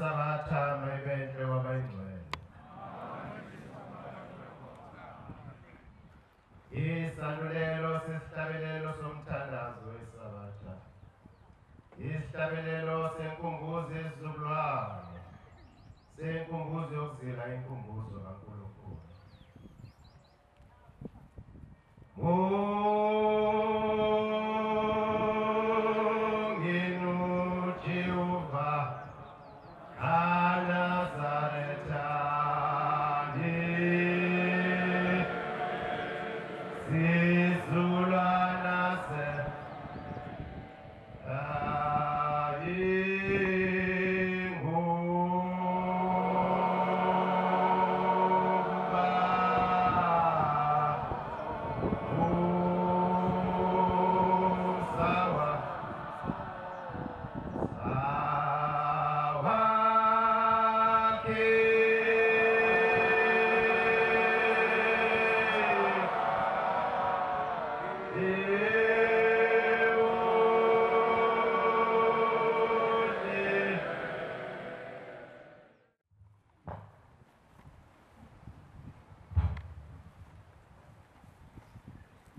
wesabatha noyibenhle wabayingcwele. Isalulelo sesihlabelelo somthandazo wesabatha. Isihlabelelo senkumbuzo yesizukulwane. Senkumbuzo yokuzila inkumbuzo kaNkulunkulu. Munginu Jehova Nazarethani Sizulwana se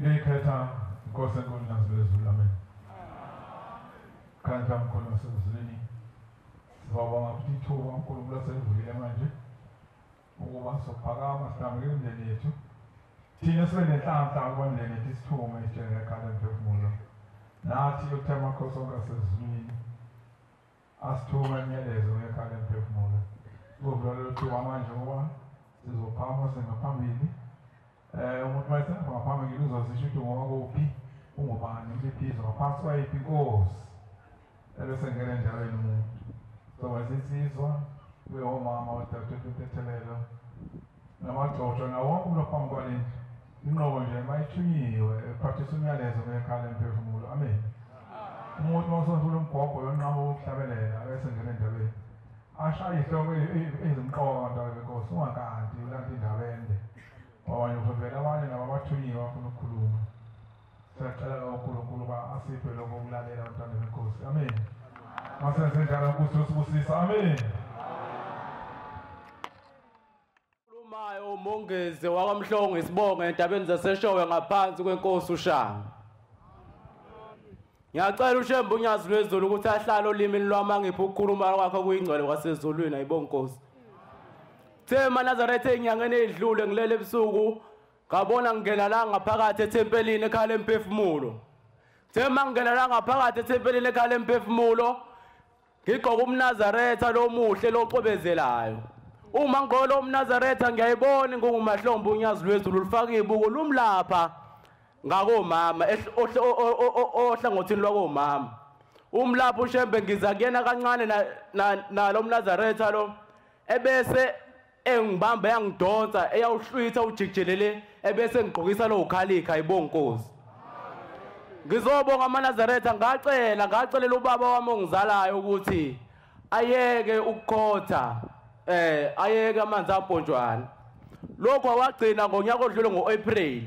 Ngikhetha Nkosi enkulu nasibezulu amen. Khandla mkhulu nasezulwini. Sibabonga futhi ithuba uNkulunkulu asevulile manje ukuba sophakama sihlangene imindeni yethu. Thina sibe nenhlanhla kwendlela yethu isithume njengekhaya emphefumulo. Nathi yokuthema Nkosi onke asezulwini. Asithume imiyalezo ngekhaya emphefumulo. Kuvula lo thuba manje ngoba sizophakama sengaphambili. Umuntu mayese ngaphambi ngizozisho ukuthi ngoba kuphi ungubani imphizo ngaphansi kwayiphi inkosi ebese ngene endaweni umuntu so wasisizwa kuye omama otathethelelo namagxoxo nawo wonke umuntu ophambi kwalendlu inqobo nje mayithunyiwe ephathisa umyalezo ngekhaya emphefumulo amen. Umuntu masofuna umgwaqo yonqaba ukuhlabelela bese ngene endaweni ashaye ihloko ezimqoka ndawo lenkosi ungakanti ulanda indaba ende. Abanye uvela abanye nababathunyiwe bafuna ukukhuluma. Siyacela uNkulunkulu ba asiphe lokho ukulalela abantwana beNkosi. Amen. Masenze njalo Nkosi usibusisa. Amen. Khulumayo uMongeze wakwaMhlongo isibonga endabeni zaseshowe ngaphansi kwenkosi uShanga. Ngiyacela uShembe unyazi lwezulu ukuthi ahlale olimini lwami angiphe ukukhuluma kwakho kuyingcwele kwasezulwini ayibonga Nkosi. Thema Nazareth enyangeni edlule ngilele ebusuku ngabona ngena la ngaphakathi ethempelini ekhaya lemphefumulo. Thema ngena la ngaphakathi ethempelini ekhaya lemphefumulo ngigqoka umNazaretha lomuhle loxobezelayo. Uma ngigqoka umNazaretha ngiyayibona ngumahlombe unyazi lwezulu lufaka ibuko lumlapha ngakomama ohlangothini lwakomama. Umlapha uShembe ngiza kuyena kancane na lo mNazaretha lo ebese engibamba yangidonsa eyawuhlwitha ujikijelele ebese ngigqokisa lo ukhalika ayibonga Nkosi. Ngizobonga amaNazaretha ngacelela ubaba wami ongizalayo ukuthi ayeke ukukhotha ayeke amanzi ampontshwana. Lokho awagcina ngonyaka odlule ngoApril.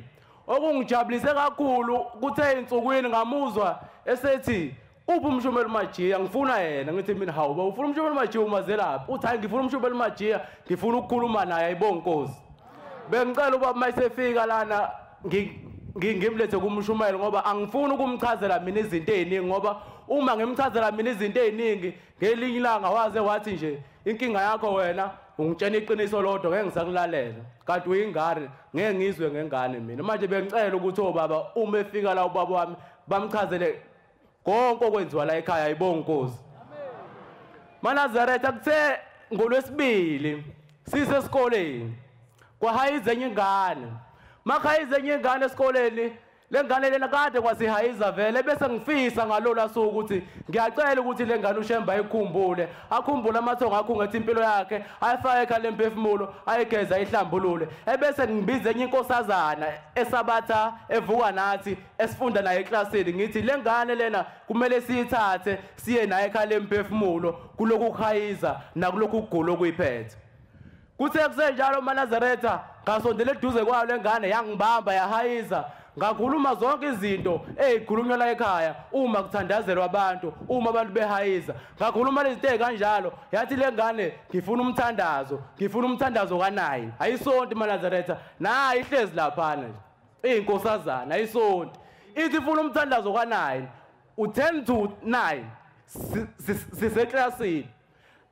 Okungijabulise kakhulu kuthe insukwini ngamuzwa esethi uphi umshumeli Majiya ngifuna yena ngithi mina hawu ufuna umshumeli Majiya umazelaphi uthi hayi ngifuna umshumeli Majiya ngifuna ukukhuluma naye ayibonga Nkosi. Bengicela uba mayisefika lana ngimlethe kumshumeli ngoba angifuni ukumchazela mina izinto eziningi ngoba uma ngimchazela mina izinto eziningi ngelinye ilanga waze wathi nje inkinga yakho wena ungitshena iqiniso lodwa ngeke ngisakulalela kanti uyingane ngeke ngizwe ngengane mina. Manje bengicela ukuthi obaba uma efika la ubaba wami bamchazele konke okwenziwa la ekhaya ayibonga Nkosi. maNazaretha kuthe ngolwesibili sisesikoleni kwahayiza enye ingane. Makhayiza enye ingane esikoleni lengane lena kade kwasihayiza vele bese ngifisa ngalola suku ukuthi ngiyacela ukuthi lengane uShembe ayikhumbule akhumbule amathongo akho ngathi impilo yakhe ayifake ekhaya lemphefumulo ayigeza ihlambulule ebese ngibiza enye inkosazana esabatha evuka nathi esifunda naye eklasini ngithi lengane lena kumele siyithathe siye naye ekhaya lemphefumulo kuloko kuhayiza nakuloko ukugula okuyiphethe. Kuthe kusenjalo maNazaretha ngasondela eduze kwayo lengane yangibamba yahayiza ngakhuluma zonke izinto ezikhulunywa la ekhaya uma kuthandazelwa abantu, uma abantu behayiza. Ngakhuluma lezi zinto kanjalo, yathi le ngane ngifuna umthandazo ka9. Ayisonti maNazaretha, nayi ihlezi lapha nje. Inkosazana ayisonti. Ithi ifuna umthandazo ka9. U10 to 9 siseklasini.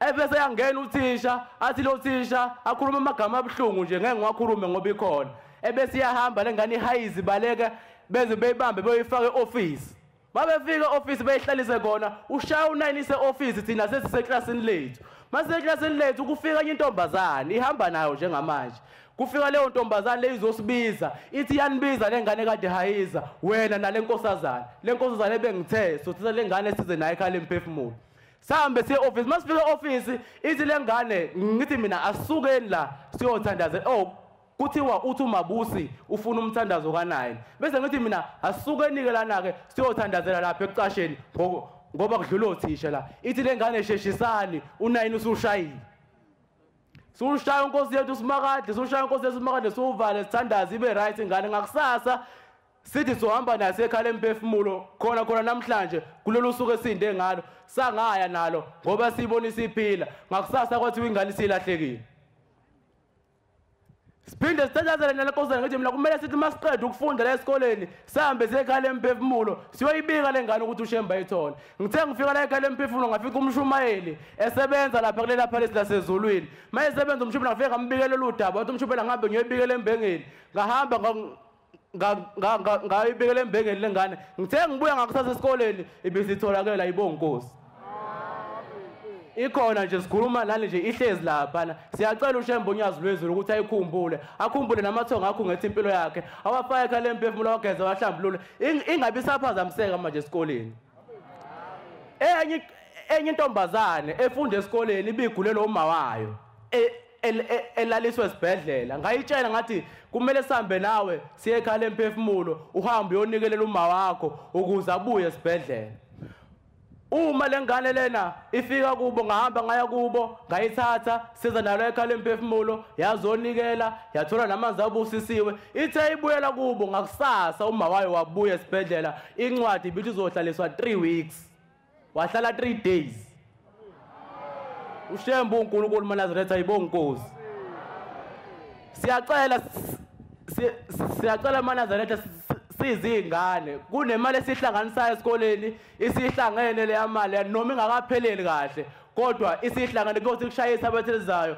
Ebese yangena uthisha, athi lo thisha akhuluma amagama abuhlungu nje ngeke ngiwakhulume ngoba ikhona. Ebese iyahamba lengane ihayizi baleka beze beyibambe beyifake e-office. Babefika e-office beyihlalise khona, ushaya u9 ise-office thina sesiseklasini lethu. Mase eklasini lethu kufika enye intombazane ihamba nayo njengamanje. Kufika leyo ntombazane leyizosibiza, ithi yanibiza lengane kade hayiza, wena nale nkosazana. Le nkosazane bengithe sothi le ngane size naye ekhaya lemphefumulo. Sahambe siye office, masifika office ithi le ngane ngithi mina asukeni la siyothandazela. Oh, kuthiwa uthi uMabusi ufuna umthandazo ka9. Bese ngithi mina asukeni ke lana ke siyothandazela lapha ekucasheni ngoba kudlula othisha la. Ithi le ngane sheshisani u9 usushayile. Sushaya inkosi yethu simakade suvale sithandaze ibe right ingane ngakusasa sithi sohamba nayo sekhaya lemphefumulo khona namhlanje kulolu suku esinde ngalo sangaya nalo ngoba sibonisa iphila ngakusasa kwathi ingane isilahlekile. Siphinde sithandazele nale nkosazana ngithi mina kumele sithi masiqeda ukufunda la esikoleni sihambe sekhaya lemphefumulo siyoyibika le ngane ukuthi uShemba ayithola. Ngithe ngifika la ekhaya lemphefumulo ngafika umshumayeli esebenza lapha kulela palace lasezulwini. Maye sebenza umshumayeli ngafika ngambikela udaba wathi umshumayeli ngihambe ngiyoyibikela embengeni. Ngahamba ngayibikela embengeni lengane. Ngithe ngibuya ngakusasa esikoleni ibisitholakala ibonkosi. Ikhona nje sikhuluma nani nje ihlezi lapha. Siyacela uShemba unyazi lwezulu ukuthi akhumbule namathonga akho ngethi impilo yakhe. Awafaka ekhaya lemphefumulo wageza wahlambulula. Ingabe isaphazamiseka manje esikoleni. Enye intombazane efunda esikoleni ibigulelo uma wayo. Elaliswe esibhedlela. Ngayitshela ngathi kumele sihambe nawe siye ekhaya lemphefumulo uhambe uyonikelela uma wakho ukuze abuye esibhedlela. Uma lengane lena ifika kubo ngahamba ngaya kubo ngayithatha siza nalo ekhaya lemphefumulo yazonikela yathola namanzi abusisiwe. Ithe ibuyela kubo ngakusasa uma wayo wabuya esibhedlela incwadi ibithi uzohlaliswa 3 weeks. Wahlala 3 days. uShemba uNkulunkulu maNazaretha ayibonkosi. Siyacela maNazaretha sizingane kunemali esihlanganisayo esikoleni isihlangene le mali noma ingakapheleli kahle kodwa isihlangane ukuthi kushayisa abathelizayo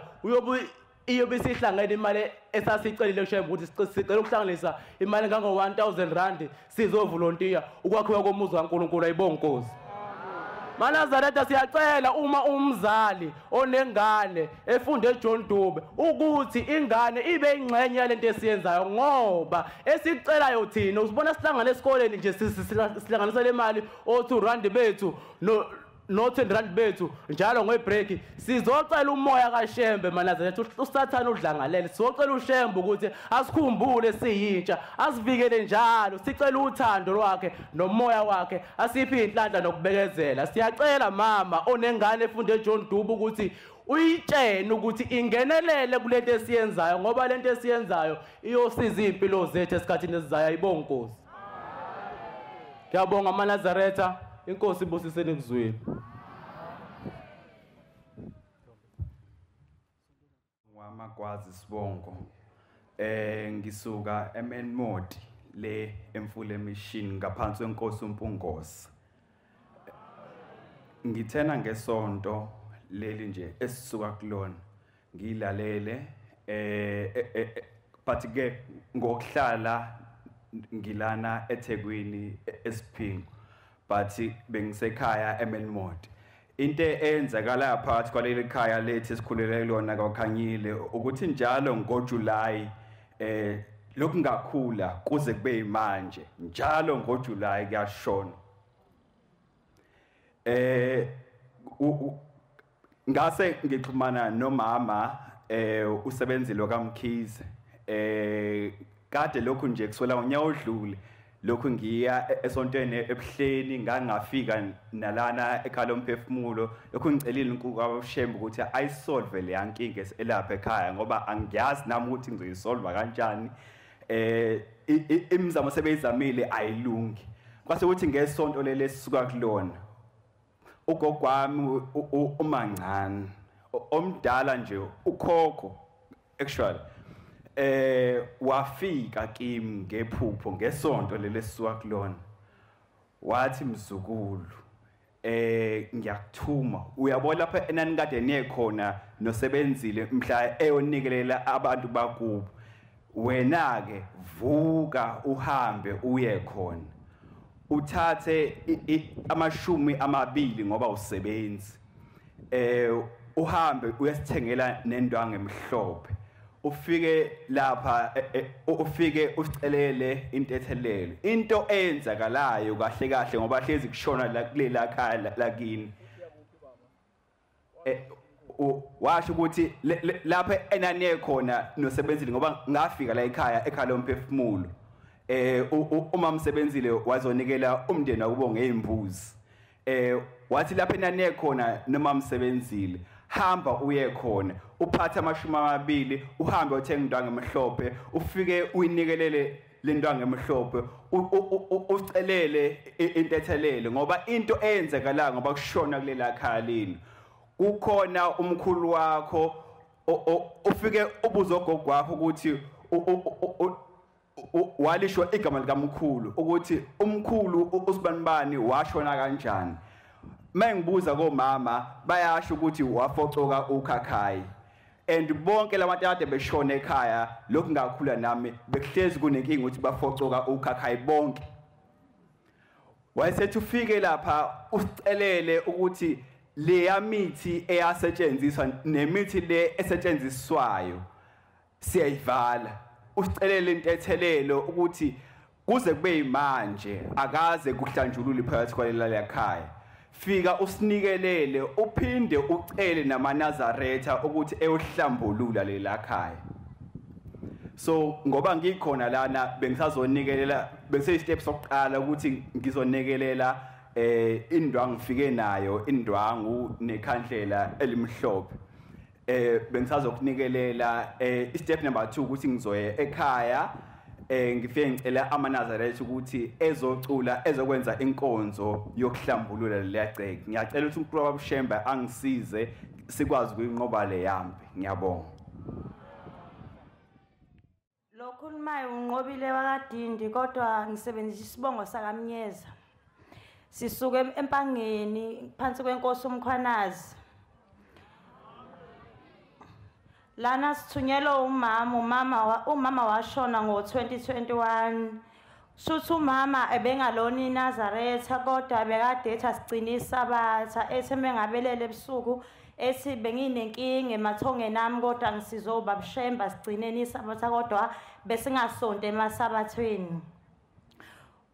iyobe isihlangene imali esasicelile kuShemba ukuthi sicela ukuhlanganisa imali ngango 1000 rand sizovolunteer ukwakhiwa komuzi kaNkulunkulu ayibonkosi. maNazaretha siyacela uma umzali onengane efunda eJohn Dube ukuthi ingane ibe ingxenye yalento esiyenzayo ngoba esicelayo thina usibona sihlangana esikoleni nje sihlanganisa le mali o2 rand bethu no 10 rand bethu njalo ngebreak sizocela umoya kaShembe maNazaretha usathana udlangalele sizocela uShemba ukuthi asikhumbule siyintsha asivikele njalo sicela uthando lwakhe nomoya wakhe asiphe inhlanhla nokubekezela. Siyacela mama onengane efunda eJohn Dube ukuthi uyitshene ukuthi ingenelele kulento esiyenzayo ngoba lento esiyenzayo iyosiza impilo zethu esikhathini esizayo ayibonkosi. Ngiyabonga maNazaretha. Inkosi ibusiseni kuzwini. Wamagwazi Sibongo. Ngisuka eMenmodi le Emfule Machine ngaphansi kwenkosi uMpungosi. Ngithena ngesonto leli nje esisuka kulona ngilalele but ke ngokuhlala ngilana eThekwini eSiphingo but bengisekhaya eMenmodi. Into eyenzakala phakathi kwaleli khaya lethi esikhulele lona kwakhanyile ukuthi njalo ngoJuly lokhu ngakhula kuze kube manje njalo ngoJuly kuyashona. Ngase ngixhumana nomama usebenzile kaMkhize kade lokhu nje kuswela unyaka odlule lokhu ngiya esontweni ebuhleni ngangafika nalana ekhaya lomphefumulo lokhu ngicelile uNkulunkulu ukuthi ayisolve le yankinga elapha ekhaya ngoba angiyazi nami ukuthi ngizoyisolva kanjani. imizamo sebeyizamile ayilungi kwase ukuthi ngesonto leli sisuka kulona ugogo wami umancane omdala nje ukhokho actually wafika kimi ngephupho ngesonto leli sisuka kulona wathi mzukulu ngiyakuthuma uyabona lapha enanikade niyekhona nosebenzile mhla eyonikelela abantu bakubo wena ke vuka uhambe uye khona uthathe ama20 ngoba usebenzi uhambe uyasithengela nendwangu emhlophe ufike lapha ufike usicelele intethelelo into eyenzakalayo kahle kahle ngoba hlezi kushona la kulela khaya lakini washo ukuthi lapha enaniye khona nosebenzile ngoba ngafika la ekhaya lomphefumulo uma msebenzile wazonikela umndeni wakubo ngeimbuzi wathi lapha enaniye khona noma msebenzile hamba uye khona uphatha ama20 uhambe uthenga indwangu emhlophe ufike uyinikelele le ndwangu emhlophe ucelele intethelelo ngoba into eyenzekala ngoba kushona kulela khaya lini kukhona umkhulu wakho ufike ubuzo gogo wakho ukuthi walisho igama likamkhulu ukuthi umkhulu usibanibani washona kanjani mengibuza komama bayasho ukuthi wafocoka ukhakhayi and bonke labantu ade beshona ekhaya lokhu ngakhula nami bekuhlezi kunenkinga ukuthi bafocoka ukhakhayi bonke wayesethi ufike lapha usicelele ukuthi le yamithi eyasetshenziswa nemithi le esetshenziswayo siyayivala usicelele intethelelo ukuthi kuze kube imanje akaze kuhlanjulule phakathi kwalela lekhaya fika usinikelele uphinde ucele namanazareta ukuthi eyohlambulula lela khaya so ngoba ngikhona lana bengisazonikelela bese step sokuqala ukuthi ngizonikelela indwangu ngifike nayo indwangu nekhandlela elimhlophe bengisazokunikelela step number 2 ukuthi ngizoya ekhaya ngifike ngicela amanazareth ukuthi ezocula ezokwenza inkonzo yokuhlambulula leyaceke ngiyacela ukuthi uNkulunkulu wabushemba angisize sikwazi ukuyinqoba le yambi ngiyabonga lokhulumayo unqobile wakadindi kodwa ngisebenzisa isibongo sakamnyeza sisuke empangeni phansi kwenkosi uMkhwanazi lana sithunyelwa umama washona ngo-2021 suthi umama ebengalona iNazaretha kodwa bekade ethi asigcine isabatha ethi mengabelele ebusuku ethi benginenkinga emathongeni ami kodwa ngisizoba bushemba sigcineni isabatha kodwa besingasonto emasabathweni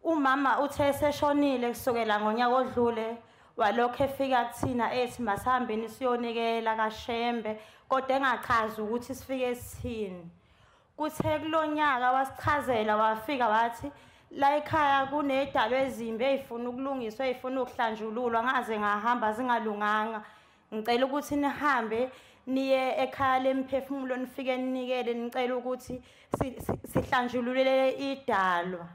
umama uthe seshonile kusukela ngonyaka odlule walokho efika kuthina ethi masihambeni siyonikela kaShembe kodwa engachazi ukuthi sifike sithini kuthe kulonyaka wasichazela wafika wathi la ekhaya kunedalo ezimbi ezifuna ukulungiswa ezifuna ukuhlanjululwa ngaze ngahamba zingalunganga ngicela ukuthi nihambe niye ekhaya lemphefumulo nifike ninikele nicela ukuthi sihlanjululele idalwa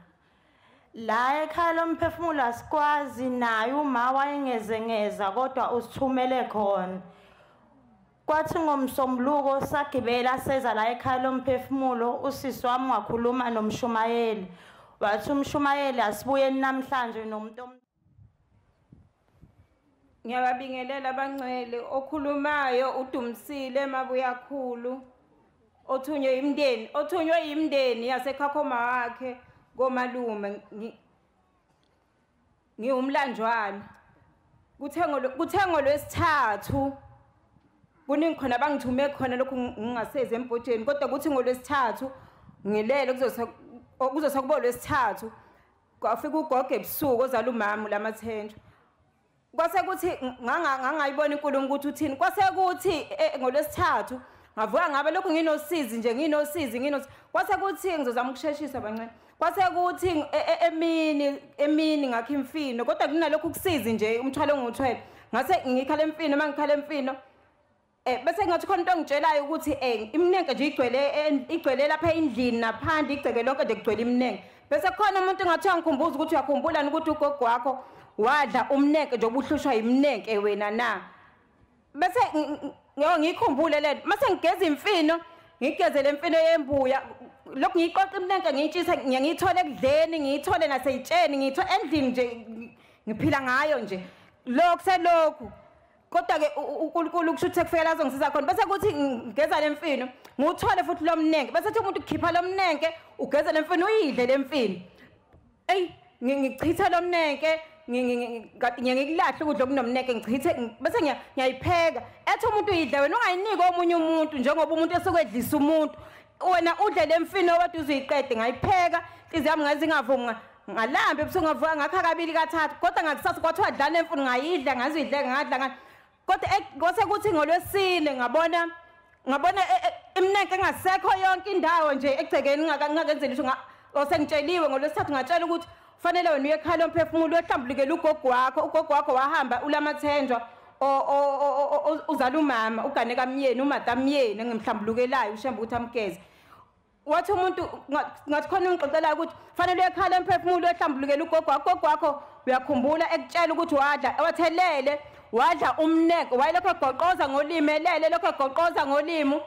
la ekhaya lomphefumulo asikwazi naye uma wayengezengeza kodwa usithumele khona kwathi ngomsombuluko sagibela seza la ekhaya lomphefumulo usisi wami wakhuluma nomshumayeli wathi umshumayeli asibuye namhlanje nomuntu ngiyababingelela abangcwele okhulumayo uDumisile Mabuyakhulu othunywe imndeni yasekhakhoma wakhe komalume ngiumlanjwana kuthengo lwesithathu kuningi khona bangithume khona lokhu ngingasezi embhojeni kodwa kuthi ngolwesithathu ngilele kuzosa kubo lwesithathu kwafika ugogo ebusuku ozala umama lamathenjwa kwase kuthi ngangayibona inkulunkulu ukuthi uthini kwase kuthi ngolwesithathu ngavuka ngabe lokhu nginosizi nje nginosizi kwase kuthi ngizozama ukusheshisa bancane kwase kuthi emini ngakho imfino kodwa kunalokhu kusizi nje umthwalo onguthwele ngase ngikhala emfino mangikhala emfino bese ngathi khona into ngitshelayo ukuthi iminenke nje igcwele lapha endlini naphandle igceke lonke nje kugcwele iminenke bese khona umuntu ngathi angikhumbuza ukuthi uyakhumbula ukuthi ugogo wakho wadla umnenke nje obuhlushwa iminenke wena na bese ngikhumbule lento mase ngigeza imfino ngigezele imfino yembuya lokhu ngiyiqoqa iminenke ngiyitshisa ngiyithole ekudleni ngiyithole naseyitsheni ngiyithola endlini nje ngiphila ngayo nje lokho selokhu kodwa ke uNkulunkulu kushuthi kufika la zongisiza khona bese kuthi ngigeza lemfino nguthole futhi lo mnenke bese uthi umuntu ukhipha lo mnenke ugeza lemfino uyidle lemfino ngichitha lo mnenke ngiyikulahle ukudla okunomnenke ngichithe bese ngiyayipheka ethi umuntu uyidla wena ungayinika omunye umuntu njengoba umuntu esokwedlisa umuntu wena udle lemfino wathi uzuyiqede ngayipheka inhliziyo yami ngazingavumi ngalambe ebusuku ngavuka ngakha kabili kathathu kodwa ngakusasa kwathi wadlala lemfino ngayidla ngazidle ngadla kodwa kwase kuthi ngolwesine ngabona iminenke engasekho yonke indawo nje egcekeni ngakenzeli ukuthi osengitsheliwe ngolwesithathu ngatshela ukuthi fanele wena uyekhala umphefumulo uyohlambulukela ugogo wakho wahamba ulamathenjwa uzala umama ugane kamyeni umadamyeni engimhlambulukelayo ushemba ukuthi amgeze wathi umuntu ngathi khona ungixoxelayo ukuthi fanele uyekhala umphefumulo uyohlambulukela ugogo wakho uyakhumbula ekutshela ukuthi wathelele wadla umnenke wayelokho egoqoza ngolimi elele lokho egoqoza ngolimi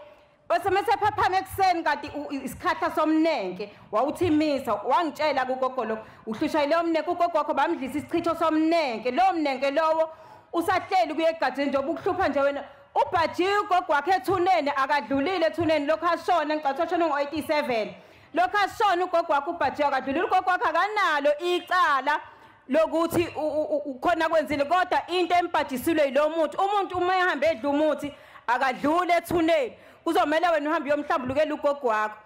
bese mase phaphama ekseni kanti isikhahla somnenke wawuthimisa wangitshela kugogo lokho uhlusha lo mnenke ugogo wakho bamdlisa isichitho somnenke lo mnenke lowo usahleli kuye egajeni nje obukuhlupha nje wena ubhaji ugogo wakhe ethuneni akadlulile ethuneni lokho ashona ngicatha shona ngo87 lokho ashona ugogo wakhe ubhaji akadlulile ugogo wakhe akanalo icala lokuthi ukhona kwenzile kodwa into embhajisiwe yilo umuntu uma ehamba edla umuthi akadlule ethuneni kuzomela wena uhambe uyomhlambulukela ugogo wakho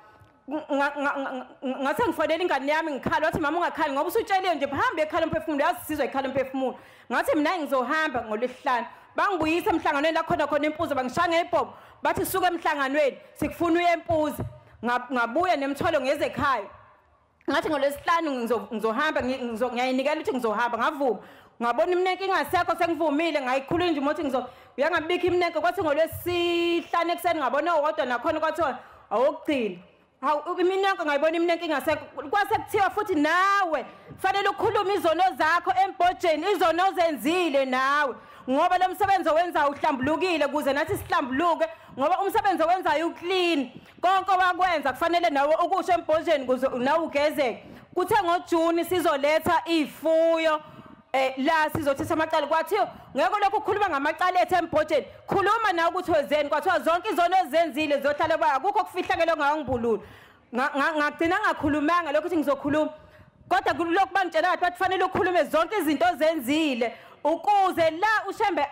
ngase ngifonela ingane yami ngikhala wathi mama ungakhali ngoba usutsheliwe nje hamba ekhala umphefumulo yasizwa ikhala umphefumulo ngathi mina ngizohamba ngolesihlanu bangibuyisa emhlanganweni la khona impuzo bangishanga ebhobo bathi suka emhlanganweni sikufuna uyempuzo ngabuya nemthwalo ngeze ekhaya ngathi ngolesihlanu ngizohamba ngiyayinikela ukuthi ngizohamba ngavuma ngabona iminenke ingasekho sengivumile ngayikhulula nje ukuthi uyangabika iminenke kwathi ngolwesihlanu ekseni ngabona owodwa nakhona kwathi awokugcina iminenke ngayibona iminenke ingasekho kwase kuthiwa futhi nawe fanele ukukhuluma izono zakho embhojeni izono ozenzile nawe ngoba lo msebenzi owenza uhlambulukile kuze nathi sihlambuluke ngoba umsebenzi owenzayo uclean konke wakwenza kufanele nawe ukusho embhojeni kuze nawe ugezeke kuthe ngoJuni sizoletha ifuyo la sizothetha amacala kwathiwa ngeke lokho ukukhuluma ngamacala ethu embhojeni khuluma nawe ukuthi wezeni kwathiwa zonke izono ezenzile zohlala ba akukho kufihlakele ngangibulula ngagcina ngakhulumanga lokho ukuthi ngizokhuluma kodwa kulokho bangitshela bathi fanele ukhulume zonke izinto ozenzile ukuze la ushembe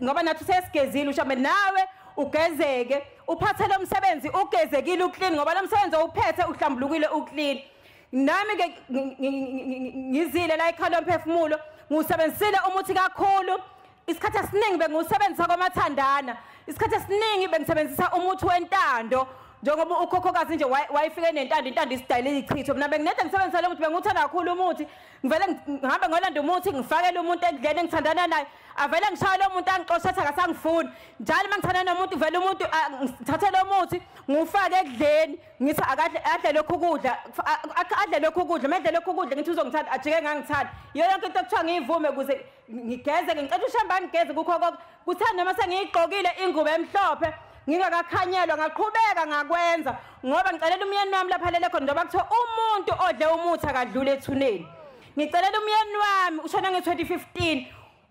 ngoba nathi sesigezile ushambe nawe ugezeke uphathe lo msebenzi ugezekile uclean ngoba lo msebenzi owuphethe uhlambulukile uclean nami ke ngizile la ikhala umphefumulo ngisebenzisile umuthi kakhulu isikhathi esiningi bengisebenzisa kwamathandana isikhathi esiningi bengisebenzisa umuthi wentando njengoba ukhokhokazi nje wayifike nentando isidayile ichitho mina benginede ngisebenzisa lo muthi benguthanda kakhulu umuthi ngivele ngihambe ngolanda umuthi ngifakele umuntu endleni engithandana naye avele ngishaya lo muntu angixoshela akasangifuni njalo mangithandana nomuntu vele umuntu ngithathe lo muthi ngufake ekudleni ngithi adle lokhu kudla adle lokhu kudla medle lokhu kudla ngithi uzongithanda ajike ngangithanda iyo yonke into ekuthiwa ngiyivume ukuze ngigeze ngicela ushamba ngigeze kukho kuthanda noma sengiyigqokile ingubo emhlophe ngingakakhanyelwa ngaqhubeka ngakwenza ngoba ngicelela umyeni wami lapha lele khona ngoba kuthiwa umuntu odle umuthi akadlule ethuneni ngicelela umyeni wami ushona nge2015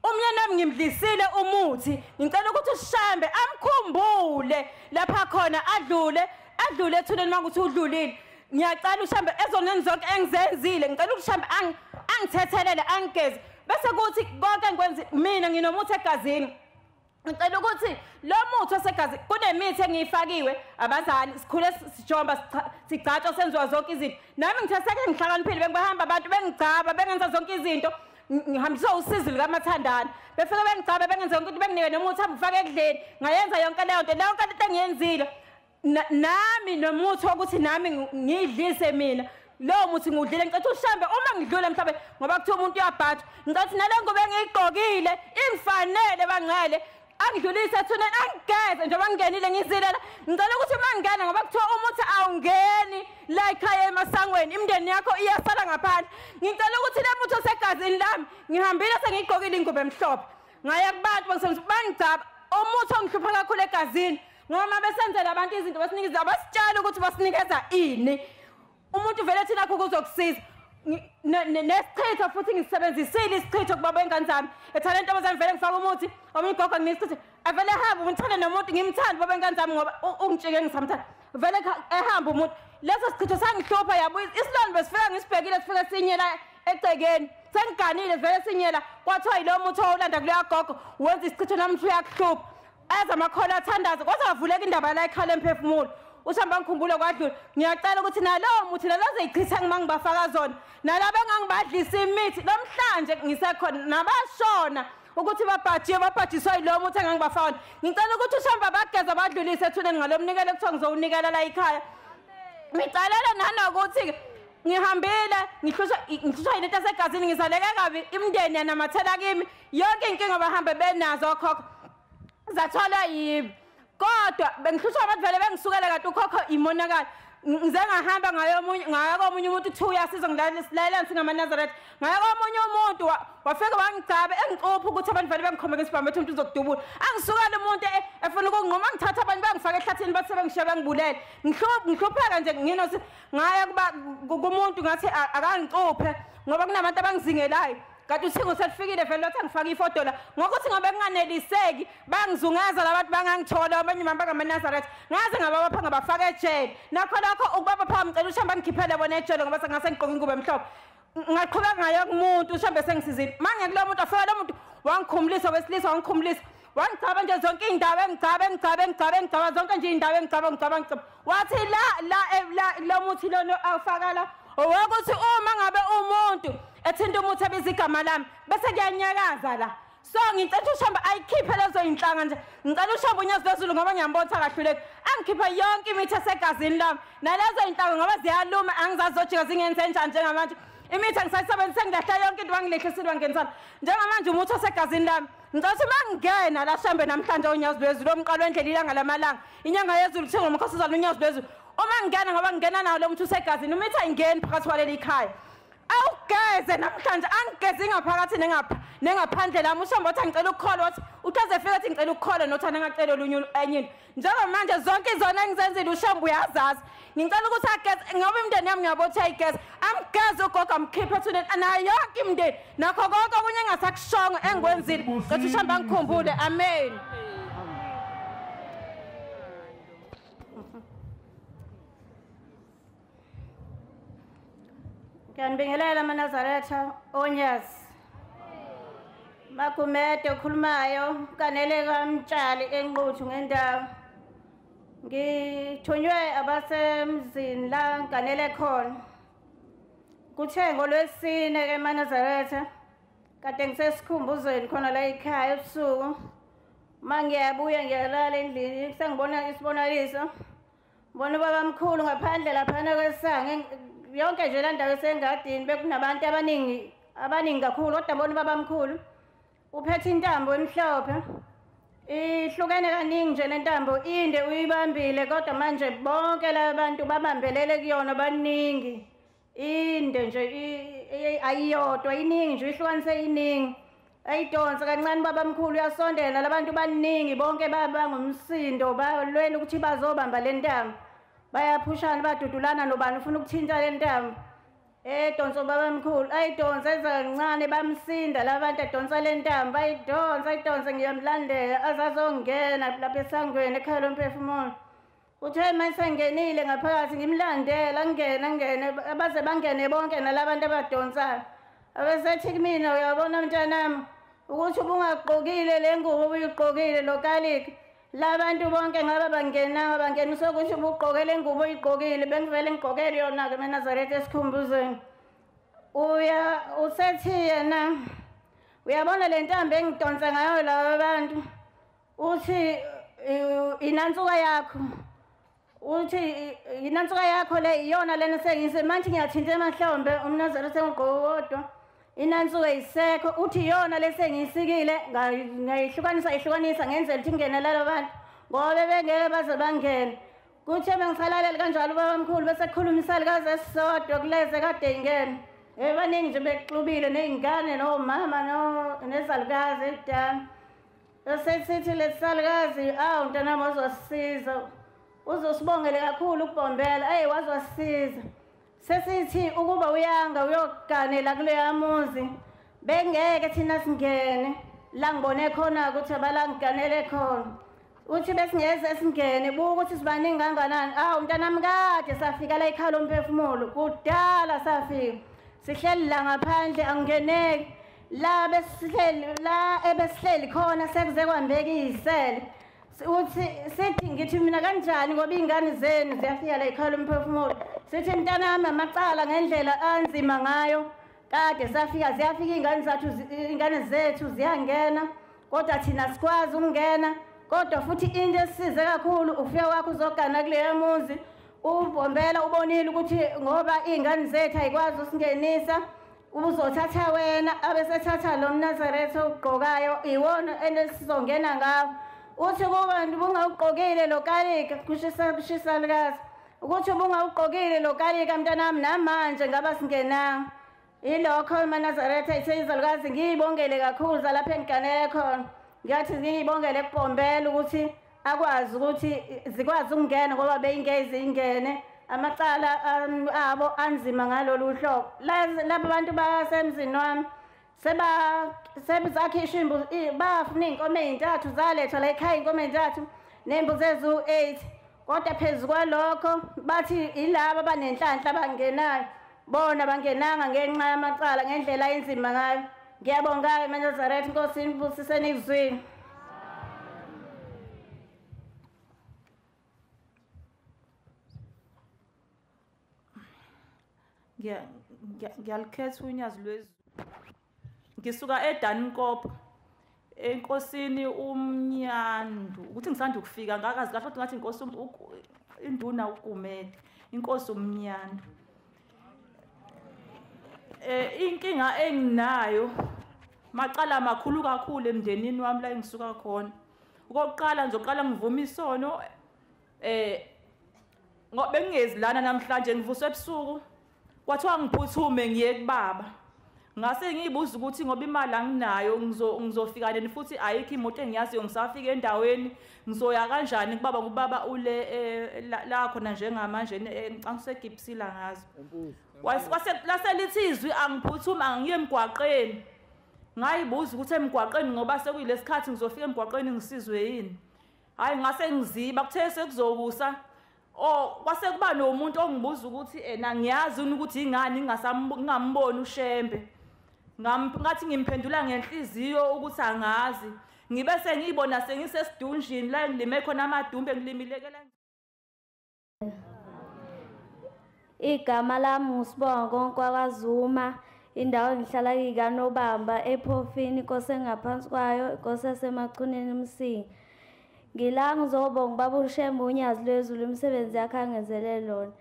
umyeni wami ngimdlisile umuthi ngicela ukuthi ushambe amkhumbule lapha khona adlule ethuneni mangukuthi udlulile ngiyacela ushambe ezoneni zonke engizenzile ngicela ukushambe angithethelele angigeze bese kuthi konke ngikwenza mina nginomuthi egazini ngicela ukuthi lo muthi wasegazi kunemithi engiyifakiwe abazali sikhule sijomba sigcatshwa senziwa zonke izinto nami ngitheseke ngihlakaniphile bengibahamba abantu bengigcaba bengenza zonke izinto ngihambiswa usizi likamathandana befike bengigcaba bengenza yonke into benginike nomuthi abufake ekudleni ngayenza yonke leyo nto engiyenzile nami nomuthi wokuthi nami ngidlise mina lo muthi ngudlile ngicela ushambe uma ngidlule mhlawumbe ngoba kuthiwa umuntu uyabhathwa ngicathi nale ngubo engiyigqokile ingifanele bangcele angidlulise ethuneni angigeze njengoba ngingenile ngizilela ngicela ukuthi mangingena ngoba kuthiwa umuthi awungeni la ekhaya emasangweni imndeni yakho iyasala ngaphandle ngicela ukuthi le muthi osegazini lami ngihambile sengigqokile ingubo emhlophe ngaya kubantu bangicaba umuthi ongihlupha kakhulu egazini ngoba besenzela abantu izinto basinikeza abasitshela ukuthi basinikeza ini umuntu vele thina akho kuzokusiza nesichitho futhi ngisebenzisile isichitho kuba bengane zami ethana into abazami vele ngifaka umuthi omigogo nginesichitho avele ehamba ngithanda nomuntu ngimthanda baba bengane zami ngoba ungitshike ngisamthanda vele ehamba umuntu leso sichitho sangihlupha yabo isilwane besifika ngisibhekile sifike sinyela egcekeni sengiganile vele sinyela kwathiwa yilo muthi owulanda kuleya gogo wenza isichitho namhla uyakuhlupha eza amakhola athandaza kwaze avuleka indaba la ekhala emphefumulo usihamba ngikhumbule kwadlula ngiyacela ukuthi nalowo muthi nalozoyichitha ngima ngibafaka zona nalabo engangibadlisa imithi namhlanje ngisekhona nabashona ukuthi babhajiswa yilo muthi engangibafaka ngicela ukuthi ushamba bageza badlulise ethuneni ngalomnikelo ekuthiwa ngizowunikela la ekhaya ngicalela nanokuthi ngihambile ngihlushwa yinto esegazini ngizaleke kabi imndeni yanamathela kimi yonke inkinga bahambe benazo okhokho zathola yibi kodwa bengihlushwa abantu vele bengisukela kanti ukhokho imonakala ngize ngahamba ngayo komunye umuntu kuthiwa uyasiza ngilalelani singamaNazaretha ngayo komunye umuntu wafika wangigcabe engicupha ukuthi abantu vele bengikhomeka isibhamu ethi umuntu uzokudubula angisukela umuntu efuna ukunqoma ngithatha abantu bangifaka ehlathini bathi sebengishiya bengibulele ngihlupheka nje nginosi ngaya kumuntu ngathi akangicuphe ngoba kunabantu abangizingelayo kanti uthingo selifikile vele lothi angifaka ifoto la ngokuthi ngobe kunganeliseki bangizungaza labantu bangangithola abanye mamba ngamaNazaretha ngaze ngabapha ngabafaka ejele nakho lokho ukubaba pha ngicela ushamba ngikhiphele bona ejele ngoba sengase ngigqoka ingubo emhlophe ngaqhubeka ngayo kumuntu ushambe sengisizile manje kulo muntu afika lo muntu wangikhumulisa wesilisa wangikhumulisa wangicaba nje zonke indawo engicaba zonke nje indawo engicaba wathi la lo muthi lona awufaka la ukuthi uma ngabe umuntu ethinta umuthi ebiza igama lami bese kuyanyakaza la so ngicela ushamba ayikhiphe lezo inhlanga nje ngicela ushamba unyazi lwezulu ngoba ngiyambona akahluleki angikhiphe yonke imithi esegazini lami nalezo inhlanga ngoba ziyaluma angizazi zojika zingenze njani njengamanje imithi angisayisebenzise ngilahla yonke into wangilehlisile wangenisana njengamanje umuthi osegazini lami ngicela ukuthi mangingena la shambe namhlanje unyazi lwezulu omqalo endlela ilanga lamalanga inyanga yezulu thenga umkhosi uzalo unyazi lwezulu uma ngingena ngoba ngingena nawo lo muthi usegazini umithi ayingeni phakathi kwaleli ikhaya awugeze namhlanje angigezi ngaphakathi nengaphandle lami ushamba wathi ngicela ukukholwa wathi uthaze fika wathi ngicela ukukholwa nothana ngacela olunye enye njengamanje zonke izona engizenzile ushamba uyazazi ngicela ukuthi ageze ngoba imndeni yami ngiyabothi ayigeze amgeze ugogo amkhiphe ethuneni nayo yonke imndeni nakho konke okunye engasakushongo engikwenzile ngathi ushamba ngikhumbule amen. Ngiyanibingelela amaNazaretha onyazi Magumede okhulumayo kanele kaMtshali enquthu ngendawo ngithunywe abasemzini la nganele khona kuthe ngolwesine ke amaNazaretha kade ngisesikhumbuzweni khona la ekhaya ebusuku mangiyabuya ngiyalala endlini sengibona isibonaliso ngibona babamkhulu ngaphandle laphana kwesango yonke nje la ndawo esengadini bekunabantu abaningi kakhulu kodwa mbona babamkhulu uphethe intambo emhlophe ihlukene kaningi nje le ntambo inde uyibambile kodwa manje bonke labantu babambelele kuyona baningi inde nje ayiyodwa iningi nje ihlukanise iningi ayidonsa kancane babamkhulu uyasondela labantu baningi bonke bangumsindo balwela ukuthi bazobamba le ntambo bayaphushana badudulana nobani ufuna ukuthinta le ntambo donso babamkhulu ayidonsa ezancane bamsinda labantu edonsa le ntambo ayidonsa ngiyamlandela azazongena lapha esangweni ekhaya lomphefumulo uthe mayisengenile ngaphakathi ngimlandela ngene abaze bangene bonke nalabantu abadonsayo abesethi kumina uyabona mntanami ukuthi ubungagqokile le ngubo uyigqokile lokaliki labantu bonke ngaba bangena usokuthi ubugqokele ingubo uyigqokile bengivele ngigqokele yona ke eNazaretha esikhumbuzweni usethi yena uyabona le ntambo engidonsa ngayo laba bantu uthi inansuka yakho uthi inansuka yakho le iyona lena sengise manje ngiyathinta emahlombe umNazaretha engigqoko kodwa inansuku eyisekho uthi yona lesengiyisikile ngayihlukanisa ngenzela ukuthi ingene lalo bantu ngoba bengeke baze bangene kuthi bengisalaleli kanjalo babamkhulu bese kukhuluma isalukazi esisodwa kuleze kade ingene baningi nje bexubile ney'ngane nomama nezalukazi elidala bese sithi lesisalukazi awu mntanami wazosisiza uzosibongele kakhulu ukubhombela eyi wazosisiza sesithi ukuba uyanga uyoganela kuleya muzi bengeke thina singene la ngibone khona-ke ukuthi abalangiganele khona uthi besingeze singene buka ukuthi sibaningi kanganani awu mntanami kade safika la ikhaya lomphefumulo kudala safika sihleli la ngaphandle angeneki la ebesihleli khona sekuze kwambeka iy'sele uthi sithi ngithi mina kanjani ngoba iy'ngane zenu ziyafika la ikhaya lomphefumulo sithi mntanami amacala ngendlela anzima ngayo kade safika ziyafika iy'ngane zethu ziyangena kodwa thina sikwazi ukungena kodwa futhi into esisize kakhulu ufika kwakho uzogana kuleya muzi ubhombela ubonile ukuthi ngoba iy'ngane zethu ayikwazi usingenisa uzothatha wena abesethatha lo mNazaretha ogqokayo iwona enesizongena ngawo uthi kuba ubungawugqokile lo kalika kushisa lukazi ukuthi ubungawugqokile lo kalika mntanami namanje ngaba singenanga ilokho iMnazaretha iseyizalukazi ngiyibongele kakhulu zalapha engiganele khona ngiyathi ngiyibongele kubhombela ukuthi akwazi ukuthi zikwazi ukungena ngoba beyingeke ingene amacala abo anzima ngalolu hlobo laba abantu basemzini wami sebazakhishwa imbuzi bafuna iy'nkomo ey'ntathu zalethwa la ekhaya iy'nkomo ey'ntathu ney'mbuzi eziwu-8 kodwa phezu kwalokho bathi yilaba abanenhlanhla abangenayo bona bangenanga ngenxa yamacala ngendlela enzima ngayo ngiyabonga-ke eMnazaretha inkosi inibusiseni ikuzwini Ngiyalikhetha unyazi lwezulu ngisuka eDaninkopo enkosini uMnyandu ukuthi ngisanda ukufika ngakazi kahle ukuthi ngathi inkosi induna uGumede inkosi uMnyandu inkinga enginayo macala makhulu kakhulu emndenini wami la engisuka khona okokuqala nje oqala ngivuma isono ngoba bengingezi lana namhlanje ngivuswe ebusuku kwathiwa ngiphuthume ngiye kubaba ngase ngiyibuza ukuthi ngoba imali anginayo ngizofika nini futhi ayikho imoto engiyaziyo ngisafika endaweni ngizoya kanjani kubaba ngubaba ule la khona njengamanje ngicanga usegibisila ngazo laselithi izwi angiphuthuma angiye emgwaqeni ngayibuza ukuthi emgwaqeni ngoba sekuyilesikhathi ngizofika emgwaqeni ngisizwe yini hayi ngase ngiziba kuthe sekuzokusa kwase kuba nomuntu ongibuza ukuthi ngiyazi ukuthi ingani ngingamboni uShembe ngathi ngimphendula ngenhliziyo ukuthi angazi ngibe sengiyibona sengisesidunjini la ngilime khona amadumbe ngilimilekela igama lami uSibongo kwaZuma indawo engihlala kikaNobamba ePhofini inkosi engaphansi kwayo inkosi yasemachuneni eMsingi ngila ngizobonga ubaba uShembe unyazi lwezulu imisebenzi yakhe angenzele lona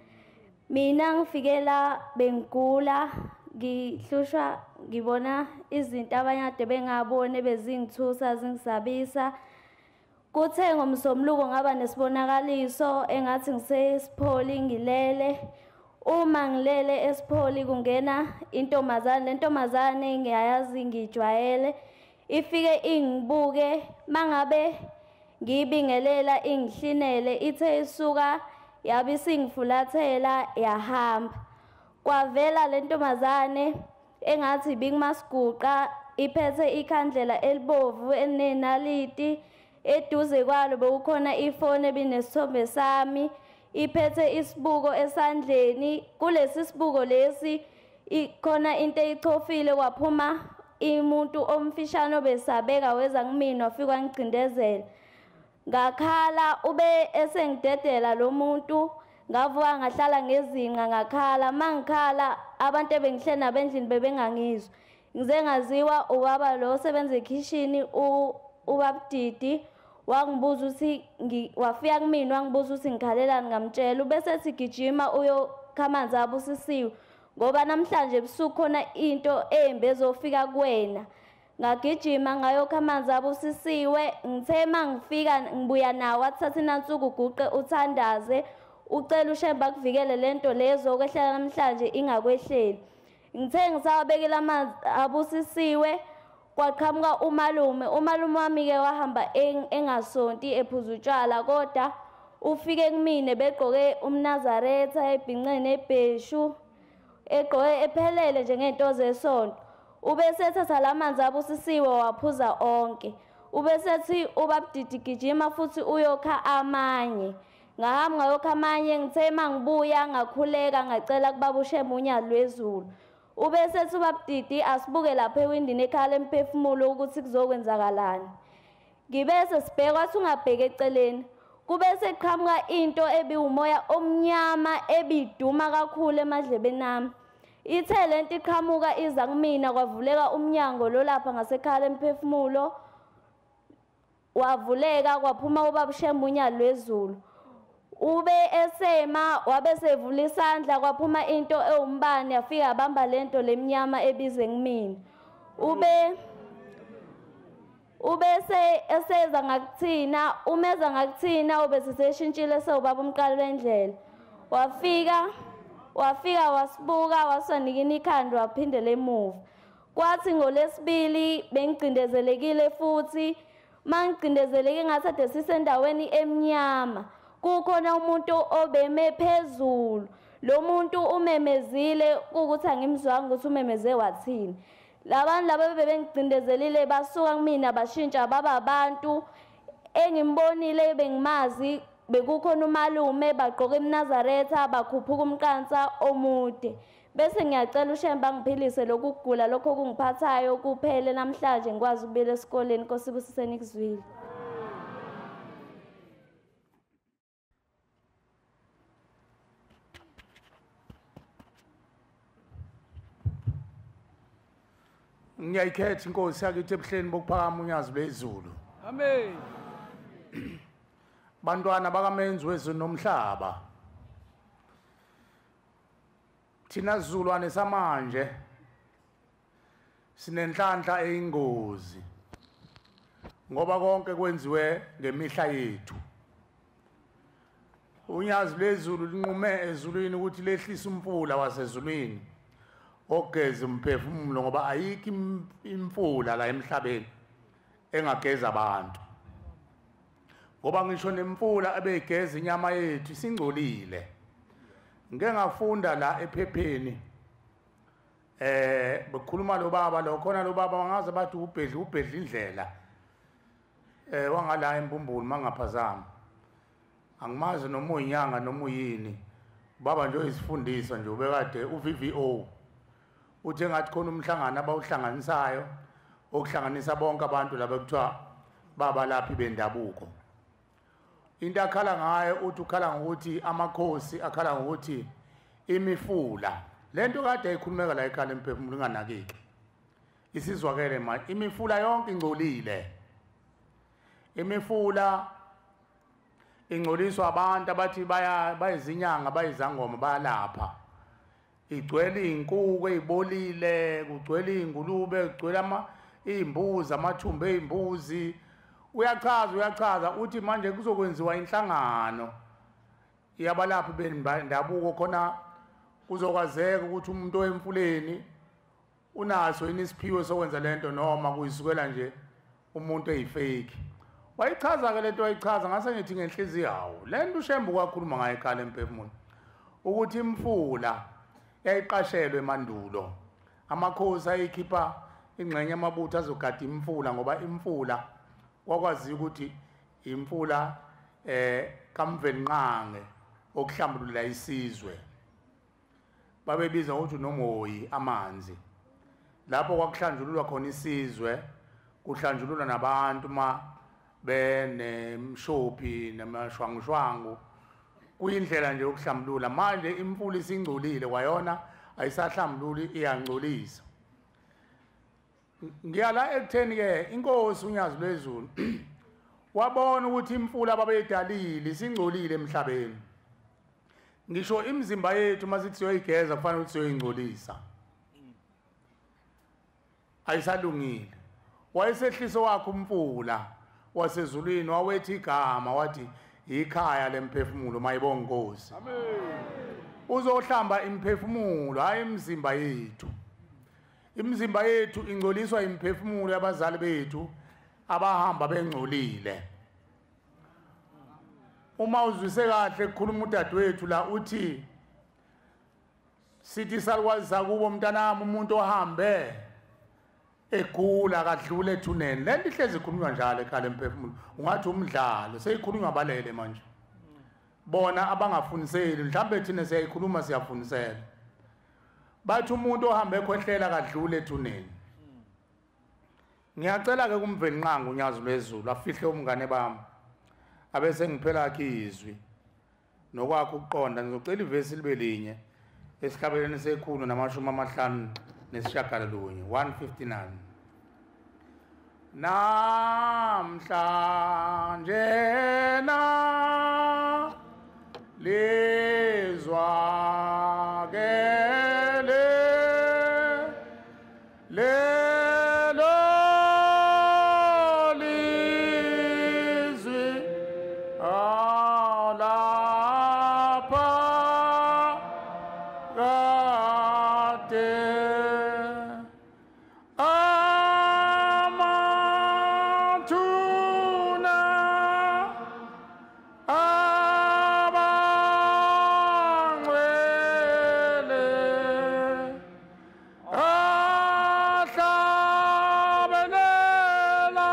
mina ngifike la bengigula ngihlushwa ngibona izinto abanye ade bengabone bezingithusa zingisabisa kuthe ngomsombuluko ngaba nesibonakaliso engathi ngisesipholi ngilele uma ngilele esipholi kungena intombazane lentombazane ngiyayazi ngijwayele ifike ingibuke mangabe ngibingelela ingihlinele ithe isuka yabe singifulathela yahamba kwavela lentombazane engathi bikumasiguqa iphethe ikhandlela elibovu elinenaliti eduze kwalo bekukhona ifoni ebinesithombe sami iphethe isibuko esandleni kulesi sibuko lesi ikhona into eyichofile kwaphuma umuntu omfishane obesabeka weza kumina wafika wangicindezela ngakhala ube esengidedela lo muntu ngavuka ngahlala ngezinqa ngakhala mangikhala abantu ebengihleli nabendlini bebengangizwa ngize ngaziwa ubaba lo osebenza ekhishini ubabdidi wangibuza ukuthi wafika kumina wangibuza ukuthi ngikhalelani ngamtshela ubese sigijima uyokhamanzi abusisiwe ngoba namhlanje ebusuku khona into embi ezofika kuwena. Ngagijima ngayokha amanzi abusisiwe, ngithe mangifika ngibuya nawo athatha inansuku uguqe uthandaze ucela uShemba akuvikele lento lezo kwehlela namhlanje ingakwehleli. Ngithe ngisawabekela amanzi abusisiwe kwaqhamuka umalume wami ke wahamba engasonti ephuza utshwala kodwa ufike kumine begqoke umNazaretha ebhincene ebheshu egqoke ephelele nje ngento zesonto. Ubesethatha lamanzi abusisiwe waphuza onke. Ubesethi ubabdidi gijima futhi uyokha amanye. Ngahamba ngayokha amanye ngithe mangibuya ngakhuleka ngacela kubaba uShemba unyalo lwezulu. Ubesethi ubabdidi asibuke lapha ewindini ekhala emphefumulo ukuthi kuzokwenzakalani. Ngibese sibheka wathi ungabheka eceleni. Kube seqhamuka into ebiwumoya omnyama ebiduma kakhulu emadlebeni ami. Ithe lento iqhamuka iza kumina kwavuleka umnyango lo lapha ngasekhala emphefumulo. Wavuleka kwaphuma ubaba uShemba unyalo lwezulu. Ube esema wabe sevula isandla kwaphuma into ewumbane yafika abamba lento lemnyama ebize kumina. Ubese eseza ngakuthina umeza ngakuthina ubese seshintshile sewubaba umqalo wendlela. Wafika wasibuka wasanikina ikhanda waphindela emuva. Kwathi ngolesibili bengicindezelekile futhi mangicindezeleke ngathi ade sisendaweni emnyama. Kukhona umuntu obeme phezulu. Lo muntu umemezile ukuthi angimzwanga ukuthi umemeze wathini. Labantu laba bebengicindezelile basuka kumina bashintsha baba abantu engimbonile bengimazi bekukhona umalume bagqoka iMnazaretha bakhuphuka umqansa omude. Bese ngiyacela uShemba ngiphilise lokhu kugula lokho okungiphathayo kuphele namhlanje ngikwazi ukubuyela esikoleni Nkosi ibusise nikuzwile. Ngiyayikhetha inkosi yakithi ebuhleni bokuphakama unyazi lwezulu. Amen. Bantwana bakamenzi wezulu nomhlaba. Thina sizulwane samanje sinenhlanhla eyingozi. Ngoba konke kwenziwe ngemihla yethu. Unyazi lwezulu linqume ezulwini ukuthi lehlisa umfula wasezulwini. Ogeza umphefumulo ngoba ayikho imfula la emhlabeni engageza abantu. Ngoba ngisho nemfula ebegeza inyama yethu isingcolile. Ngeke ngafunda la ephepheni bekhuluma lo baba lo khona lo baba wangaze bathi ubhedla indlela wangala embumbulu mangaphazama. Angimazi noma uyinyanga noma uyini. Baba nje uyisifundisa nje ubekade uVVO. Uthe ngathi khona umhlangano abawuhlanganisayo okuhlanganisa bonke abantu laba kuthiwa baba laphi bendabuko. Into akhala ngayo uthi ukhala ngokuthi amakhosi akhala ngokuthi imifula. Lento kade ayikhulumeka la ekhaya emphefumulo inganakiki. Isizwakele manje imifula yonke ingcolile. Imifula ingcoliswa abantu abathi bayizinyanga bayizangoma bayalapha. Igcwele inkuku ezibolile, kugcwele ingulube, kugcwele izimbuzi, amathumbu ezimbuzi. Uyachaza uthi manje kuzokwenziwa inhlangano yabalaphi bendabuko khona kuzokwazeka ukuthi umuntu oyemfuleni unaso inisiphiwe sokwenza lento noma kuyisukela nje umuntu eyifake. Wayichaza ke lento wayichaza ngase ngithi ngenhliziyo yawo. Lento uShemba kwakhuluma ngayo ekhaya emphefumulo ukuthi imfula yayiqashelwe emandulo. Amakhosi ayikhipha ingxenye amabutho azogada imfula ngoba imfula kwakwazi ukuthi imfula kamvenqange okuhlambulula isizwe. Babebiza ukuthi nomoyi amanzi. Lapho kwakuhlanjululwa khona isizwe, kuhlanjululwa nabantu benemshophi namashwangshwangu. Kuyindlela nje yokuhlambulula. Manje imfula isingcolile kwayona ayisahlambululi iyangcolisa. Ngiyala ekutheni ke inkosi unyazi lwezulu wabona ukuthi imfula babeyidalile isingcolile emhlabeni. ngisho imizimba yethu masithi siyoyigeza kufanele ukuthi siyoyingcolisa ayisalungile wayesehliso wakhe umfula wasezulwini wawethi igama wathi ikhaya lemphefumulo mayibonga Nkosi amen uzohlamba imphefumulo hayi imizimba yethu imizimba yethu ingcoliswa imphefumulo yabazali bethu abahamba bengcolile uma uzwise kahle kukhuluma udadewethu la uthi sithi salwazi kubo mntanami umuntu ohambe egula kadlule ethuneni lento ihlezi ikhulunywa njalo ekhaya emphefumulo ungathi umdlalo seyikhulunywa balele manje bona abangafuniseli mhlambe thina siyayikhuluma siyafunisela bathi umuntu ohambe ekhohlela kadlule ethuneni ngiyacela ke kumveni nqanga unyazo lwezulu afihle umngane bami abese ngiphela izwi nokwakho ukuqonda ngizocela ivesi libe linye esihlabeleni sekhulu namashumi amahlanu nesishagalolunye 159 namhlanje na lizwakele lelo lizwi alapha kade amantuna abangcwele ahlabelela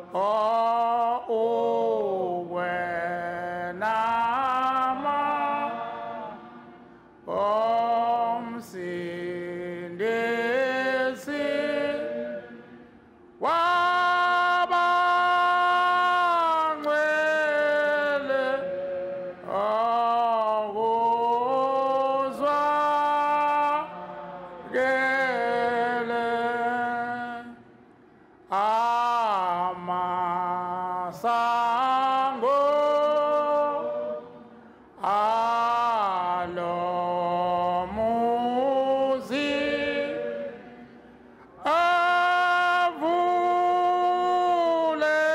ngenjabulo wenama omsindisi wabangcwele akuzwakele amasango alomuzi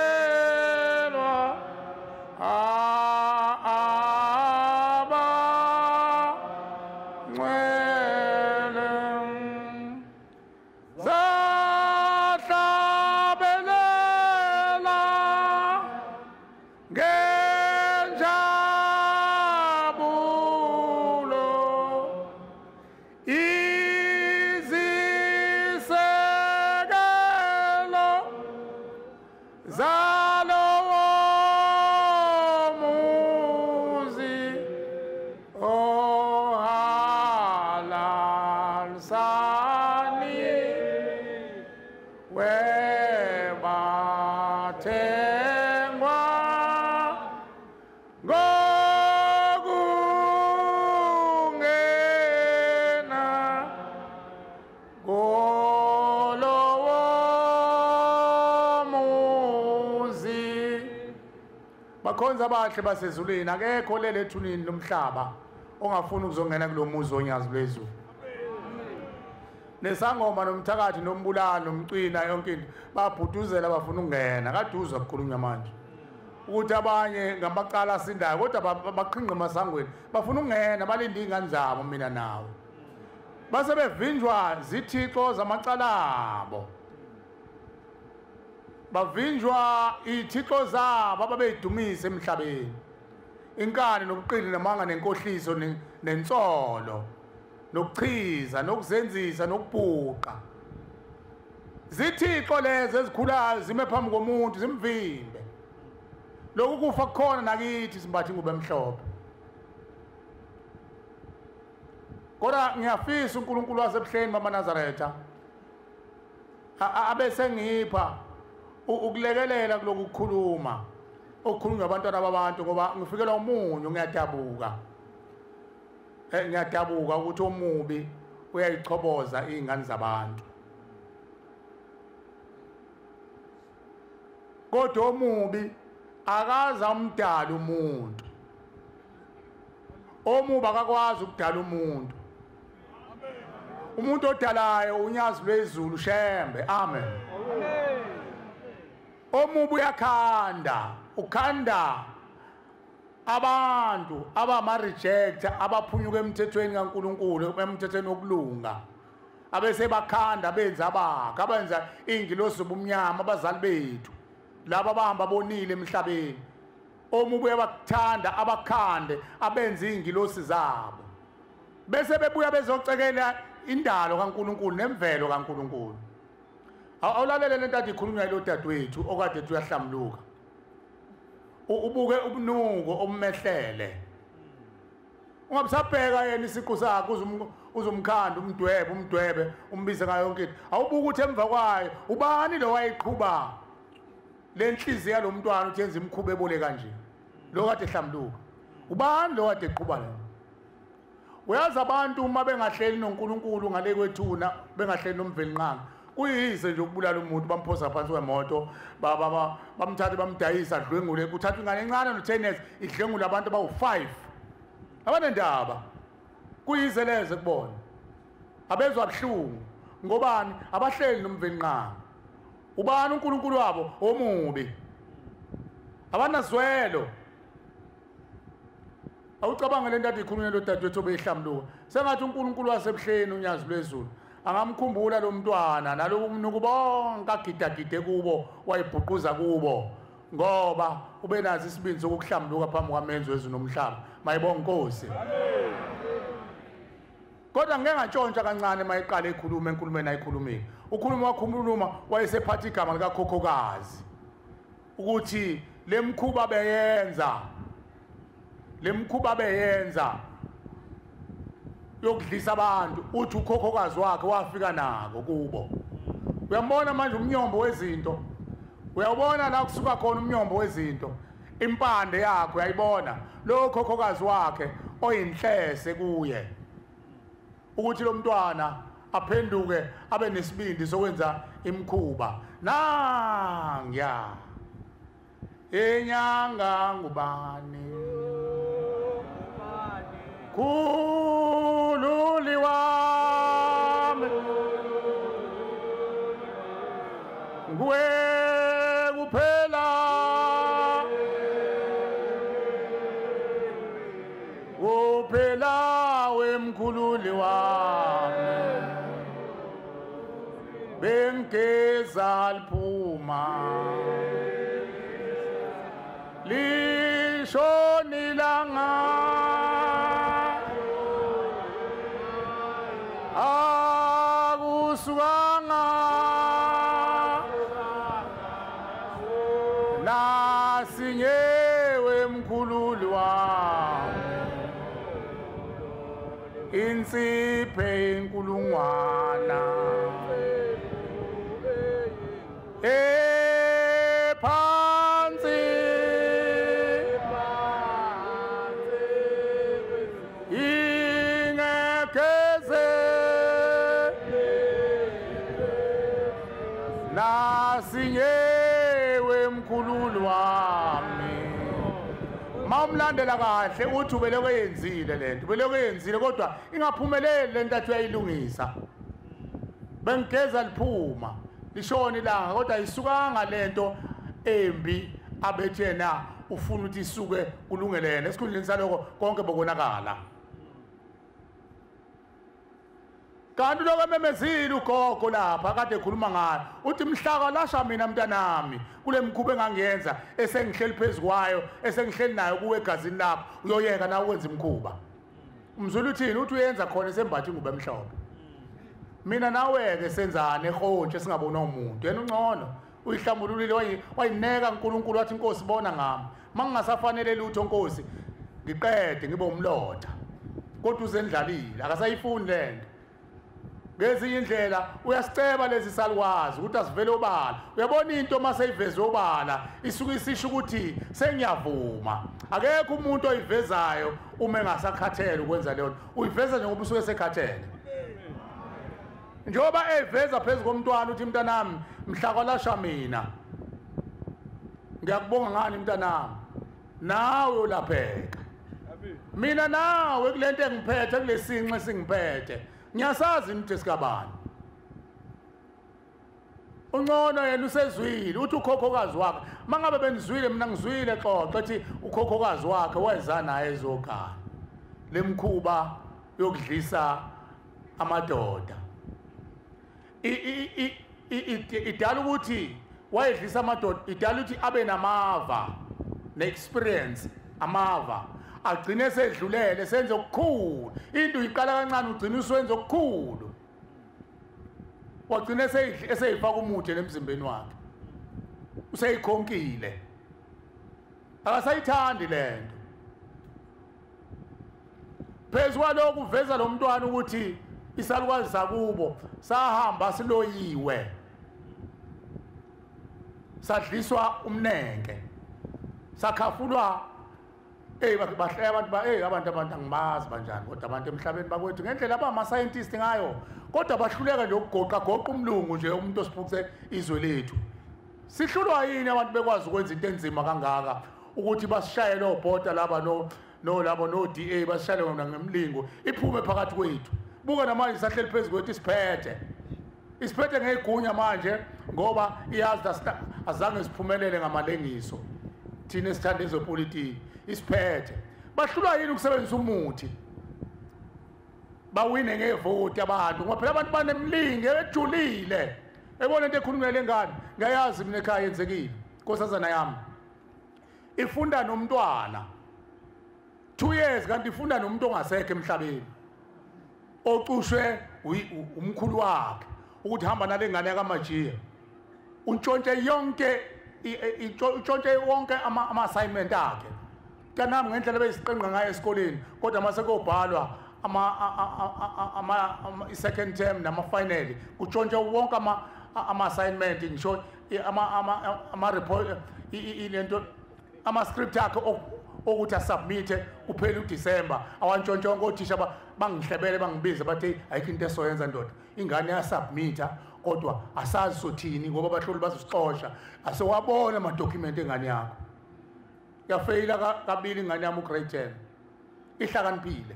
avulelwa abangcwele zahlabelela ngenjabulo izisekelo zalowo muzi ohalalisani webathengwa ngokungena kolowo muzi bakhonza abahle basezulwini akekho lele ethunini lomhlaba ongafuni ukuzongena kulomuzi onyazi lwezulu nesangoma nomthakathi nombulalo nomcwina yonke into babhuduzela bafuna ukungena kade uzwa kukhulunywa manje ukuthi abanye ngabaqala sindayo kodwa baqhinqa emasangweni bafuna ukungena balinde ingane zabo mina nawe base bevinjwa zithixo zamacala abo bavinjwa ithixo zabo ababeyidumise emhlabeni inkani nobuqili namanga nenkohliso nensolo nokuchiza nokuzenzisa nokubhuqa zithixo lezi ezikhulayo zime phambi komuntu zimvimbe lokhu kufa kukhona nakithi simbathi ingubo emhlophe kodwa ngiyafisa uNkulunkulu wasebuhleni bamaNazaretha abese ngipha ukulekelela kuloku kukhuluma okukhulunywa abantwana babantu ngoba ngifikelwa umunyu ngiyadabuka ngiyadabuka ukuthi omubi uyayichoboza izingane zabantu kodwa omubi akaza umdala umuntu. Omubi akakwazi ukudala umuntu. Umuntu odalayo unyazi lwezulu shembe. Amen. Omubi uyakhanda, ukhanda abantu abama-rejector abaphunyuka emthethweni kaNkulunkulu, emthethweni wokulunga. Abese bakhanda benza abakha, abenza ingilosi zobumnyama abazali bethu. Laba abahamba bonile emhlabeni. Omubi uyabakuthanda abakhande abenza ingilosi zabo. Bese bebuya bezocekela indalo kaNkulunkulu nemvelo kaNkulunkulu. Awulalele lento athi ikhulunywa yilo dadewethu okade tuyahlamluka. Ubuke ubunuko obumehlele. Ungabusabheka yena isiqu sakhe uzumkhanda umdwebe umbize ngayo yonke into. Awubuka ukuthi emva kwayo ubani lo wayiqhuba lenhliziyo yalomntwana uthenza imkhuba ebole kanje. Lo kade ehlamluka. Ubani lo kade eqhuba la? Uyazi abantu uma bengahleli noNkulunkulu ngale kwethuna bengahleli nomvelinqanga. Kuyize nje ukubulala umuntu bamphosa phansi kwemoto bamthatha bamdayisa adlwengule kuthatha ingane encane notennis idlwengula abantu abawu5 abanendaba kuyize leze kubona abezwa buhlungu ngobani abahleli nomvelinqanga ubani uNkulunkulu wabo omubi abanazwelo awucabanga lento athi ikhulunywa lo dadewethu obehlamluka sengathi uNkulunkulu wasebuhleni unyazi lwezulu angamkhumbula lo mntwana naloku umnuku bonke agidagide kubo wayibhuquza kubo ngoba ube nazi isibindi sokuhlamluka phambi kwamenzo wezulu nomhlaba mayibonge Nkosi. Kodwa ngeke ngantshontsha kancane mayiqala ekhuluma enkulumeni ayikhulumile ukhuluma wakhuluma wayesephatha igama lika Khokhokazi ukuthi lemkhuba beyenza yokudlisa abantu uthi ukhokhokazi wakhe wafika nako kubo. Uyambona manje umnyombo wezinto, uyabona la kusuka khona umnyombo wezinto, impande yakhe uyayibona lo khokhokazi wakhe oyinhlese kuye ukuthi lo mntwana aphenduke abe nesibindi sokwenza imkhuba. Nangya enyanga ngubani Khululi wami nguwe kuphela wemkhululi wami bengeza liphuma lishonilanga akusukanga nasinyewe mkhululi wami insiphe inkulungwana ephansi ingekeze nasinyewe mkhululi wami. Mawumlandela kahle uthi ubeleke yenzile lento, ubeleke yenzile kodwa ingaphumeleli lento athi uyayilungisa. Bengigeza liphuma lishona ilanga kodwa ayisukanga lento embi abethena ufuna ukuthi isuke kulungelene esikhundleni saloko konke bokonakala. Kanti lokho memezile ugogo lapha kade ekhuluma ngayo uthi mhlaka lasha mina mntanami kule mkhuba engangiyenza esengihleli phezukwayo esengihleli nayo kuwe egazini lapho uyoyeka na ukwenza imkhuba. Umzulu uthini uthi uyenza khona esembathi ingubo emhlophe. Mina nawe-ke senzane ehontshe singabona umuntu yena ungcono uyihlambululile wayineka uNkulunkulu wathi Nkosi bona ngami mangingasafanele lutho Nkosi ngiqede ngibe umlotha kodwa uzendlalile akasayifuni lento. Ngezinye indlela uyasiceba lezi salukwazi ukuthi asivele obala. Uyabona into maseyiveze obala isuke isisho ukuthi sengiyavuma. Akekho umuntu oyivezayo uma engasakhathele ukwenza leyo. Uyiveza njengoba usuke esekhathele. Njoba eveza phezulu komntwana uthi mntanami mhlaka lasha mina ngiyakubonga ngani mntanami nawe ulapheka mina nawe kulento engiphethe kulesinxe singiphethe ngiyasazi into esikabani ungcono yena usezwile uthi ukhokhokazi wakhe mangabe benizwile mina ngizwile xoxo ethi ukhokhokazi wakhe weza naye ezokhaya lemkhuba yokudlisa amadoda idala ukuthi wayedlisa amadoda idala ukuthi abe namava ne-experience amava agcine sedlulele senze okukhulu into uyiqala kancane ugcine uswenze okukhulu wagcine eseyifaka umuthi emzimbeni wakhe useyikhonkile akasayithandi lento phezu kwalokhu uveza lo mntwana ukuthi isalukazi sakubo sahamba siloyiwe sadliswa umnenke sakhafulwa bahle abantu angimazi banjani kodwa abantu emhlabeni bakwethu ngendlela abama-scientist ngayo kodwa bahluleka nje ukugoqa umlungu nje umuntu osiphuthe izwe lethu sihlulwa yini abantu bekwazi ukwenza into enzima kangaka ukuthi basishaye lobhoda laba labo no-DA basishaye ngona ngemlingo iphume phakathi kwethu buka namanje sahleli phezu kwethu isiphethe ngeyigunya manje ngoba iyazi azange siphumelele ngamalengiso thina esithanda ezopolitiki isiphethe bahlulwa yini ukusebenzisa umuthi bawine ngevoti abantu ngoba phela abantu banemlingi ejulile ebona into ekhulumela ngane ngayazi mina ekhaya yenzekile nkosazana yami ifunda nomntwana 2 years kanti ifunda nomuntu ongasekho emhlabeni ocushwe umkhulu wakhe ukuthi hamba nale ngane yakamajiya untshontshe wonke ama-assignment akhe kanami ngendlela beyisiqenqa ngayo esikoleni kodwa mase kobhalwa i-second term nama-final kutshontshe wonke ama-assignment ngisho ama-report lento ama-script akhe ukuthi asubmithe kuphela uDisemba awantshontshe wonke othisha bangihlebele bangibize bathi ayikho into esoyenza ndoda ingane yasubmitha kodwa asazi sothini ngoba abahloli bazosixosha asewabona amadokhumenti engane yakho yafeyila kabili ingane yami ugrade 10 ihlakaniphile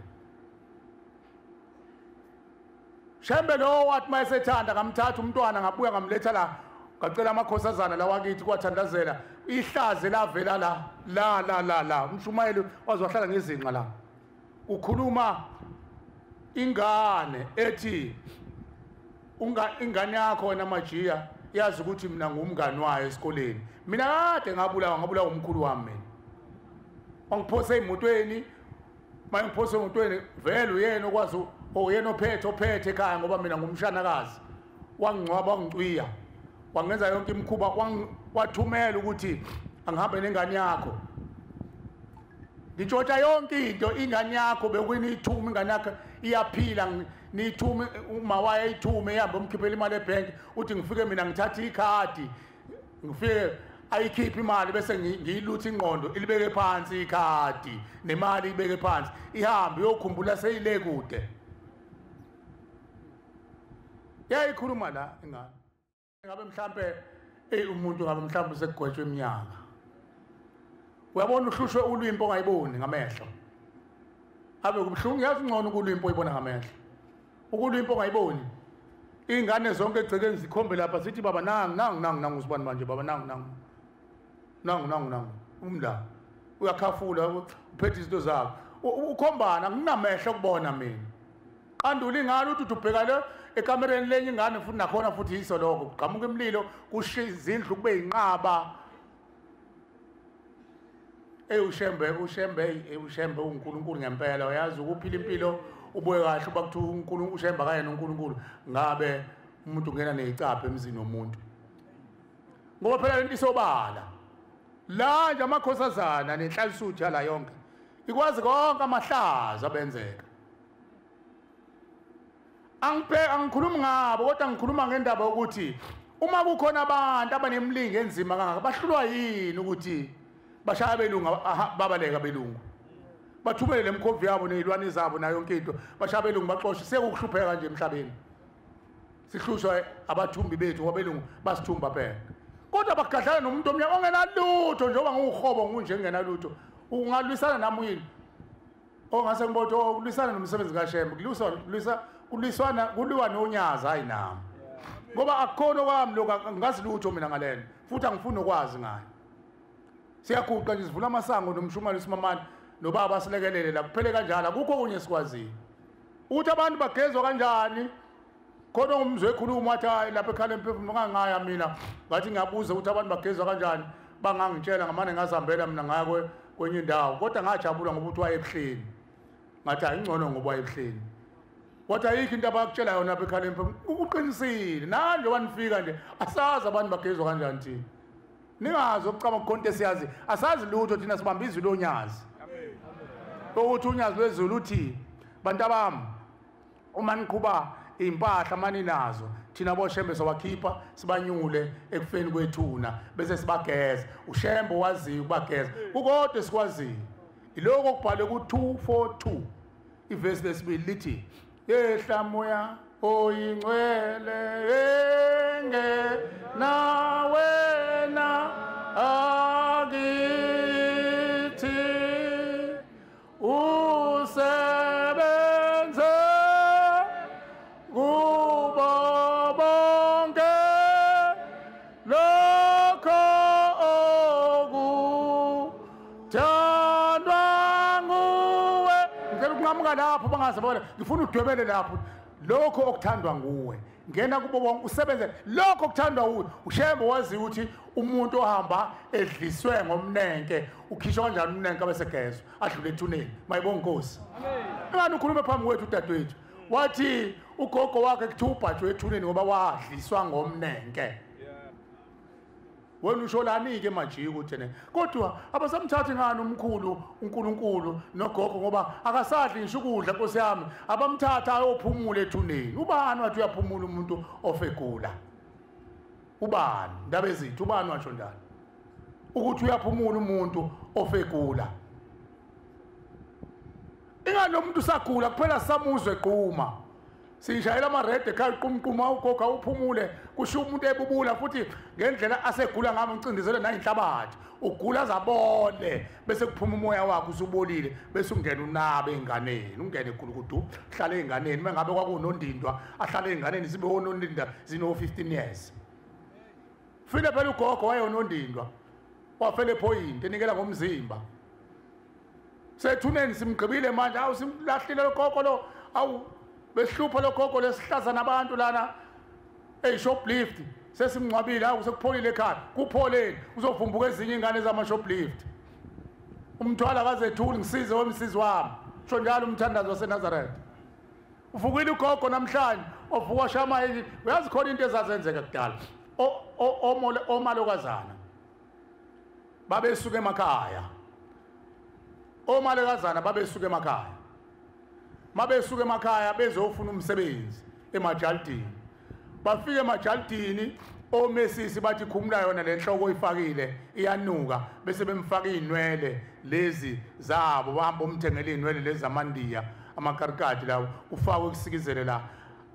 shembe lo wathi mayesethanda ngamthatha umntwana ngabuya ngamletha la ngacela amakhosazana la wakithi kwathandazela ihlaze lavela la umshumayeli waze wahlala ngezinqa la ukhuluma ingane ethi ingane yakho wena majiya yazi ukuthi mina ngumngani wayo esikoleni mina kade ngabulawa umkhulu wami mina wangiphose emotweni mangiphose emotweni vele uyena okwazi oyena ophethe ekhaya ngoba mina ngumshanakazi wangcwaba wangicwiya wangenza yonke imikhuba wathumela ukuthi angihambe nengane yakho ngitshotha yonke into ingane yakho bekuyini ithume ingane yakho iyaphila nithume uma wayayithume ihambe umkhiphela imali ebhenki uthi ngifike mina ngithatha ikhadi ngifike ayikhipha imali bese ngiyilutha ingqondo ilibeke phansi ikhadi nemali ibeke phansi ihambe uyokhumbula seyile kude yayikhuluma la ingane ngabe mhlambe umuntu ngabe mhlambe sekugwetshwe iminyaka uyabona uhlushwe ulwimpo ongayiboni ngamehlo abe kubhlungu yazi ngcono kulwimpo uyibona ngamehlo ukulwimpo ongayiboni ingane zonke egcekeni zikhombe lapha sithi baba nangu usibani manje baba nangu umla uyakhafula uphethe izinto zakho ukhombana nginamehlo kubona mina qandula ingane uthi ubheka le ekamereni lenye ingane futhi nakhona futhi yiso lokho kuqhamuka imlilo kushiza indlu kube inqaba ushembe uNkulunkulu ngempela uyazi ukuphila impilo ubuye kahle uba kuthiwa uNkulunkulu ushemba kayena uNkulunkulu ngabe umuntu ungena nezicaphe emzini womuntu ngoba phela lento isobala la nje amakhosazana nenhlalisuthi yala yonke ikwazi konke amahlazo abenzeka angikhulumi ngabo kodwa ngikhuluma ngendaba ukuthi uma kukhona abantu abanemlingi enzima kangaka bahlulwa yini ukuthi bashaya belungu babaleka belungu bathumele lemkhovi yabo nezilwane zabo nayo yonke into bashaya belungu baxoxe sekuhlupheka nje emhlabeni sihlushwa abathumbi bethu ngoba belungu basithumba phela kodwa bagadlana nomuntu omnyama ongenalutho njengoba nguhobo ngunje engenalutho ungalwisana nami yini ongase ngibothi ukulwisana nomsebenzi kaShembe kuliwa nonyaza hayi nami ngoba akukhona kwami lokho ngazi lutho mina ngalena futhi angifuni ukwazi ngayo siyaguqa nje sivula amasango nomshumali uSimamani nobaba silekelele la kuphele kanjalo akukho kunye sikwaziyo ukuthi abantu bagezwa kanjani khona umzwe ekhuluma wathi hayi lapha ekhale emphefumulo ngangaya mina ngathi ngiyabuza ukuthi abantu bagezwa kanjani bangangitshela ngamane ngazihambela mina ngaya kwenye indawo kodwa ngajabula ngoba uthi wayebuhleni ngathi ayingcono ngoba wayebuhleni kodwa ayikho into abakutshela yona lapha ekhale emphefumulo uqinisile nanje wanifika nje asazi abantu bagezwa kanjani thina ningazi okucama kukhonto siyazi asazi lutho thina sibamba izwi lonyazi ukuthi unyazi lwezulu uthi bantu bami uma niqhuba impahla mani nazo thina boShembe sowakhipha sibanyule ekufeni kwethuna bese sibageza uShembe waziyo ukubageza kukodwa sikwaziyo iloko okubhalwe ku242 ivesi lesibili lithi yehla moya oyingcwele wena akithi usebenze kubo bonke lokho okuthandwa nguwe ngicela ukunqamuka lapho bangaze bona ngifuna udwebele lapho lokho okuthandwa nguwe ngena kubo bonke usebenze lokho okuthandwa nguwe uShembe wazi ukuthi umuntu ohamba edliswe ngomnenke ukhishwa kanjani umnenke abesegezwe adlule ethuneni mayibonke Nkosi ngani ukhuluma phambi kwethu udadewethu wathi ugogo wakhe kuthi ubhajwe ethuneni ngoba wadliswa ngomnenke wena usholani ke manje ukuthi ne kodwa abasamthathi ngani umkhulu uNkulunkulu nogogo ngoba akasadli ngisho ukudla Nkosi yami abamthatha ayophumula ethuneni ubani wathi uyaphumula umuntu ofegula ubani ndaba ezithu ubani washo njalo ukuthi uyaphumula umuntu ofegula ingani lo muntu sagula kuphela samuzwe eqhuma sishayela amarede ekhaya uqumquma ugogo uphumule kusho umuntu ebubula futhi ngendlela asegula ngami ngicindezele nayinhlabathi ugula zabone bese kuphuma umoya wakhe usubolile bese ungena unabe enganeni ungene ekhulukudu hlala enganeni mengabe kwakunondindwa ahlala enganeni sibe onondindwa zino 15 years file phela ugogo wayonondindwa wafele point enikela ngomzimba sethuneni simgqibile manje awu simlahlile logogo lo awu behlupha logogo lesihlaza nabantu lana shoplift sesimncwabile awu sekupholile ekhaya kupholeni uzovumbuka ezinye ingane zama shoplift umthwala kazethuli ngisize wemsizi wami sho njalo umthandazo waseNazaretha uvukile ugogo namhlanje ovuka shama uyazi khona into ezazenzeka kudala omalokazana babesuka emakhaya omalokazana babesuka emakhaya mabesuka emakhaya bezofuna umsebenzi emajalidini bafike emajalidini omesisi bathi khumula yona lenhloko oyifakile iyanuka bese bemfaka inwele lezi zabo bahamba umthengele inwele lezi zamandiya amakarikati lawo ufakwe kusikizele la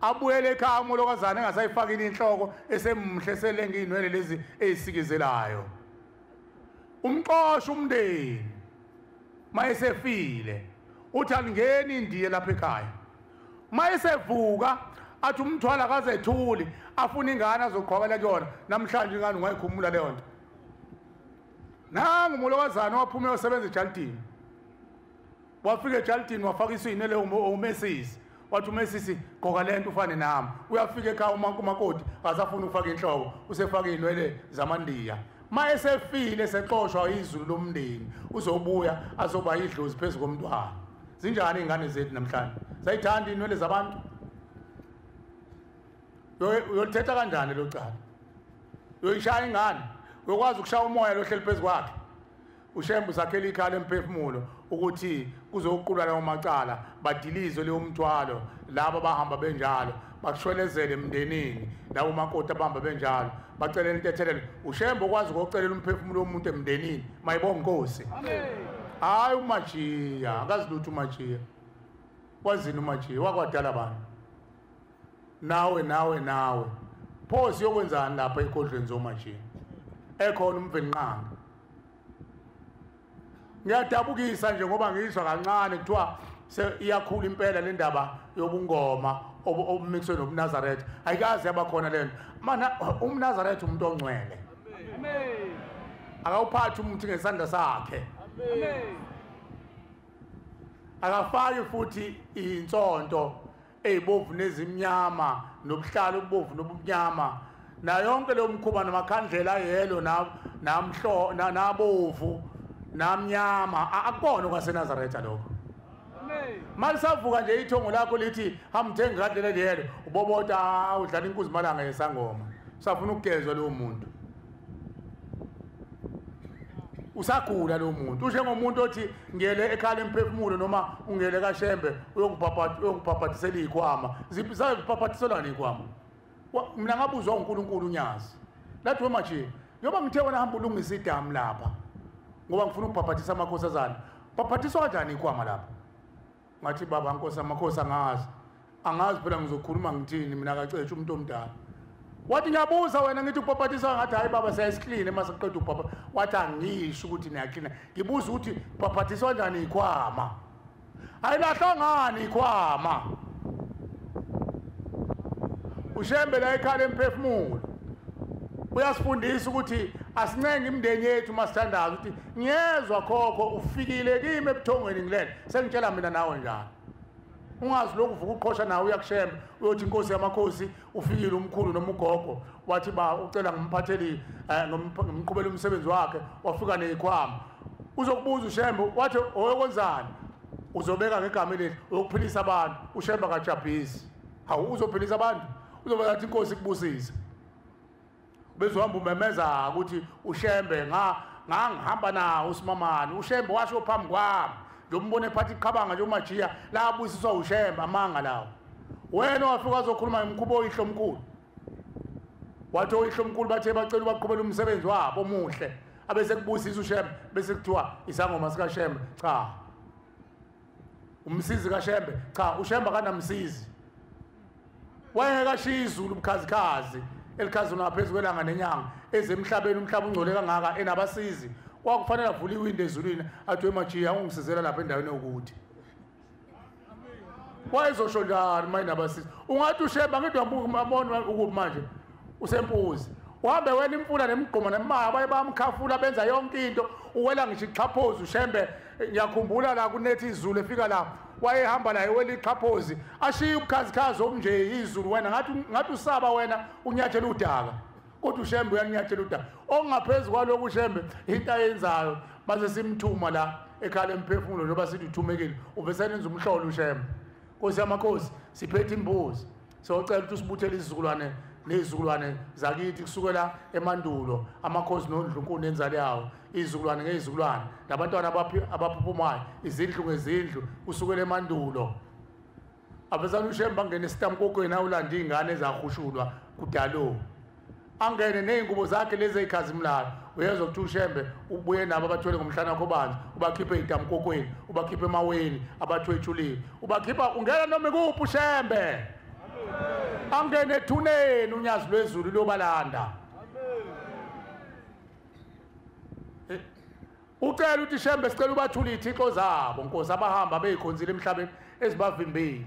abuyele ekhaya umolokazana engasayifakile inhloko esemhle selenga inwele lezi ezisikizelayo umqosho umndeni mayesefile uthi alingeni indiye lapha ekhaya mayesevuka athi umthwala kazethuli afuna ingane azoqhwabela kuyona namhlanje ingane ungayikhumula leyo nto nangu umolokazana waphume usebenza ejalidini wafika ejalidini wafaka iswini umesisi wathi umesisi gqoka lento ufane nami uyafika ekhaya umakoti akasafuna ukufaka inhloko usefaka inwele zamandiya mayesefile sexoshwa izulu lomndeni uzobuya azoba idlozi phezulu komntwana zinjani ingane zethu namhlanje sayithanda inwele zabantu uyolithetha kanjani lo cala uyoyishaya ingane uyokwazi ukushaya umoya lohleli phezulu kwakhe uShembe usakhela ikhala emphefumulo ukuthi kuzoqulwa lawo macala badilizwe leyo mthwalo labo bahamba benjalo bakushwelezele emndenini lawo umakoti abahamba benjalo bacelela intethelelo uShembe ukwazi ukucelela umphefumulo womuntu emndenini mayibonke Nkosi amen hayi uMajiya akazi lutho uMajiya wazini uMajiya wakwadala abantu nawe pho siyokwenzani lapha ekodlweni zoMajiya ekhona umvenqanga ngiyadabukisa nje ngoba ngizwa kancane kuthiwa iyakhula impela le ndaba yobungoma obumixwe nobuNazaretha ayikazi yabakhona lento mana umNazaretha umuntu ongcwele amen akawuphathi umuntu ngesandla sakhe amen akafaki futhi insonto ezibovu nezimnyama nobuhlalo obubovu nobumnyama na yonke lo mkhuba namakhandlela ayelo namhlo nabovu namnyama akubona kwaseNazaretha lokho amen malisavuka nje ithongo lakho lithi hamthenga ikhandlela lelo ubobota udlala inkuzi malanga yesangoma usafuna ukugezwa lo muntu usagula lo muntu ushe ngomuntu othi ngiyele ekhala emphefumulo noma ungele kaShembe uyongibhabhatisela izikhwama ziphaphatiselana izikhwama mina ngabuzwa uNkulunkulu unyazi lathi wemaje njoba ngithe wena hamba ulungisa idamu lapha ngoba ngifuna ukubhabhathisa amakhosazana bhabhathiswa kanjani izikhwama lapha ngathi baba nkosi amakhosi angazi phela ngizokhuluma ngithini mina kacetshe umuntu omdala wathi ngiyabuza wena ngithi ubhabhathisa ngathi hayi baba siyasikline mase siqeda ubhabha wathi angisho ukuthi niyaklina ngibuza ukuthi ubhabhathiswa kanjani izikhwama ayilahlwa ngani izikhwama uShembe la ekhala emphefumulo uyasifundisa ukuthi asincenge imndeni yethu masithandaza ukuthi ngiyezwa khokho ufikile kimi ebuthongweni ngilele sengitshela mina nawe njalo ungazi lokhu uvuka uqhosha nawe uyakuShembe uyothi inkosi yamakhosi ufikile umkhulu noma ugogo wathi ba ucela ngimphatheli ngimqhubela umsebenzi wakhe wafika nezikhwama uzokubuza uShembe wathi oyokwenzani uzobeka ngegama elithi ukuphilisa abantu uShembe akajabhisi hawu uzophilisa abantu uzoba ngathi inkosi kubusisa bezohamba umemeza ukuthi uShembe ngihamba nawo uSimamani uShembe washo phambi kwami ngiyombona ephathi iqhabanga nje uMajiya la abusiswa uShembe amanga lawo wena wafika uzokhuluma ngimkhubo oyihlo omkhulu wathi oyihlo omkhulu bathe bacela ubaqhubela umsebenzi wabo omuhle abese kubusisa uShembe bese kuthiwa isangoma sika Shembe cha umsizi kaShembe cha uShembe akanamsizi wayengekashiya izulu bukhazikhazi elikhazi ngaphezulu kwelanga nenyanga ezemhlabeni umhlaba ungcole kangaka enabasizi kwakufanele avule iwindi ezulwini athi weMajiya ungisizela lapha endaweni yokuthi wayezosho njani manje nabasizi ungathi uShembe ngithi uyambona ukubi manje usempuzi uhambe wena imfula nemigqoma nemaya bayamkhafula benza yonke into uwela ngisho ixhaphozi uShembe ngiyakhumbula la kunethi izulu efika la wayehamba la ewela ixhaphozi ashiya ubukhazikhazi obunje izulu wena ngathi usaba wena unyathela udaka kodwa uShembe uyanyathela udaka ongaphezulu kwaloko uShembe into ayenzayo base simthuma la ekhala emphefumulo njengoba sithi uthumekile ubesenenza umhlolo uShembe Nkosi yamakhosi siphethe imbuzi socela ukuthi usibuthele izizukulwane nezizukulwane zakithi kusukela emandulo amakhosi noNdlunkulu nenzalo yawo izizukulwane ngezizukulwane nabantwana abaphuphumayo izindlu ngezindlu kusukela emandulo abezana uShembe angene esitamkokweni awulanda izingane ezahushulwa kudalo angene nezingubo zakhe lezi ezikhazimlayo uyezwa ukuthi uShembe ubuye nabo abathwele ngomhlana khobanzi ubakhiphe itamkokweni ubakhiphe emaweni abathwethuliwe ubakhipha ungena noma kuphi uShembe angene ethuneni unyazi lwezulu lobalanda ucela ukuthi Shembe sicela ubathule izithixo zabo Nkosi abahamba beyikhonzile emhlabeni ezibavimbile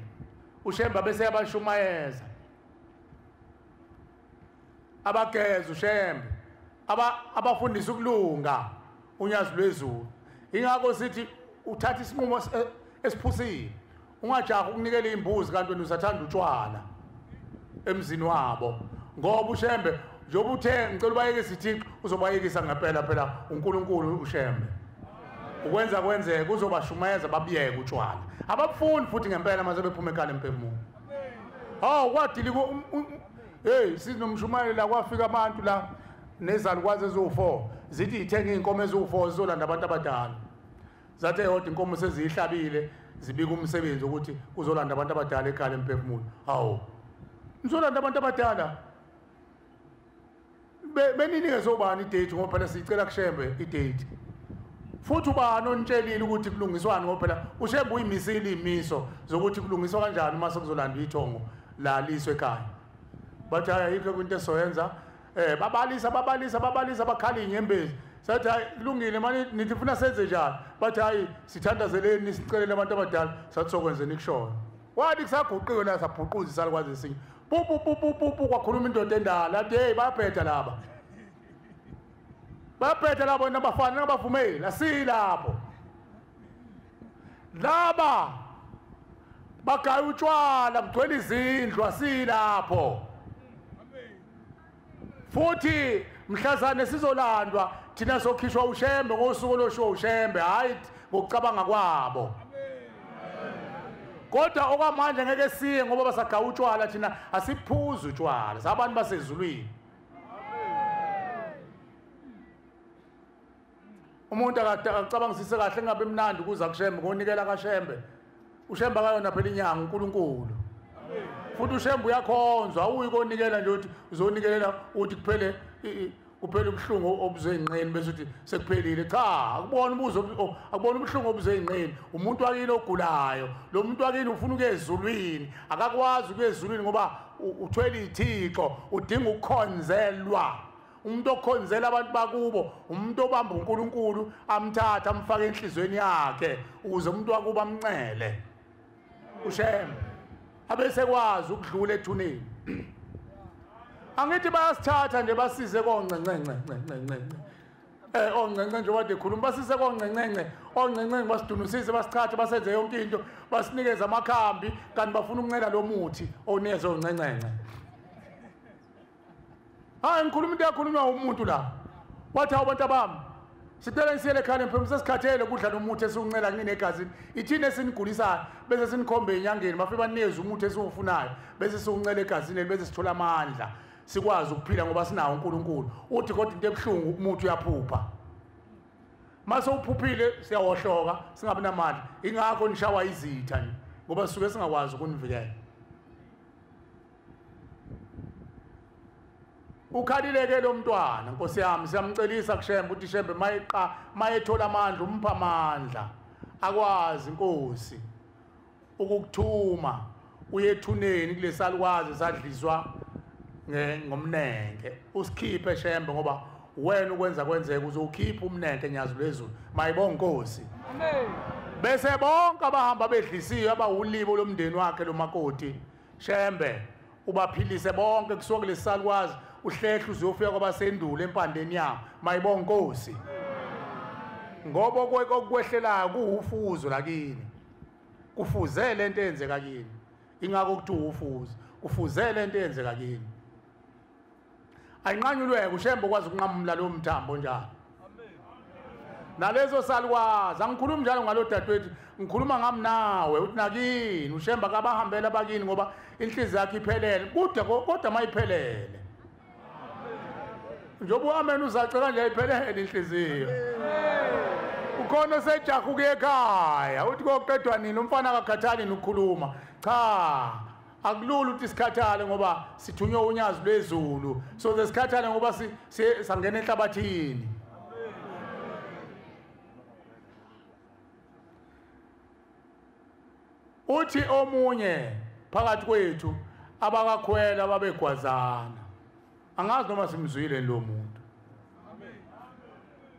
uShembe bese yabashumayeza abageza uShembe abafundisa ukulunga unyazi lwezulu ingakho sithi uthatha isinqumo esiphusile ungajaha ukunikela imbuzi kanti wena usathanda utshwala emzini wabo ngoba uShembe njengoba uthe ngicela ubayekise izithixo uzobayekisa ngempela phela uNkulunkulu uShembe ukwenza kwenzeka uzobashumayeza babiyeke utshwala abafuni futhi ngempela mase bephuma ekhaya emphefumulo kwadili hey sinomshumayeli la kwafika abantu la nezalukwazi ezo4 zithi ithenga inkomo ezo4 zizolanda abantu abadala zathe yodwa inkomo sezihlabile zibika umsebenzi ukuthi uzolanda abantu abadala ekhaya emphefumulo nizolanda abantu abadala beninike zobani idate ngoba phela sicela kuShembe idate futhi ubani onitshelile ukuthi kulungiswane ngoba phela uShembe uyimisile imiso zokuthi kulungiswa kanjani uma sekuzolandwa ithongo la liswe ekhaya bathi ayikho into esoyenza babalisa bakhala inyembezi sathi hayi kulungile manje nithi funa senze njani bathi hayi sithandazeleni sicelele abantu abadala sathi sokwenzeni kushona wathi kusaguqiwe la sabhuquza isalukwazi esinye pupu kwakhuluma indoda endala athi hey baphetha labo nabafana nabavumeli asilapho laba bagaya utshwala kugcwele izindlu asilapho futhi mhlazane sizolandwa thina sokhishwa ushembe ngosuku losho ushembe hayi ngokucabanga kwabo kodwa okwamanje ngeke siye ngoba basagaya utshwala thina asiphuzi utshwala sabantu basezulwini umuntu akacabangisise kahle ngabe mnandi ukuza kushembe ngonikela kaShembe uShembe akayona phela inyanga uNkulunkulu futhi uShembe uyakhonzwa uyikonikela nje uthi uzonikelela uthi kuphele ubuhlungu obuzwe inqeni bese uthi sekuphelile cha akubona ubuhlungu obuzwe inqeni umuntu wakini ogulayo lo muntu wakini ufuna ukezulwini akakwazi ukezulwini ngoba uthwele ithixo udinga ukukhonzelwa umuntu okhonzela abantu bakubo umuntu obamba uNkulunkulu amthatha amfaka enhlizweni yakhe ukuze umuntu wakuba amncele uShembe abese kwazi ukudlula ethuneni angithi bayasithatha nje basize koncencence oncencence nje wade khuluma basise oncencence basidunusise basichathe basenze yonke into basinikeze amakhambi kanti bafuna ukuncela lo muthi oneze oncencence hayi ngikhuluma into yakhulunywa umuntu la wathi abantu bami sicela nisiyele ekhaya mphembe sesikhathele ukudla nomuthi esiuncela kini egazini ithini esinigulisayo bese sinikhombe enyangeni bafike banikeze umuthi esiwufunayo bese siuncela egazini bese sithola amandla sikwazi ukuphila ngoba sinawo uNkulunkulu uthi kodwa into ebhlungu umuthi uyaphupha mase uphuphile siyawohloka singabe namandla ingakho nishawa izitha ngoba sisuke singakwazi ukunivikela ukhalileke lo mntwana Nkosi yami siyamcelisa kuShembe ukuthi Shembe mayethola amandla umpha amandla akwazi Nkosi ukukuthuma uyethuneni kulesalukwazi sadliswa ngomnenge usikhiphe Shembe ngoba wena ukwenza kwenzeka uzokhipha umnenge nyazo lezulu mayibonga Nkosi amen bese bonke abahamba bedlisiwe abawulibo lomndeni wakhe lomakoti Shembe ubaphilise bonke kusuka lesalukwazi uhlehla uzofika kwabasendulo empandeni yabo mayibonga Nkosi ngoba okwehlelayo kuufuzo lakini kufuzele into eyenzeka kini ingakho kuthi ufuzo kufuzele into eyenzeka kini ayinqanyulwe uShembe kwazi ukunqamula lo mthambo njalo amen nalezo salukwazi angikhulumi njalo ngalo dadewethu ngikhuluma ngami nawe uthi nakini uShembe akabahambela bakini ngoba inhliziyo yakhe iphelele kodwa mayiphelele njoba amen uzacela nje iphelele inhliziyo ukhona sejaha ukuye ekhaya uthi koqedwa nini umfana akakhathali ukukhuluma cha akulula ukuthi sikhathale ngoba sithunywe unyazi lwezulu so sesikhathale ngoba sangena enhlabathini uthi omunye phakathi kwethu abakakhwela babegwazana angazi noma simzwile lo muntu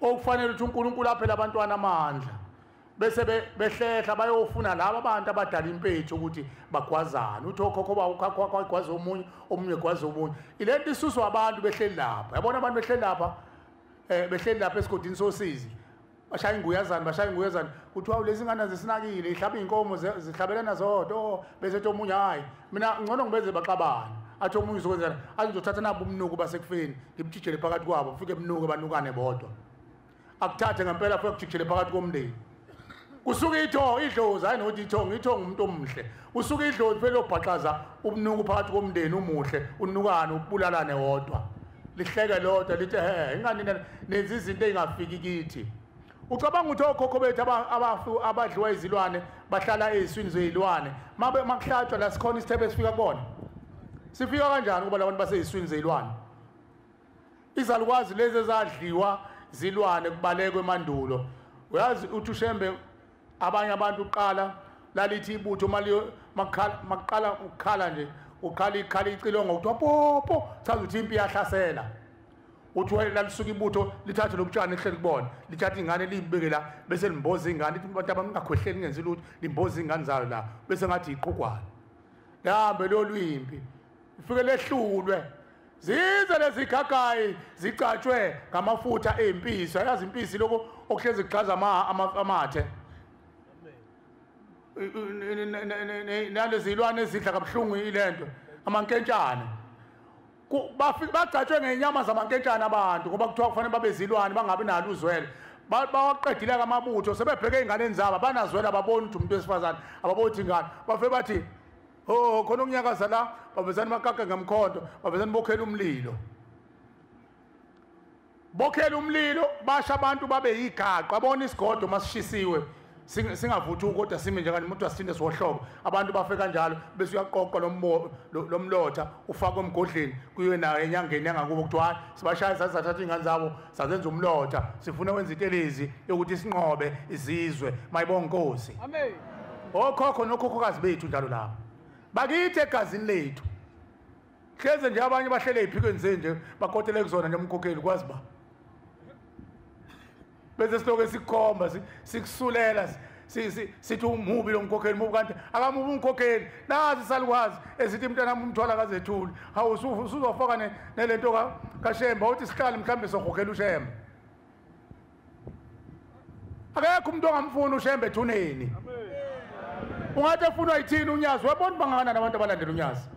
okufanele ukuthi uNkulunkulu aphela abantwana amandla bese behlehla bayofuna laba abantu abadala impethu ukuthi bagwazana uthi okhokho bagwaza omunye gwaza omunye ilento isuswa abantu behleli lapha yabona abantu behleli lapha esigodini sosizi bashaya inguyazana kuthiwa lezi ngane zisinakile ihlaba inkomo zihlabelana zodwa bese ethi omunye hayi mina ngcono ngibenze baxabana athi omunye uzokwenzana azizothatha nabo umnuku basekufeni ngimtshijele phakathi kwabo ufike emnuke banukane bodwa akuthathe ngempela futhi kujikijele phakathi komndeni kusuka idlozi hayi nokuthi ithonga umuntu omhle usuka idlozi phela obhaqaza umnuku phakathi komndeni umuhle unukane ubulalane wodwa lihleke lodwa lithi ingani nenza izinto ezingafiki kithi ucabanga ukuthi okhokho bethu abadliwa izilwane bahlala eziswini zezilwane makuhlatshwa la sikhona isithebe sifika kubona sifika kanjani kuba labantu baseziswini zezilwane izalukwazi lezi ezadliwa zilwane kubalekwe emandulo uyazi uthi uShembe abanye abantu uqala lalithi ibutho maqala ukukhala nje ukhala icilongo kuthiwa popo chaza ukuthi impi yahlasela uthi wayelisuka ibutho lithathe lobutshana ehleli kubona lithatha ingane libeke la bese limboza ingane lithi abantu abangakhwehleli ngenzi lutho limboza ingane zayo la bese ngathi iqhugwana lihambe lo lwimpi ifike lehlulwe zize lezi gagayi zicatshwe ngamafutha empisi ayazi impisi lokho okuhlezi kuxaza amathe nalezi ilwane ezidla kabuhlungu ilento amankentshane bagcatshwe ngenyama zamankentshane abantu ngoba kuthiwa kufanele babe zilwane bangabi nalo uzwele bawaqedile amabutho sebebheke ingane zabo banazwela babona ukuthi umuntu wesifazane ababothi ingane bafe bathi oh khona ukunyakaza la bavezana makaka ngemkhonto bavezana bokhela umlilo basha abantu babe yigaqa abona isigodo masishisiwe singavuthuki kodwa sime njengani umuntu asithinde siwohlobo abantu bafe kanjalo bese uyaqoqa lomlotha ufake emgodleni kuyiwe nayo enyangeni yangakubo kuthiwa sibashaya sazathatha ingane zabo sazenza umlotha sifuna wenza intelezi yokuthi sinqobe izizwe mayibonga inkosi amen okhokho nokhokhokazi bethu njalo lapho bakithi egazini lethu hleze nje abanye bahlele eziphikweni zenje bakotele kuzona nje umkhokheli kwazi ba bese siloke sikhomba sikusulela sithi umubi lo mkhokheli mubi kanti akamubi umkhokheli nazi salikwazi esithi umntana umthwala kazethuli hawu usuzofaka nelento kaShembe uthi sihlale mhlambe sokhokhela uShembe akekho umuntu ongamfuna uShembe ethuneni ungathi efuna ayithini unyazi wabona bangana nabantu abalandela unyazi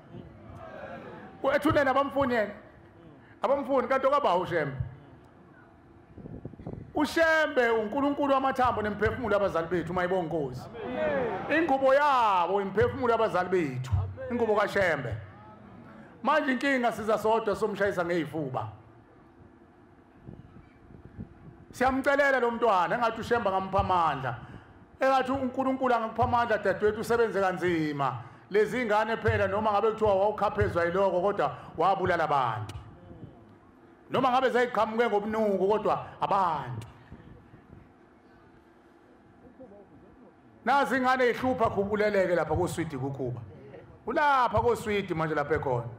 ethuneni abamfuni yena abamfuni kanti okaba uShembe uShembe uNkulunkulu wamathambo nemphefumulo abazali bethu mayibonga inkosi amen ingubo yabo imphefumulo abazali bethu ingubo kaShembe manje inkinga siza sodwa somshayisa ngezifuba siyamcelela lo mntwana engathi uShembe ngamupha amandla engathi uNkulunkulu angakupha amandla dadewethu usebenze kanzima lezi ingane phela noma ngabe kuthiwa wawukhaphezwa yiloko kodwa wabulala abantu noma ngabe zayiqhamuke ngobunuku kodwa abantu nazi ingane ehlupha kubuleleke lapha koSwidi kuKhuba ulapha koSwidi manje lapha ekhona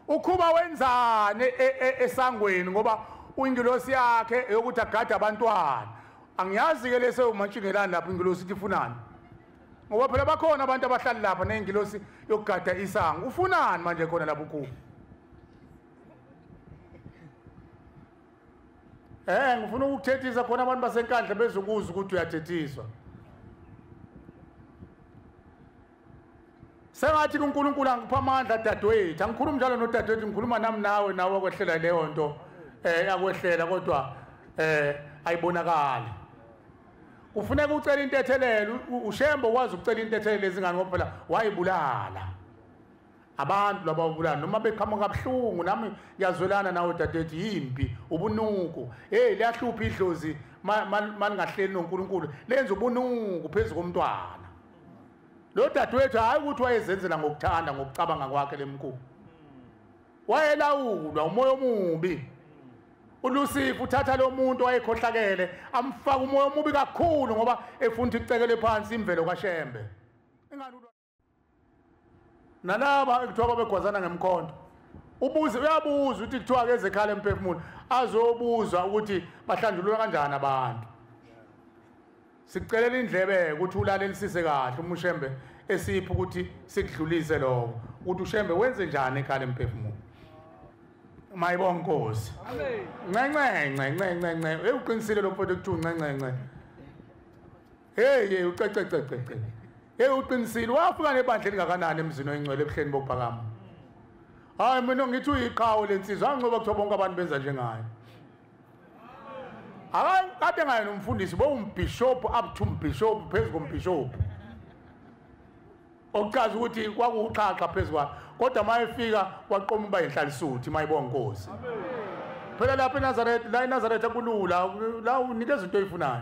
uKhuba wenzane esangweni ngoba uyingilosi yakhe yokuthi agade abantwana angiyazi ke lese umantshingelani lapha ingilosi ithi ifunani ngoba phela bakhona abantu abahlali lapha nengilosi yokugada isango ufunani manje khona lapha uKhuba ngifuna ukuthethisa khona abantu basenkandla bezokuza ukuthi uyathethiswa sengathi uNkulunkulu angipha amandla dadewethu angikhulumi njalo nodadewethu ngikhuluma nami nawe kwehlela leyo nto yakwehlela kodwa ayibonakala ufuneka ucela intethelelo uShembe wazi ukucela intethelelo ezingane ngoba phela wayibulala abantu lababulala noma beqhamuka kabuhlungu nami ngiyazwelana nawe dadewethu yimpi ubunuku liyahlupha idlozi malingahleli noNkulunkulu lenza ubunuku phezulu komntwana lo dadewethu hayi ukuthi wayezenzela ngokuthanda ngokucabanga kwakhe lemkhulu wayelawulwa umoya omubi uLucifer uthatha lo muntu wayekhohlakele amfaka umoya omubi kakhulu ngoba efuna icekele phansi imvelo kaShembe ingani nalaba ekuthiwa babegwazana ngemkhonto uyabuza ukuthi kuthiwa ke zekhala emphefumulo azobuza ukuthi bahlanjululwa kanjani abantu sikucelela indlebe ukuthi ulalelisise kahle uMushembe esipho ukuthi sikudlulise lokho ukuthi uShembe wenze njani ekhala emphefumulo mayibonga inkosi amen ncencencencencence uqinisile lo mfowethu ekuthiwa ncencencence hey ucecececece uqinisile wafika nebandla elingakanani emzini oyingcwele ebuhleni bokuphakama hayi mina ngithi uyiqhawe lensizwa angicoba kuthiwa bonke abantu benza njengayo akade ngayo nomfundisi umbishop up to umbishop phezulu kombishop okuchaza ukuthi kwakuuxhaxa phezulu kodwa mayefika waqoma uba inhlalisuthi mayibonga inkosi phela lapha eNazaretha kulula la unikeza into oyifunayo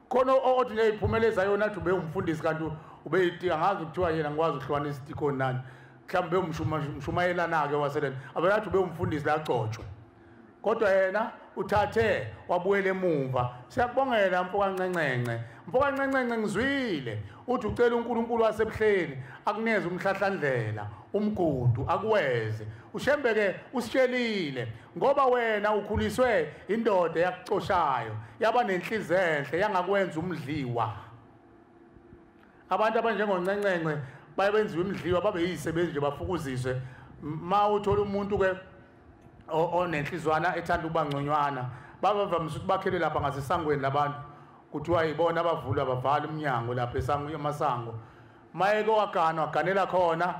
khona othi nje iphumeleza yona athi ube umfundisi kanti ube angazi ukuthiwa yena ngikwazi ukuhlukanisa ikhona nani mhlawumbe umshumayelana ke waselena abayathi ube umfundisi la agcotshwe kodwa yena uthathe wabuyela emuva siyakubongela mfo kaNcencence mfoka ncencence ngizwile uthi ucela uNkulunkulu wasebuhleni akunikeze umhlahlandlela umgudu akuweze ushembeke usitshelile ngoba wena ukhuliswe indoda yakucoshayo yaba nenhliziyo enhle yangakwenza umdliwa abantu abanjengoncencence bayenziwa imidliwa babe yisebenzi nje bafukuziswe ma uthola umuntu ke onenhlizwana ethanda ukuba ngconywana babavamise ukuthi bakhele lapha ngasesangweni labantu kuthiwa yibona abavula bavala umnyango lapha emasango mayeke waganela khona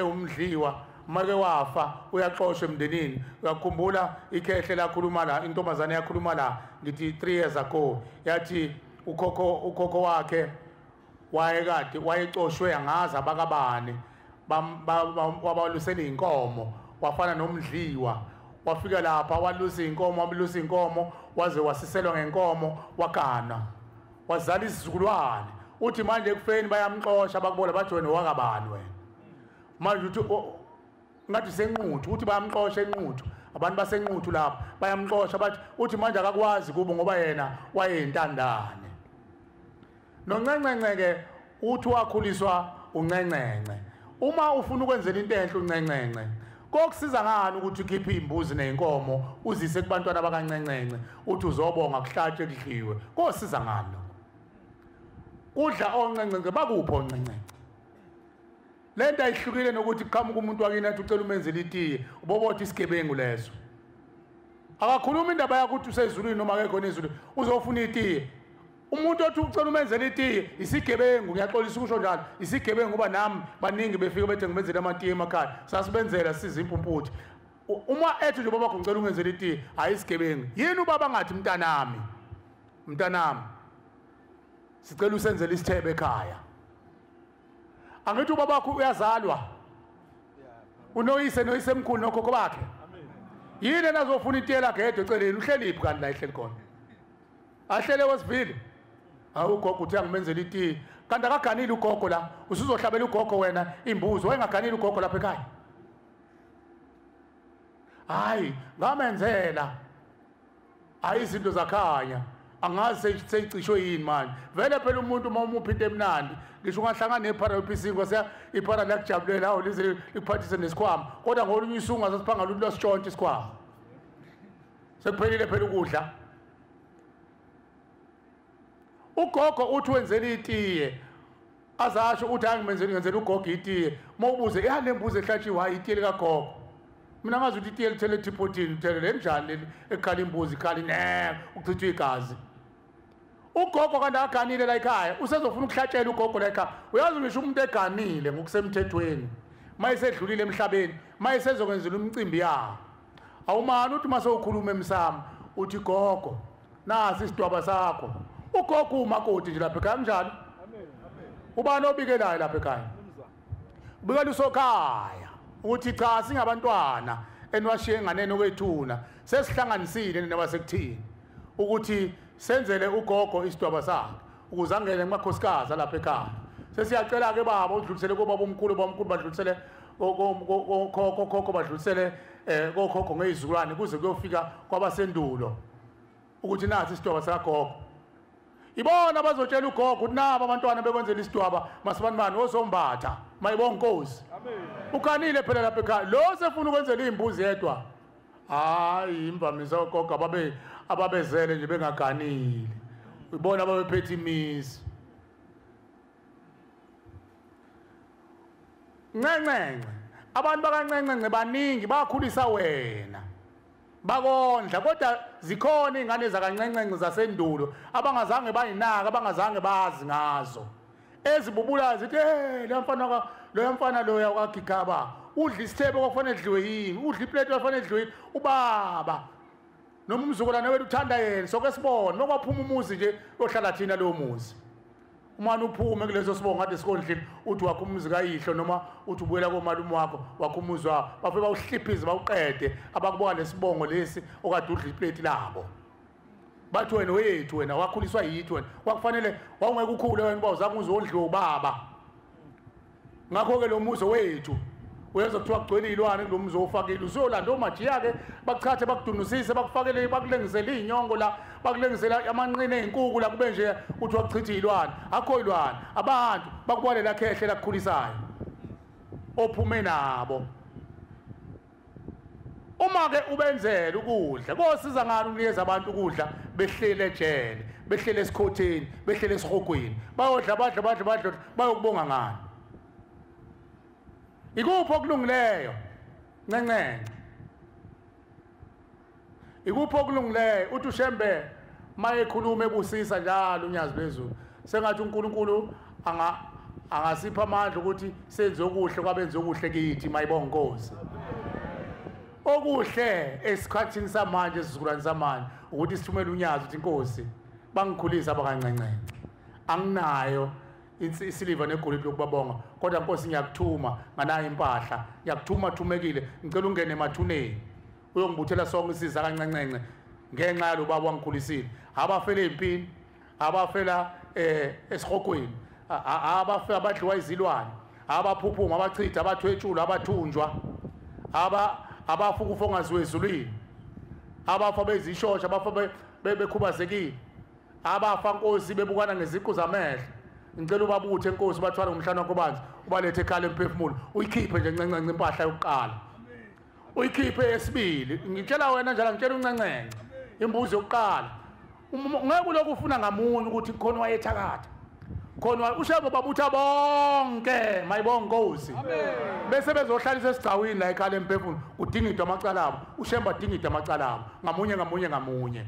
umdliwa make wafa uyaxoshwa emndenini uyakhumbula ikhehle lakhuluma la intombazane yakhuluma la ngithi 3 years ago yathi ukhokho wakhe wayekade wayecoshwe angazi abakabani wabalusela inkomo wafana nomdliwa wafika lapha walusa inkomo waze wasiselwa ngenkomo wagana wazala isizukulwane uthi manje ekufeni bayamxosha bakubona bathi wena wakabani wena manje uthi ngathi senquthu uthi bayamxosha enquthu abantu basenquthu lapha bayamxosha bathi uthi manje akakwazi kubo ngoba yena wayeyintandane noncencence ke uthi wakhuliswa uncencence uma ufuna ukwenzela into enhle uncencence kokusiza ngani ukuthi ukhiphe imbuzi nenkomo uzise kubantwana bakancencence uthi uzobonga kuhlatshwe kudliwe kosiza ngani udla oncencence bakupho oncencence lento ayihlukile nokuthi qhamuka umuntu wakini athi ucela umenzela itiye ubobothi isigebengu leso akakhuluma indaba yakuthi usezulwini noma akekho nezulu uzofuna itiye umuntu othi ucela umenzela itiye isigebengu ngiyaxolisa ukusho njalo isigebengu kuba nami baningi befika bethe ngimenzele amatiye emakhaya sasibenzela siza impumputhi uma ethi nje baba ngicela ungenzela itiye hayi isigebengu yini ubaba ngathi mntanami sicela usenzele isithebe ekhaya angithi ubaba wakho uyazalwa unoyise emkhulu nokhokho bakhe yini nazofuna itiye lakhe yedwa eceleni uhleliphi kanti la ihleli khona ahlele wesivile ugogo uthi angimenzela itiye kanti akaganile ugogo la usuzohlabela ugogo wena imbuzi wayengaganile ugogo lapha ekhaya hayi ngamenzela hayi izinto zakhanya angazi seyicishwe yini manje vele phela umuntu uma umuphi into emnandi ngisho ungahlangana nepharapisingo iphara lakujabulela hawo lize likuphathise nesikhwama kodwa ngolunye isunga sasiphanga lolu lositshontshe isikhwama sekuphelile phela ukudla ugogo uthi wenzela itiye azasho uthi ngenzela ugogo itiye mawubuze ihale mbuzo ehlatshiwe hayi itiye likagogo mina ngazi ukuthi itiye lithele tipotini lithelele njani ekhala imbuzi ikhali ukuchithwa igazi ugogo kanti akaganile la ekhaya usezofuna ukuhlatshela ugogo la ekhaya uyazi ngisho umuntu eganile ngokusemthethweni mayesedlulile emhlabeni mayesezokwenzela umcimbi yawo awumani uthi masewukhuluma emsamo uthi gogo nasi isidwaba sakho ugogo umakoti nje lapha ekhaya kanjani ubani obikelayo lapha ekhaya ubikela usokhaya uthi cha singabantwana enwashiye enganeni okwethuna sesihlanganisile nabasekuthini ukuthi senzele ugogo isidwaba sakhe ukuze angene kumakhosikazi lapha ekhaya sesiyacela ke baba udlulisele kubaba omkhulu badlulisele kokhokho badlulisele kokhokho ngezizukulwane kuze kuyofika kwabasendulo ukuthi nathi isidwaba sakagogo ibona bazotshela ugogo ukuthi nabo abantwana bekwenzela isidwaba masibanibani ozombatha mayibonga inkosi ukanile phela lapha ekhaya lo sefuna ukwenzela imbuzi yedwa hayi imvamisa ugogo ababezele nje bengaganile ibona ababephethe imizi ncencence abantu bakancencence baningi bakhulisa wena bakondla kodwa zikhona izingane zakancencence zasendulo abangazange bayinaka abangazange bazi ngazo ezibubula zithi lo mfana lo yakagigaba udla isithebe kwafanele edliwe yini udla iplate kwafanele edliwe yini ubaba noma umzukulwane wethu uthanda yena sokwesibona nokwaphuma umuzi nje ohlala thina lo muzi umani uphume kuleso sibonga kade sikondlini uthi wakho umuzi kayihlo noma uthi ubuyela komalume wakho wakho umuzi wakho bafike bawuhliphize bawuqede abakuboka lesibongo lesi okade udla iplate labo bathi wena wethu wena wakhuliswa yithi wena wakufanele wawungeke ukhule wena uba uzange uzondliwa ubaba ngakho ke lo muzi wethu uyezwa kuthiwa kugcwele iy'lwane kulo mzi owufakile usuyolanda omajiya-ke bakuthathe bakudunusise bakufakele bakulengisele iy'nyongo la bakulengisela amanqini ey'nkukhu la kube nje uthi wakuchitha iy'lwane akho iy'lwane abantu bakubolela khehle lakukhulisayo ophume nabo uma-ke ubenzela ukudla kosiza ngani ukunikeza abantu ukudla behlele ejele behlele esikhotheni behlele esihogweni bayodla badla bayokubonga ngani ikuphi okulungileyo ncencence ikuphi okulungileyo uthi ushembe maye ekhuluma ebusisa njalo unyazi bezulu sengathi uNkulunkulu angasipha amandla ukuthi senze okuhle kwabenze okuhle kithi mayibonga Nkosi okuhle esikhathini samanje esizukulwane samanje ukuthi sithumele unyazi uthi Nkosi bangikhulisa abancancencence anginayo isiliva negolide lokubabonga kodwa Nkosi ngiyakuthuma nganayo impahla ngiyakuthuma thumekile ngicela ungene emathuneni uyongibuthela sonke isiza kancancence ngenxa yalo baba wangikhulisile abafela empini abafela esihogweni abadliwa izilwane abaphuphuma abachitha abathwetshula abathunjwa abafuka ufongaziwe ezulwini abafa bezishosha abafa bekhubazekile abafa Nkosi bebukana ngeziqu zamehlo ngicela ubabuthe Nkosi bathwala ngomhlana kobanzi ubalethe ekhaya emphefumulo uyikhiphe nje ncencence impahla yokuqala uyikhiphe yesibili ngitshela wena njalo ngitshela uncencence imbuzo yokuqala ngeke lokhu ufuna ngamunye ukuthi khona wayethakatha khona ushebo babutha bonke mayibonga Nkosi bese bezohlalisa esigcawini la ekhaya emphefumulo udingidwa amacala abo ushemba adingidwa amacala abo ngamunye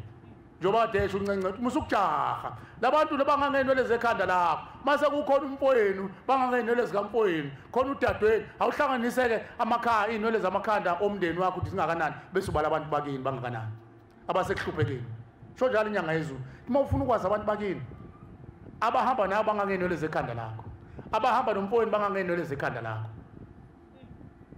njoba desha uncencece musukujaha labantu labangangenwele zekhanda lakho mase kukhona umfowenu bangangenwele zikamfowenu khona udadweni awuhlanganiseke amakhaya inwele zamakhanda omndeni wakho ukuthi singakanani bese ubala abantu bakini bangakanani abasekuhluphekeni sho njalo inyanga yezulu uma ufuna ukwazi abantu bakini abahamba nabo bangangenwele zekhanda lakho abahamba nomfowenu bangangenwele zekhanda lakho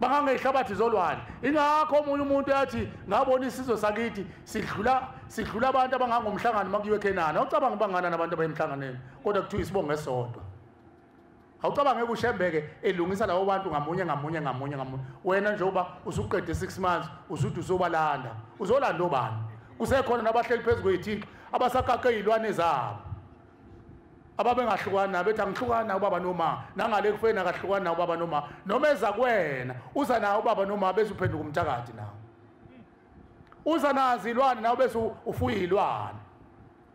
bangangehlabathi zolwane ingakho omunye umuntu yathi ngabona isizwe sakithi sidlula abantu abangangomhlangano makuyiwe eKenani awucabanga bangana nabantu abayemhlanganeni kodwa kuthiwa isibongo esodwa awucabanga ukushembeke elungisa labo bantu ngamunye wena njengoba usuqede 6 months usuthi usobalanda uzolanda obani kusekhona nabahleli phezulu kwethixo abasaqaqe izilwane zabo ababengahlukani nabo bethi angihlukani nawo baba noma nangale kufeni akahlukani nawo baba noma eza kuwena uza nawo baba noma bese uphenduka umthakathi nawo uza nazi ilwane nawo bese ufuya ilwane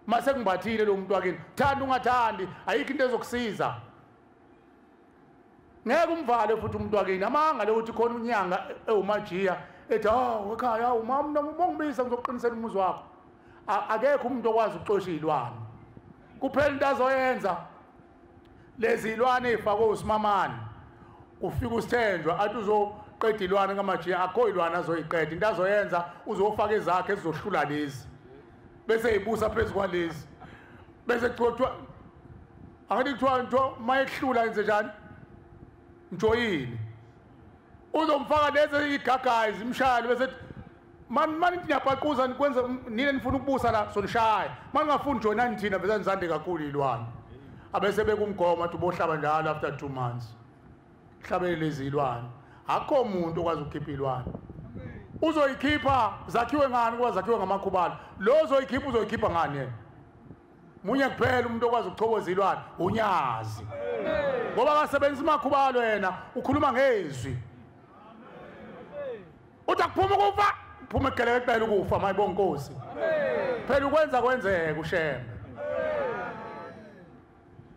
mase kungibathile lo muntu wakini thanda ungathandi ayikho into ezokusiza ngeke umvale futhi umuntu wakini amanga lokuthi khona unyanga ewumajiya ethi ekhaya umama bongibisa ngizoqinisela umuzi wakho akekho umuntu okwazi ukuxosha izilwane kuphela into azoyenza lezi ilwane ezifakwe usimamani ufika usithenjwa athi uzoqeda ilwane ngamajiya akho ilwane azoyiqeda into azoyenza uzofaka ezakhe ezizohlula lezi bese eyibusa phezu kwalezi bese kuthiwa angathi kuthiwa mayehlula yenze njani njoyini uzomfaka lezi igagayi zimshayile bese mani niyabhaquza nikwenza nini nifuna ukubusa la sonishaya mani ngafuni joinani thina bese nizande kakhulu ilwane abese bekumgoma athi ubohlaba njalo after 2 months hlabele lezi ilwane akho umuntu okwazi ukukhipha ilwane uzoyikhipha zakhiwe ngani kuba zakhiwe ngamakhubalo lo uzoyikhipha uzoyikhipha ngani yena munye kuphela umuntu okwazi ukuchoboza ilwane unyazi ngoba akasebenzisa amakhubalo yena ukhuluma ngezwi uthi akuphuma ukufa phuma egeleke kuphela ukufa mayibonga Nkosi phela ukwenza kwenzeka ushembe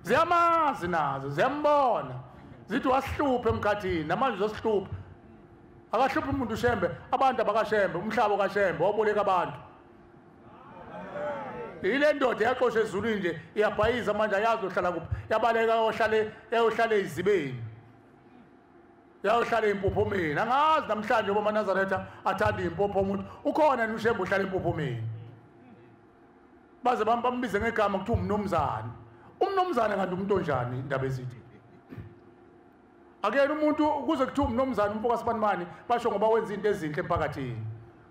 ziyamazi nazo ziyambona zithi wasihluphe emkhathini namanje uzosihlupha akahluphi umuntu ushembe abantu abakashembe umhlaba okashembe waboleka abantu ile ndoda yaqosha ezulwini nje iyabhayiza manje ayazi ohlala kuphi yabaleka yohlala ezibeni yayohlala empophomeni angazi namhlanje ngoba Nazaretha athanda impopho umuntu ukhona ushembe ohlala empophomeni baze bambize ngegama kuthi umnomzane kanti umuntu onjani indaba ezithi akuyena umuntu kuze kuthiwa umnomzane umfoka sibanimani basho ngoba wenza into ezinhle emphakathini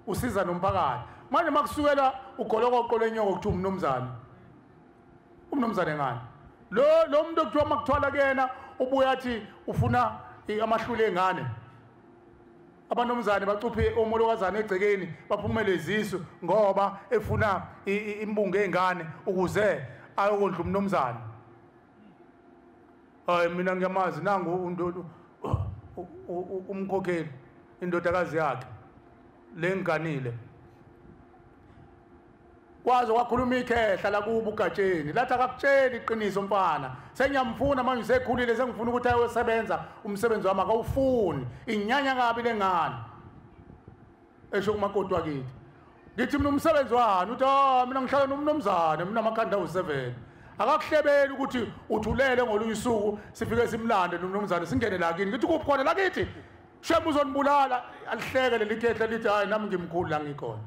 usiza nomphakathi manje makusukela ugolokoqo lenyoko kuthiwa umnomzane ngani lo muntu okuthiwa makuthwala kuyena ubuya athi ufuna amahlule engane abanomzane bacuphe omolokazana egcekeni baphumele izisu ngoba efuna imbungu ey'ngane ukuze ayokondla umnomzane. Hayi mina ngiyamazi nangu umkhokheli indodakazi yakhe lenganile. Kwaze wakhuluma ikhehla la kubo ugatsheni lathi akakutsheli iqiniso mfana sengiyamfuna manje usekhulile sengifuna ukuthi ayosebenza umsebenzi wami akawufuni inyanya kabi lengane esho kumakoti wakithi ngithi mina umsebenzi wani uthi mina ngihlala nomnomzane mina amakhanda awu7 akakuhlebeli ukuthi uthulele ngolunye usuku sifike simlande nomnomzane singene la kini ngithi kuphi khona la kithi shemu uzonibulala alihleke leli khehla lithi hayi nami ngimkhulu la ngikhona.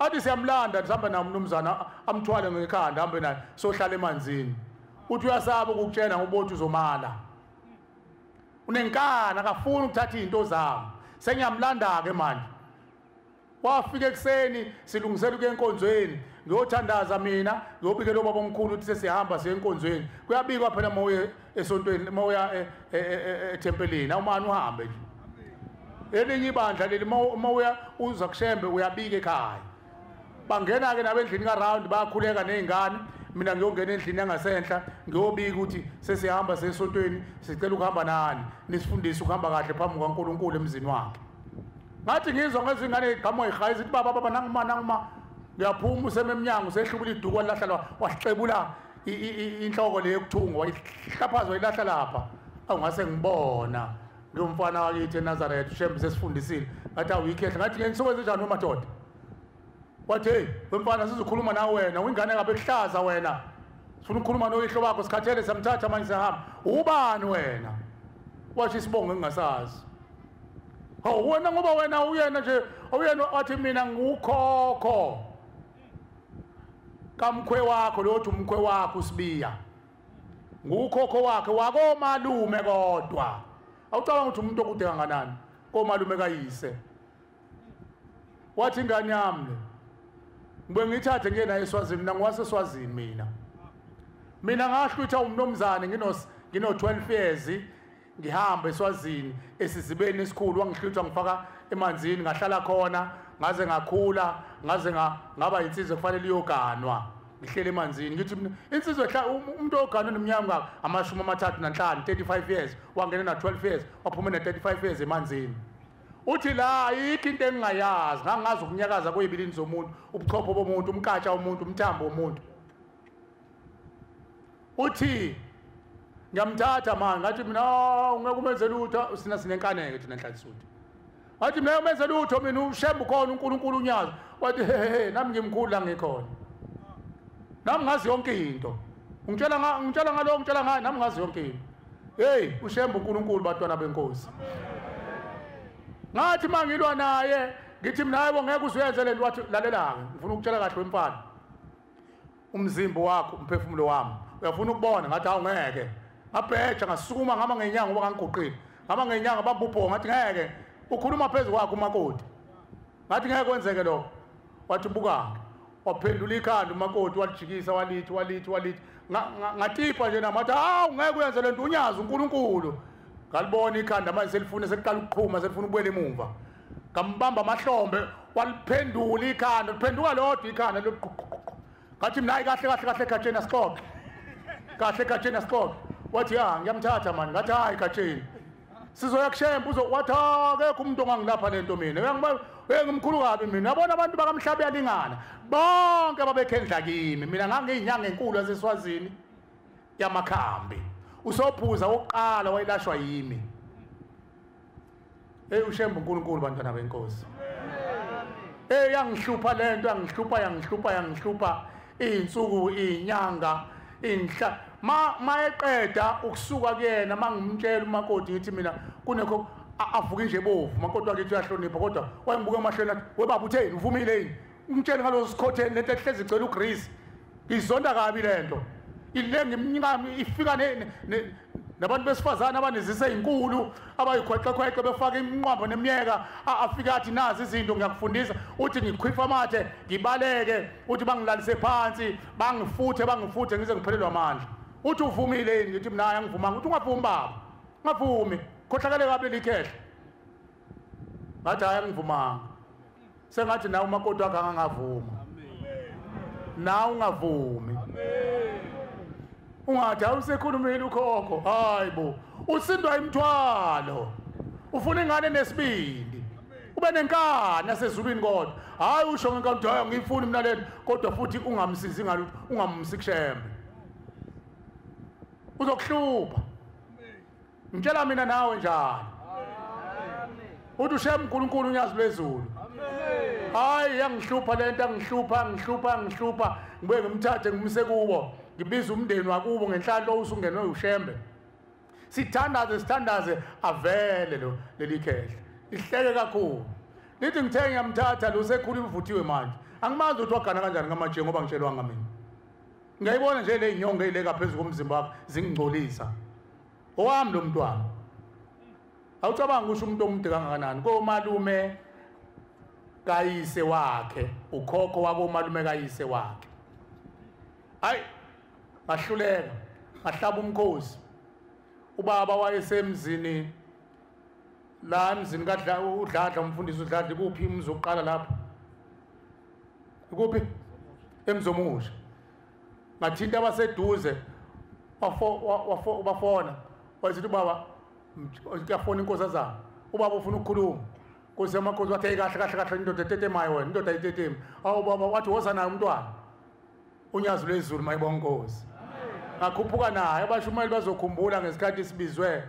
Athi siyamlanda sihamba naye umnumzana amthwale ngekhanda hambe naye sohlala emanzini. Uthi uyasaba ukukutshela ngobothi uzomala. Unenkana akafuni ukuthatha izinto zami. Sengiyamlanda ke manje. Wafika ekseni silungisela ukuya enkonzweni ngiyothandaza mina ngiyobikela ubaba omkhulu ukuthi sesihamba siye enkonzweni. Kuyabikwa phela moya esontweni moya etempelini awumani uhambe nje. Elinye ibandla leli moya uza kushembe uyabika ekhaya. Bangena ke nabendlini kaRound bayakhuleka nezingane mina ngiyongena endlini yangasenhla ngiyobika ukuthi sesihamba sesontweni sicela ukuhamba nani nisifundise ukuhamba kahle phambi kwaNkulunkulu emzini wakhe. Ngathi ngizwa ngezingane eziqhamuka ekhaya ithi baba nanguma ngiyaphuma usememnyango usehlubula iduku walahla wasicebula inhloko le yokuthunga wayihlaphaza wayilahla lapha awungase ngibona ngiyumfana wakithi eNazareth ushembe sesifundisile ngathi awuyikhehla ngathi ngensuku ezinjani nomadoda. Wathi hey wemfana sizokhuluma nawe wena uyingane ngabe ehlaza wena sifuna ukukhuluma noyihlo wakho sikhathele samthatha manje sihamba ubani wena wathi isibongo engingasazi. Hawu wena ngoba wena uyena nje uyena wathi mina ngukhokho kamkhwe wakho lo uthi umkhwe wakho uSibiya ngukhokho wakhe wakomalume kodwa awucabanga ukuthi umuntu okude kanganani komalume kayise. Wathi ingane yami ngibe ngithathe ngena eSwazini mina ngwaseSwazini mina ngahlutha umnomzane ngino 12 years ngihamba eSwazini esizibeni esikhulu wangihlutha ngifaka emanzini ngahlala khona ngaze ngakhula ngaze ngaba insizwe kufanele iyoganwa ngihlele emanzini ngithi mina insizwe umuntu oganwa neminyaka amashumi amathathu nanhlanu 35 years wangena na 12 years waphuma na 35 years emanzini. Uthi la ayikho into engingayazi ngangazi ukunyakaza kwezibilini zomuntu ubuchopho bomuntu umkatsha womuntu umthambo womuntu. Uthi ngiyamthatha manje ngathi mina ungeke umenze lutho sinenkaneke thina enhlanhlisuthi. Wathi mina umenze lutho mina ushembe khona uNkulunkulu unyazo. Wathi he nami ngimkhulu la ngikhona. Nami ngazi yonke into. Ngitshela ngalo ngitshela ngayo nami ngazi yonke into. Hey ushembe uNkulunkulu bantwana benkosi. Ngathi mangilwa naye ngithi mina hayibo ngeke uzuyenze lento wathi lalela ke ngifuna ukutshela kahle wemfana. Umzimba wakho umphefumulo wami uyafuna ukubona ngathi awungeke. Ngabheja ngasukuma ngama ngenyanga ngoba ngangiguqile. Ngama ngenyanga babubho ngathi ngeke ukhuluma phezulu kwakho umakoti. Ngathi ngeke kwenzeke lokho. Wathi buka waphendula ikhanda umakoti walijikisa walithi ngatipa nje namathi hawu ngeke uyenze lento unyazi uNkulunkulu. Ngalibona ikhanda manje selifuna seliqala ukuqhuma selifuna ubuyela emuva. Ngambamba amahlombe waliphendula ikhanda liphenduka lodwa ikhanda ngathi mina kahle egatsheni asixoxe. Kahle egatsheni asixoxe. Wathi ngiyamthatha manje ngathi hayi egatsheni. Sizoya kushemba wathi akekho umuntu ongangilapha lento mina. Ngimkhulu kabi mina. Yabona abantu bakamhlaba yalingana. Bonke babekhendla kimi. Mina ngangiyinyanga enkulu yaseSwazini yamakhambi. Usophuza oqala wayilashwa yimi. Hey ushembe uNkulunkulu bantwana benkosi. Hey yangihlupha lento yangihlupha izinsuku izinyanga inhla mayeqeda ukusuka kuyena mangimtshela umakoti ngithi mina kunekho avuka nje bovu umakoti wakithi uyahlonipha kodwa wayengibuka emahlweni athi webaba utheni uvumile yini ngimtshela ngalo sikhotheni lento ehlezi icela uGreece izonda kabi lento ile ngimnyama ifika nabantu besifazana abanezise ezinkulu abayikhweqekhweqe befaka iminqwambo nemiyeka afika athi nazi izinto ngiyakufundisa uthi ngikhwifa amathe ngibaleke uthi bangilalise phansi bangifuthe ngize ngiphelelwa amandla uthi uvumile yini ngithi mina angivumanga uthi ungavumi baba ngavumi khohlakale kabi likhehla ngathi hayi angivumanga sengathi nawe umakoti wakhe angangavuma nawe ungavumi ungathi awusekhulumile ukhokho hayibo usindwa imthwalo ufuna ingane nesibindi ube nenkani asezulwini kodwa hayi usho ngenkathi hayi ngifuni mina lento kodwa futhi ungamsizi ngalo ungamsikshembe uzokuhlupha ngitshela mina nawe njalo uthi ushem uNkulunkulu unyazi lwezulu hayi yangihlupha lento angihlupha ngibuye ngimthathe ngimse kubo ngibiza umndeni wakubo ngenhlalo usungenwe ushembe sithandaze avele lo leli khehle ihleke kakhulu lithi ngithe ngiyamthatha lo sekhulu ivuthiwe manje angimazi ukuthi wagana kanjani ngamaje ngoba ngitshelwa ngamina ngiyayibona nje le inyongo eyileka phezulu komzimba wakho zingingcolisa owami lo mntwana awucabanga ukuthi umuntu omude kangakanani komalume kayise wakhe ukhokho wakomalume kayise wakhe hayi ngahluleka ngahlaba umkhosi ubaba wayesemzini la emzini kadla udladla umfundisi udladla kuphi imzo oqala lapha kuphi emzomusha ngathinta abaseduze wafona wathi ubaba uyafona inkosi azami ubaba ufuna ukukhuluma Nkosi yamakhosi wathi kahle indoda etetemayo wena indoda ayitetemi awu baba wathi woza naye umntwana unyazi lwezulu mayibonke Nkosi ngakhuphuka naye abashumayeli bazokhumbula ngesikhathi sibizwe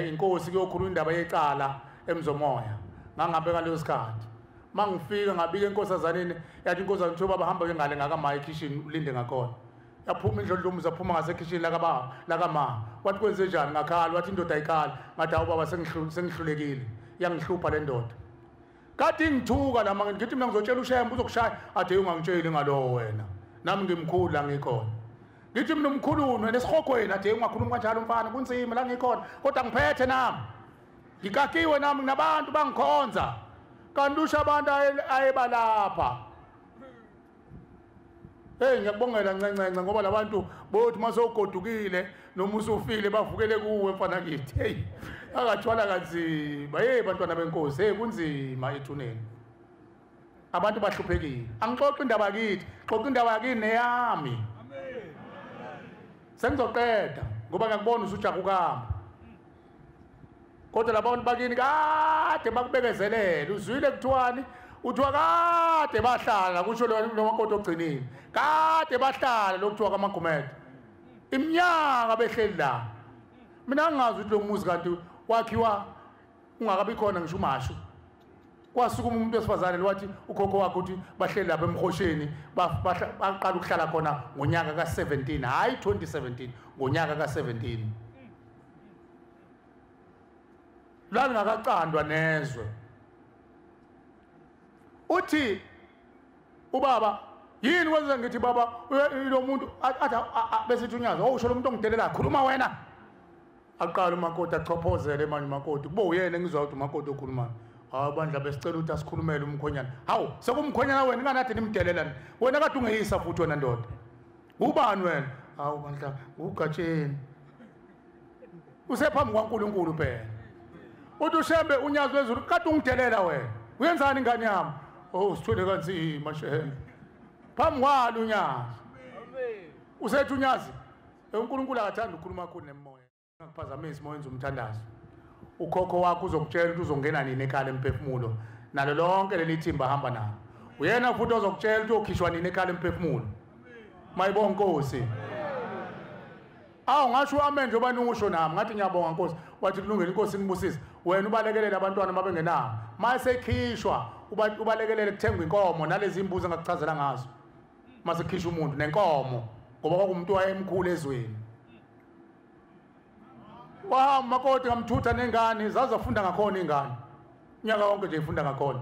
inkosi kuyokhuluma indaba yecala emzomoya ngangabe ngaleso sikhathi mangifika ngabika enkosazaneni yathi inkosazana nje baba hamba ngale ngakamaye kitchen ulinde ngakhona yaphuma indlondlomu zaphuma ngase kitchen lakama wathi kwenze njani ngakhala wathi indoda ayikhala ngathi awu baba sengihlulekile yangihlupha le ndoda kade ngithuka lama ngithi mina ngizotshela ushembe uzokushaya ade ungangitsheli ngalo wena nami ngimkhulu la ngikhona ngithi mina umkhuluni wena esihogweni ade ungakhuluma kanjalo mfana kunzima la ngikhona kodwa ngiphethe nami ngikakiwe nami nginabantu bangikhonza kanti usha abantu ayebalapha ngiyakubongela ncencence ngoba labantu bothi masogodukile noma usufile bavukele kuwe mfana kithi hey akathwala kanzima bantwana benkosi kunzima ethuneni abantu bahluphekile angixoxe indaba kithi xoxa indaba yakini neyami amen sengizoqeda ngoba ngiyakubona usujaha ukamba kodwa labantu bakini kade bakubekezelela uzwile kuthiwani uthiwa kade bahlala kusho lo makoti ogcinile kade bahlala lokuthiwa kaMagumede iminyaka behleli la mina ngingazi ukuthi lo muzi kanti wakhiwa ungakabi khona ngisho umashu kwasukuma umuntu wesifazane wathi ukhokho wakhe uthi bahleli lapha emhosheni baqala ukuhlala khona ngonyaka ka17 hayi 2017 ngonyaka ka17 la ngakacandwa nezwe uthi ubaba yini kwenza ngithi baba lo muntu athi besithi unyaza usho lo muntu ongidelela khuluma wena aqala umakoti achophozele manje umakoti kubo uyena engizwa ukuthi umakoti okhuluma bandla besicela ukuthi asikhulumele umkhonyana hawu sekumkhonyana wena inganathi nimdelelani wena kade ungeyisa futhi wena ndoda ubani wena hawu bandla ugatsheni usephambi kwaNkulunkulu phela uthi ushembe unyazi wezulu kade ungidelela wena uyenzani ingane yami sithule kanzima shembe phambi kwalo unyazi usethi unyazi uNkulunkulu akathanda ukukhuluma kakhulu nemoya ngakuphazamisa moyenza umthandazo ukhokho wakho uzokutshela ukuthi uzongena nini ekhaya emphefumulo nalo lonke leli thimba hamba nalo uyena futhi ozokutshela ukuthi uyokhishwa nini ekhaya emphefumulo mayibonke Nkosi ngasho amen njengoba ningisho nami ngathi ngiyabonga Nkosi wathi kulungile Inkosi ngibusise wena ubalekelele abantwana mabengenawo mayesekhishwa ubalekelele kuthengwa inkomo nalezi imbuzi engakuchazela ngazo masekhishwa umuntu nenkomo ngoba kwakumuntu wayemkhulu ezweni wahamba makoti ngamthutha nengane zazafunda ngakhona ingane nyaka wonke nje ifunda ngakhona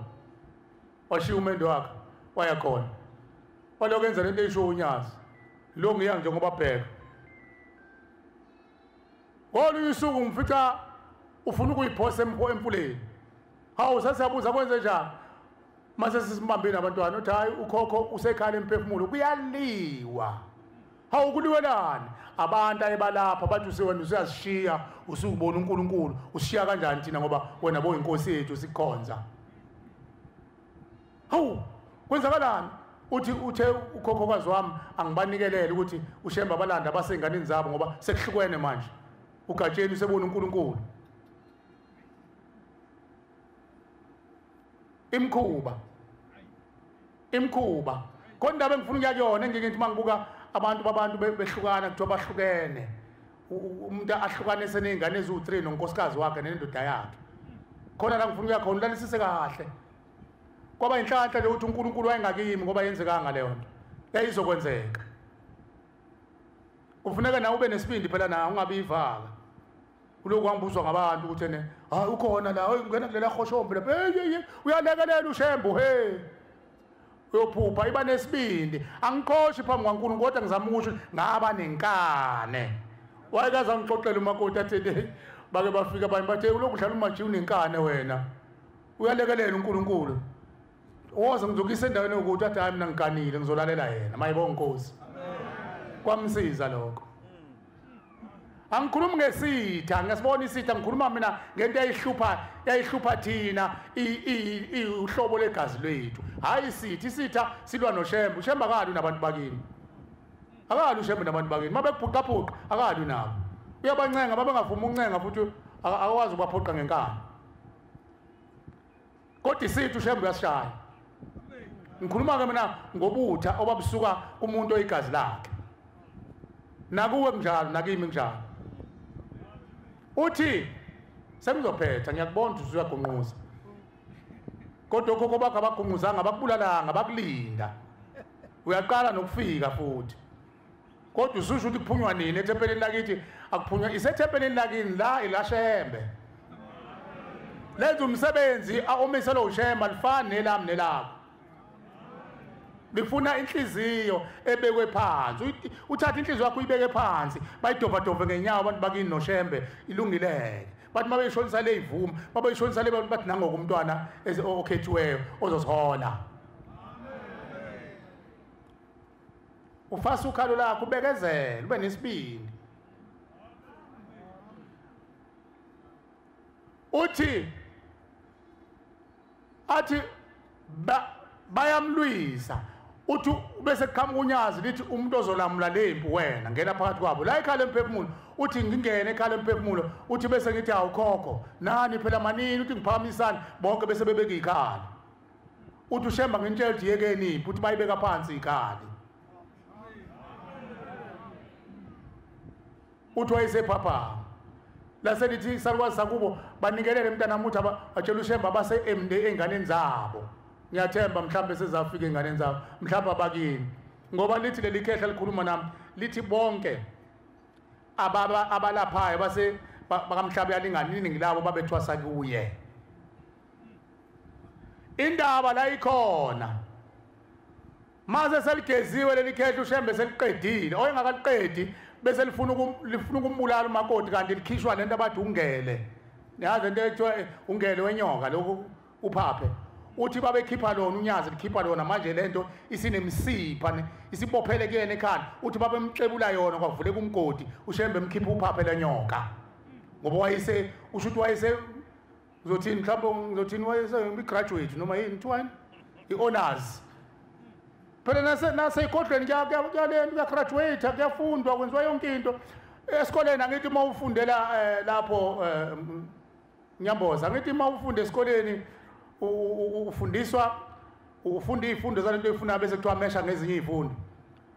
washiya umendo wakhe wayakhona walokwenza lento eyisho unyazi lo ngiya njengoba bheka ngolunye usuku ngimfica ufuna ukuyiphosa emfuleni hawu sasiyabuza kwenze njani mase sisimbambile abantwana uthi hayi ukhokho usekhala emphefumulo kuyaliwa hawu kuliwelani abantu ayebalapha bathi usewena usuyasishiya usukubona uNkulunkulu usishiya kanjani thina ngoba wena boyinkosi yethu sikhonza hawu kwenzakalani uthi uthe ukhokhokazi wami angibanikelele ukuthi uShemba abalanda basenganini zabo ngoba sekuhlukene manje ugatsheni usebona uNkulunkulu imkhuba khona indaba engifuna ukuya kuyona ngithi mangibuka abantu behlukana kuthiwa bahlukene umuntu ahlukanise nezingane eziwu3 nonkosikazi wakhe nendoda yakhe khona la ngifuna ukuya khona ulanisise kahle kwaba inhlanhla nje ukuthi uNkulunkulu wayengakimi ngoba yenzekanga leyo nto yayizokwenzeka kufuneka nawe ube nesibindi phela nawe ungabivaka kuloko wangibuzwa ngabantu ukuthi ne ukhona la ungena kulela khoshombe lapha uyalekelela uShembu uyophupha iba nesibindi angikhoshi phambi kwaNkulunkulu kodwa ngizama ukusho ngaba nenkane wayekaza ngixoxela umakoti athi bake bafika abanye bathe uloku dlala umaji unenkane wena uyalekelela uNkulunkulu woza ngizokisa endaweni yokuthi athi hayi mina ngikanile ngizolalela yena mayibonke Nkosi kwamsiza lokho angikhulumi ngesitha ngasibona isitha ngikhuluma mina ngento yayihlupha thina uhlobo legazi lwethu hayi isitha silwa noShemba uShemba akali nabantu bakini akali uShemba nabantu bakini mabekuphuqaphuqa akali nabo uyabancenga babengavuma uncenga futhi akwazi ukubaphoqa ngenkani kodwa isitha uShemba uyasishaya ngikhuluma ke mina ngobutha obabusuka kumuntu oyigazi lakhe nakuwe kunjalo nakimi kunjalo uthi semizophetha ngiyakubona ukuthi uyagonquza kodwa lokho bakho abagunguzanga abakubulalanga abakulinda uyaqala nokufika futhi kodwa ususho ukuthi kuphunywa nini ethempelini lakithi akuphunywa isethempelini lakini la ilaShembe lenza umsebenzi omiselo uShemba lifana nelami nelabo lifuna inhliziyo ebekwe phansi uthatha inhliziyo yakho uyibeke phansi bayidova ngenyawo abantu bakini noShembe ilungileke bathi mabeyishonisa le ivuma mabeyishonisa le bathi nangoku umntwana okhethiweyo ozosihola ufasa ukhalo lakho ubekezele ube nesibindi uthi athi bayamlwisa uthi bese kuqhamuka unyazi lithi umuntu ozolamula lempu wena ngena phakathi kwabo la ikhala emphefumulo uthi ngingene ekhala emphefumulo uthi bese ngithi awukhokho nani phela manini uthi ngiphakamisana bonke bese bebeka ikhali uthi uShemba ngintshela ukuthi yekeni uthi bayibeka phansi ikhali uthi wayesepapa laselithi salukwazi sakubo banikelele umntana muthi atshela uShemba base enganeni zabo ngiyathemba mhlawumbe sezafika enganeni zabo mhlawumbe abakini ngoba lithi leli khehla likhuluma nami lithi bonke abalaphayo base bakamhlaba yalinganini ngilabo babethwasa kuye indaba la ikhona maze seligeziwe leli khehla uShembe seliqedile oyengakaliqedi bese lifuna ukumbulala umakoti kanti likhishwa lento abathi ungele yazi into ethiwa ungele wenyoka lokhu uphaphe uthi babekhipha lona unyazi likhipha lona manje lento isinemsipha isibophele kuyena ekhanda uthi babemcebula yona kwavuleka umgodi uShembe emkhipha uphaphe lenyoka ngoba wayese usho ukuthi wayese uzothini mhlawumbe ngizothini wayese graduate noma yini kuthiwani i-honors phela nase ikodlweni kuya graduate kuyafundwa kwenziwa yonke into esikoleni angithi uma ufundela lapho Nyamboza angithi uma ufunde esikoleni ufunda izifundo zalento efuna bese kuthiwa mesha ngezinye izifundo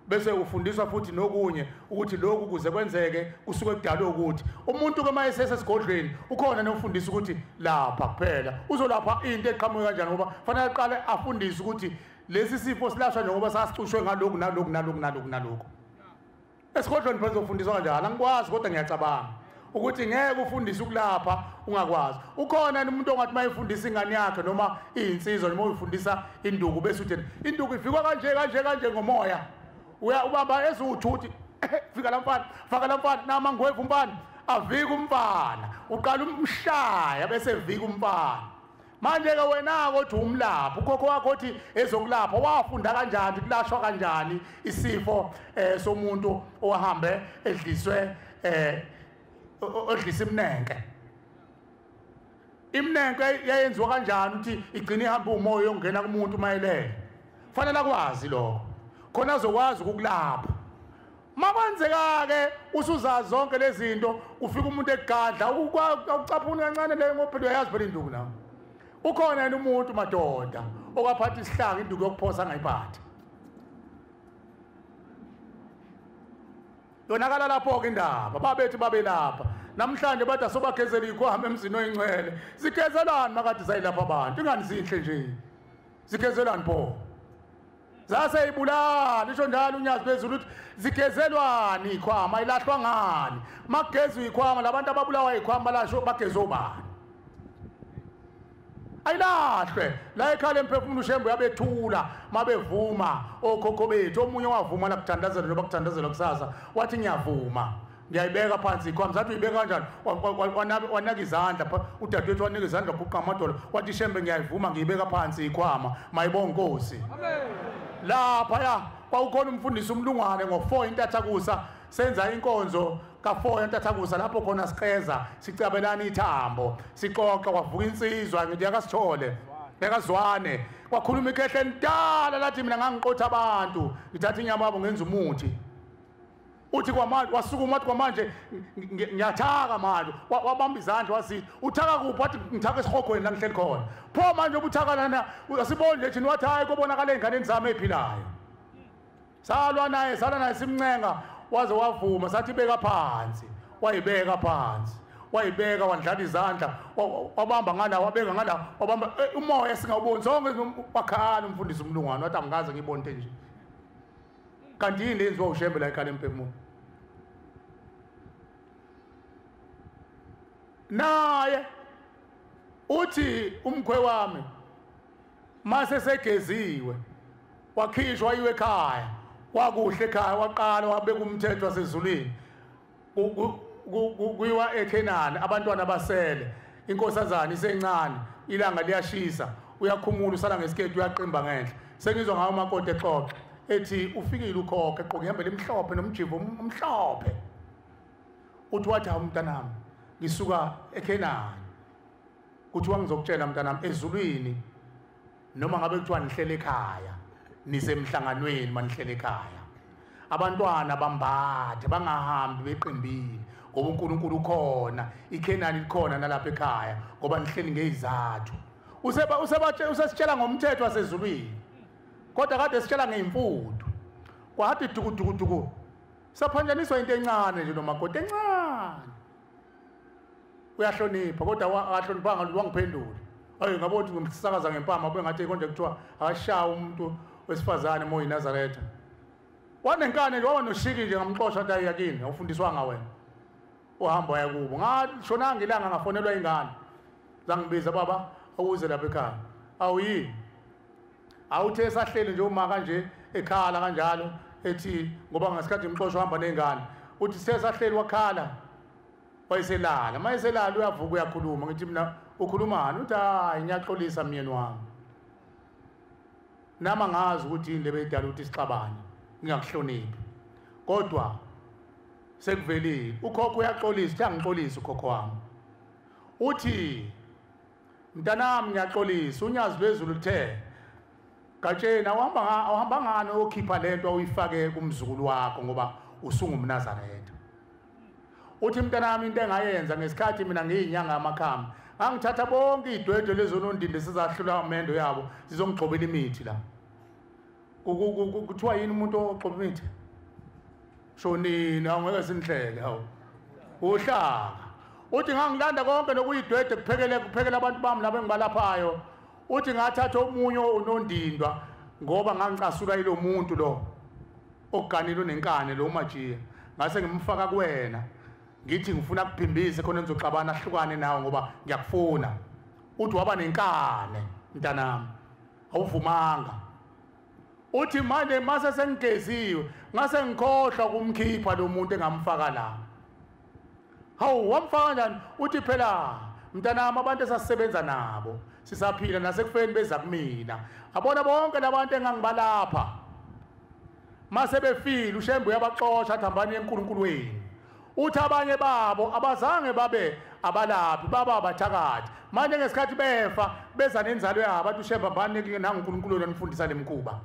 bese ufundiswa futhi nokunye ukuthi lokhu kuze kwenzeke kusuke kudala ukuthi umuntu ke mayesese esigodlweni ukhona nofundisa ukuthi lapha kuphela uzolapha into eqhamuka kanjani ngoba fanele aqale afundise ukuthi lesi sifo silashwa njengoba sasicushwe ngalokhu nalokhu esigodlweni phela uzofundiswa kanjani angikwazi kodwa ngiyacabanga ukuthi ngeke ufundise ukulapha ungakwazi ukhona umuntu ongathi mayifundisa ingane yakhe noma izinsizwa noma uyifundisa induku bese uthi induku ifikwa kanje ngomoya ubamba ezuthi fika la mfana faka la mfana nama ngweva umfana avika umfana uqala umshaya bese vika umfana manje ke wena kodwa umlapha ukhokho wakho othi ezokulapha wafunda kanjani kulashwa kanjani isifo somuntu ohambe edliswe odlisa imnenke yayenziwa kanjani ukuthi igcine ihamba umoya ongena kumuntu mayelele fanele akwazi lokho khona azokwazi ukukulapha makwenzeka ke usuzazi zonke lezi zinto ufika umuntu egadla ukucaphuna kancane le ngophela uyazi phela induku nawo ukhona yena umuntu madoda okwaphatha isihlanga induku yokuphosa ngayiphatha yonakala lapho ke indaba babethi babelapha namhlanje bathi asobagezela ikhwama emzini oyingcwele sigezelani makade sayilapha abantu ingani sihle nje sigezelani pho zaseyibulala isho njalo unyazi phezulu ukuthi zigezelwani ikhwama ilahlwa ngani magezwe ikhwama labantu ababulawa ikhwama lasho bagezwe ubani ayilahlwe la ekhaya emphefumulo ushembe yabethula mabevuma okhokho bethu omunye wavuma la kuthandazela loba kuthandazela kusasa wathi ngiyavuma ngiyayibeka phansi ikhwama zathi uyibeka kanjani wanaka izandla udadewethu wanika izandla guqa amadolo wathi shembe ngiyayivuma ngiyibeka phansi ikhwama mayibonga inkosi lapha ya kwaukhona umfundisi umlungwane ngo4 intathakusa senza inkonzo ka4 intathakusa lapho khona siqeza sicabelana ithambo siqoqa kwavuka insizwa ngithi yakasithole yakazwane kwakhuluma ikhehle entala lathi mina ngangiqotha abantu ngithatha inyama yabo ngenza umuthi uthi kwamanje wasukuma uthi kwamanje ngiyathaka manje wabamba izandla wasithi uthaka kuphi wathi ngithaka esihogweni la ngihleli khona pho manje ubuthaka lana asiboni nje thina wathi hayi kubonakala einganeni zami eziphilayo salwa naye simncenga waze wavuma sathi ibeka phansi wayibeka phansi wayibeka wandlala izandla wabamba ngala wabeka ngala wabamba umoya singawuboni zonke wakhala umfundisi umlungwane wathi angaze ngibonte nje kanti yini lenziwa ushembe la ekhaya emphefumulo naye uthi umkhwe wami mase segeziwe wakhishwa iwe ekhaya wakuhle ekhaya waqala wabeka umthetho wasezulwini kuyiwa eKenani abantwana basele inkosazana isencane ilanga liyashisa uyakhumula usala ngesiketi uyaqimba ngenhla sengizwa ngawo umakoti exoxa ethi ufikile ukhokhe egqoke ihembe limhlophe nomjivo omhlophe uthi wathi umntanami ngisuka eKenani kuthiwa ngizokutshela mntanami ezulwini noma ngabe kuthiwa nihlele ekhaya nisemhlanganweni manihlele ekhaya abantwana bambathe bangahambi beqimbile ngoba uNkulunkulu ukhona iKenani likhona nalapha ekhaya ngoba nihleli ngezizathu usesitshela ngomthetho wasezulwini kodwa kade sitshela ngeimfundo kwathi dukudukuduku saphanjaniswa into encane nje nomakoti encane uyahlonipha kodwa akahloniphanga wangiphendula hayi ngabothi ngimsakaza ngempama kube ngathi konje kuthiwa akashaya umuntu wesifazane moyi Nazareth wanenkane nje wanoshiki nje ngamxoxa ukuthi ayakini awufundiswanga wena uhamba waya kubo ngashona ngilanga ngafonelwa ingane zangibiza baba ukuze lapha ekhaya awuyini awuthe sahleli nje uma kanje ekhala kanjalo ethi ngoba ngasikhathi ngimxoxa uhamba nezingane uthi sesahleli wakhala wayiselala mayiselala uyavuka uyakhuluma ngithi mina ukhulumani uthi hayi ngiyaxolisa myeni wami nama ngazi ukuthi yini lebedala ukuthi sixabane ngingakuhloniphi kodwa sekuvelile ukhokho uyaxolisa uthi angixolisa ukhokho wami uthi mntanami ngiyaxolisa unyazi lwezulu lithe Katshena awuhamba ngani okhipha lento awuyifake kumzukulu wakho ngoba usungumNazaretha uthi mntanami into engayenza ngesikhathi mina ngiyinyanga amakhamba ngangithatha bonke idwedwe lezonondinde sizahlula amendo yabo sizongixobela imithi la kuthiwa yini umuntu oxoba imithi shonini awungeke sinihleke hawo uhlaka uthi ngangilanda konke nokuyidwedwe kuphekela abantu bami laba engibalaphayo uthi ngathatha omunye unondindwa ngoba ngangicasula yilo muntu lo oganile unenkane lo majiya ngase ngimfaka kuwena ngithi ngifuna kuphimbise khona nizoxabana ahlukane nawe ngoba ngiyakufuna uthi waba nenkane mntanami awuvumanga uthi manje mase sengigeziwe ngase ngikhohlwa kumkhipha lo muntu engamfaka la hawu wamfaka njani uthi phela mntanami abantu esasisebenza nabo sisaphila nasekufeni beza kumina abona bonke labantu engangibalapha mase befile uShembe uyabaxosha athi hambani eNkulunkulweni uthi abanye babo abazange babe abalaphi baba abathakathi manje ngesikhathi befa beza nenzalo yabo athi uShembe hambani nanguNkulunkulu nifundisa lemkhuba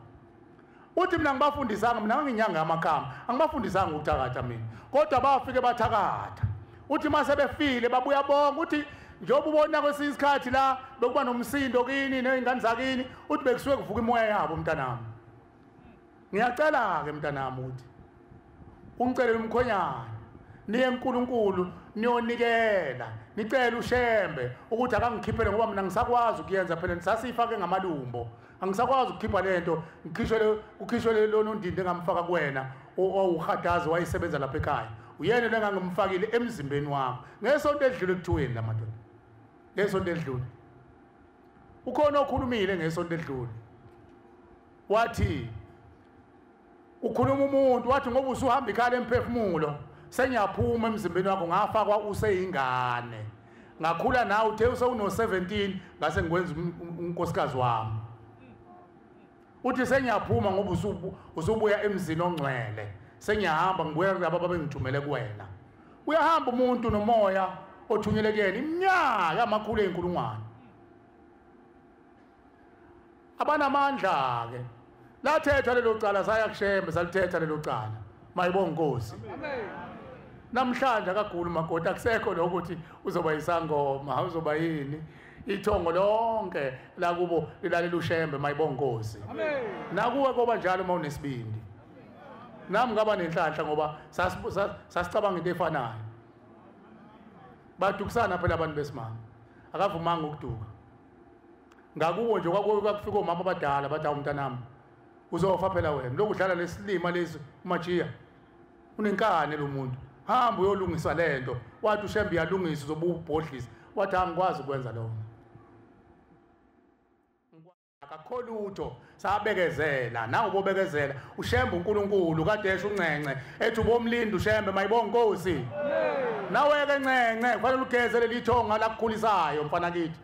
uthi mina ngibafundisanga mina nginyanga amakama angibafundisanga ukuthakatha mina kodwa bafike bathakatha uthi mase befile babuya bonke uthi njengoba ubona kwesinye isikhathi la bekuba nomsindo kini nezingane zakini uthi bekusuke kuvuka imoya yabo mntanami ngiyacela ke mntanami uthi ungicele umkhonyana niye eNkulunkulu niyonikela nicela uShembe ukuthi akangikhiphele ngoba mina ngisakwazi ukuyenza phela nisasifake ngamalumbo angisakwazi ukukhipha lento ukhishwe lona undindi engamfaka kuwena owuhadazi wayisebenza lapha ekhaya uyena lengangimfakile emzimbeni wakho ngesonto edlule kuthiweni la madoda ngesonto edlule ukhona okhulumile ngesonto edlule wathi ukhuluma umuntu wathi ngoba usuhamba ikhala emphefumulo sengiyaphuma emzimbeni wakho ngafakwa useyingane ngakhula nawe uthe usewuno 17 ngase ngikwenza unkosikazi wami uthi sengiyaphuma ngoba usubuya emzini ongcwele sengiyahamba ngibuya kulabo ababengithumele kuwena uyahamba umuntu nomoya othunyele kuyena iminyaka amakhulu ey'nkulungwane abanamandla ke lathethwa lelo cala saya kuShembe salithetha lelo cala mayibonge Nkosi namhlanje akaguli umakoti akusekho lokuthi uzoba isangoma uzoba yini ithongo lonke la kubo lilalela uShembe mayibonge Nkosi nakuwe koba njalo uma unesibindi nami ngaba nenhlanhla ngoba sasicabanga into efanayo badukusana phela abantu besimanga akavumanga ukuduka ngakuwo nje kwakufika omama abadala bathi awumntanami uzofa phela wena lokudlala lesilima lezi umajiya unenkani lo muntu hamba uyolungisa lento wathi uShembe yalungisa uzobubhodlisa wathi angikwazi ukwenza lokho akakho lutho sabekezela nawe ubobekezela uShembe uNkulunkulu kade esho uNcence ethi ubomlinda uShembe mayibonge Nkosi nawe ke Ncence kufanele ugezele lithonga lakukhulisayo mfana kithi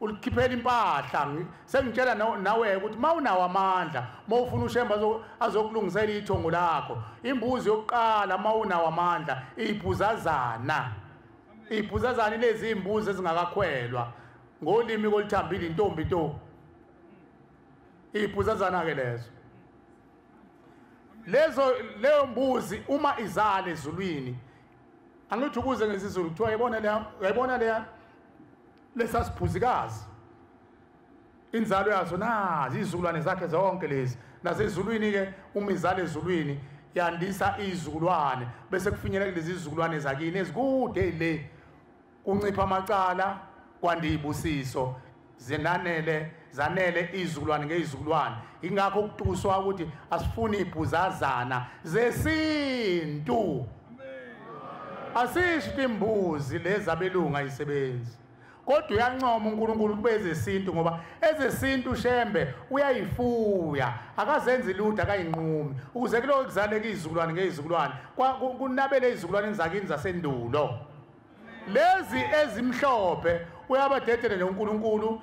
ulikhiphela impahla sengitshela nawe ukuthi mawunawo amandla mawufuna uShembe azokulungisela ithongo lakho imbuzi yokuqala mawunawo amandla iphuzazana lezi imbuzi ezingakakhwelwa ngolimi kolithambile intombi nto iphuzazana ke leyo mbuzi uma izale ezulwini angithi ukuze ngesizulu kuthiwa yayibona leya lesasiphuzikazi inzalo yazo nazi izizukulwane zakhe zonke lezi nasezulwini ke uma izale ezulwini yandisa izizukulwane bese kufinyelela lezi izizukulwane zakini ezikude le kuncipha amacala kwandiyibusiso zanele izizukulwane ngezizukulwane ingakho kutuswa ukuthi asifuni iphuzazana zesintu asisho imbuzi lezi abelunga isebenzi kodwa uyancoma uNkulunkulu kube ezesintu ngoba ezesintu uShembe uyayifuya akazenzi lutho akayinqumi ukuze kulo kuzaleke izizukulwane ngezizukulwane kunabele izizukulwane zakini zasendulo lezi ezimhlophe uyabadedele noNkulunkulu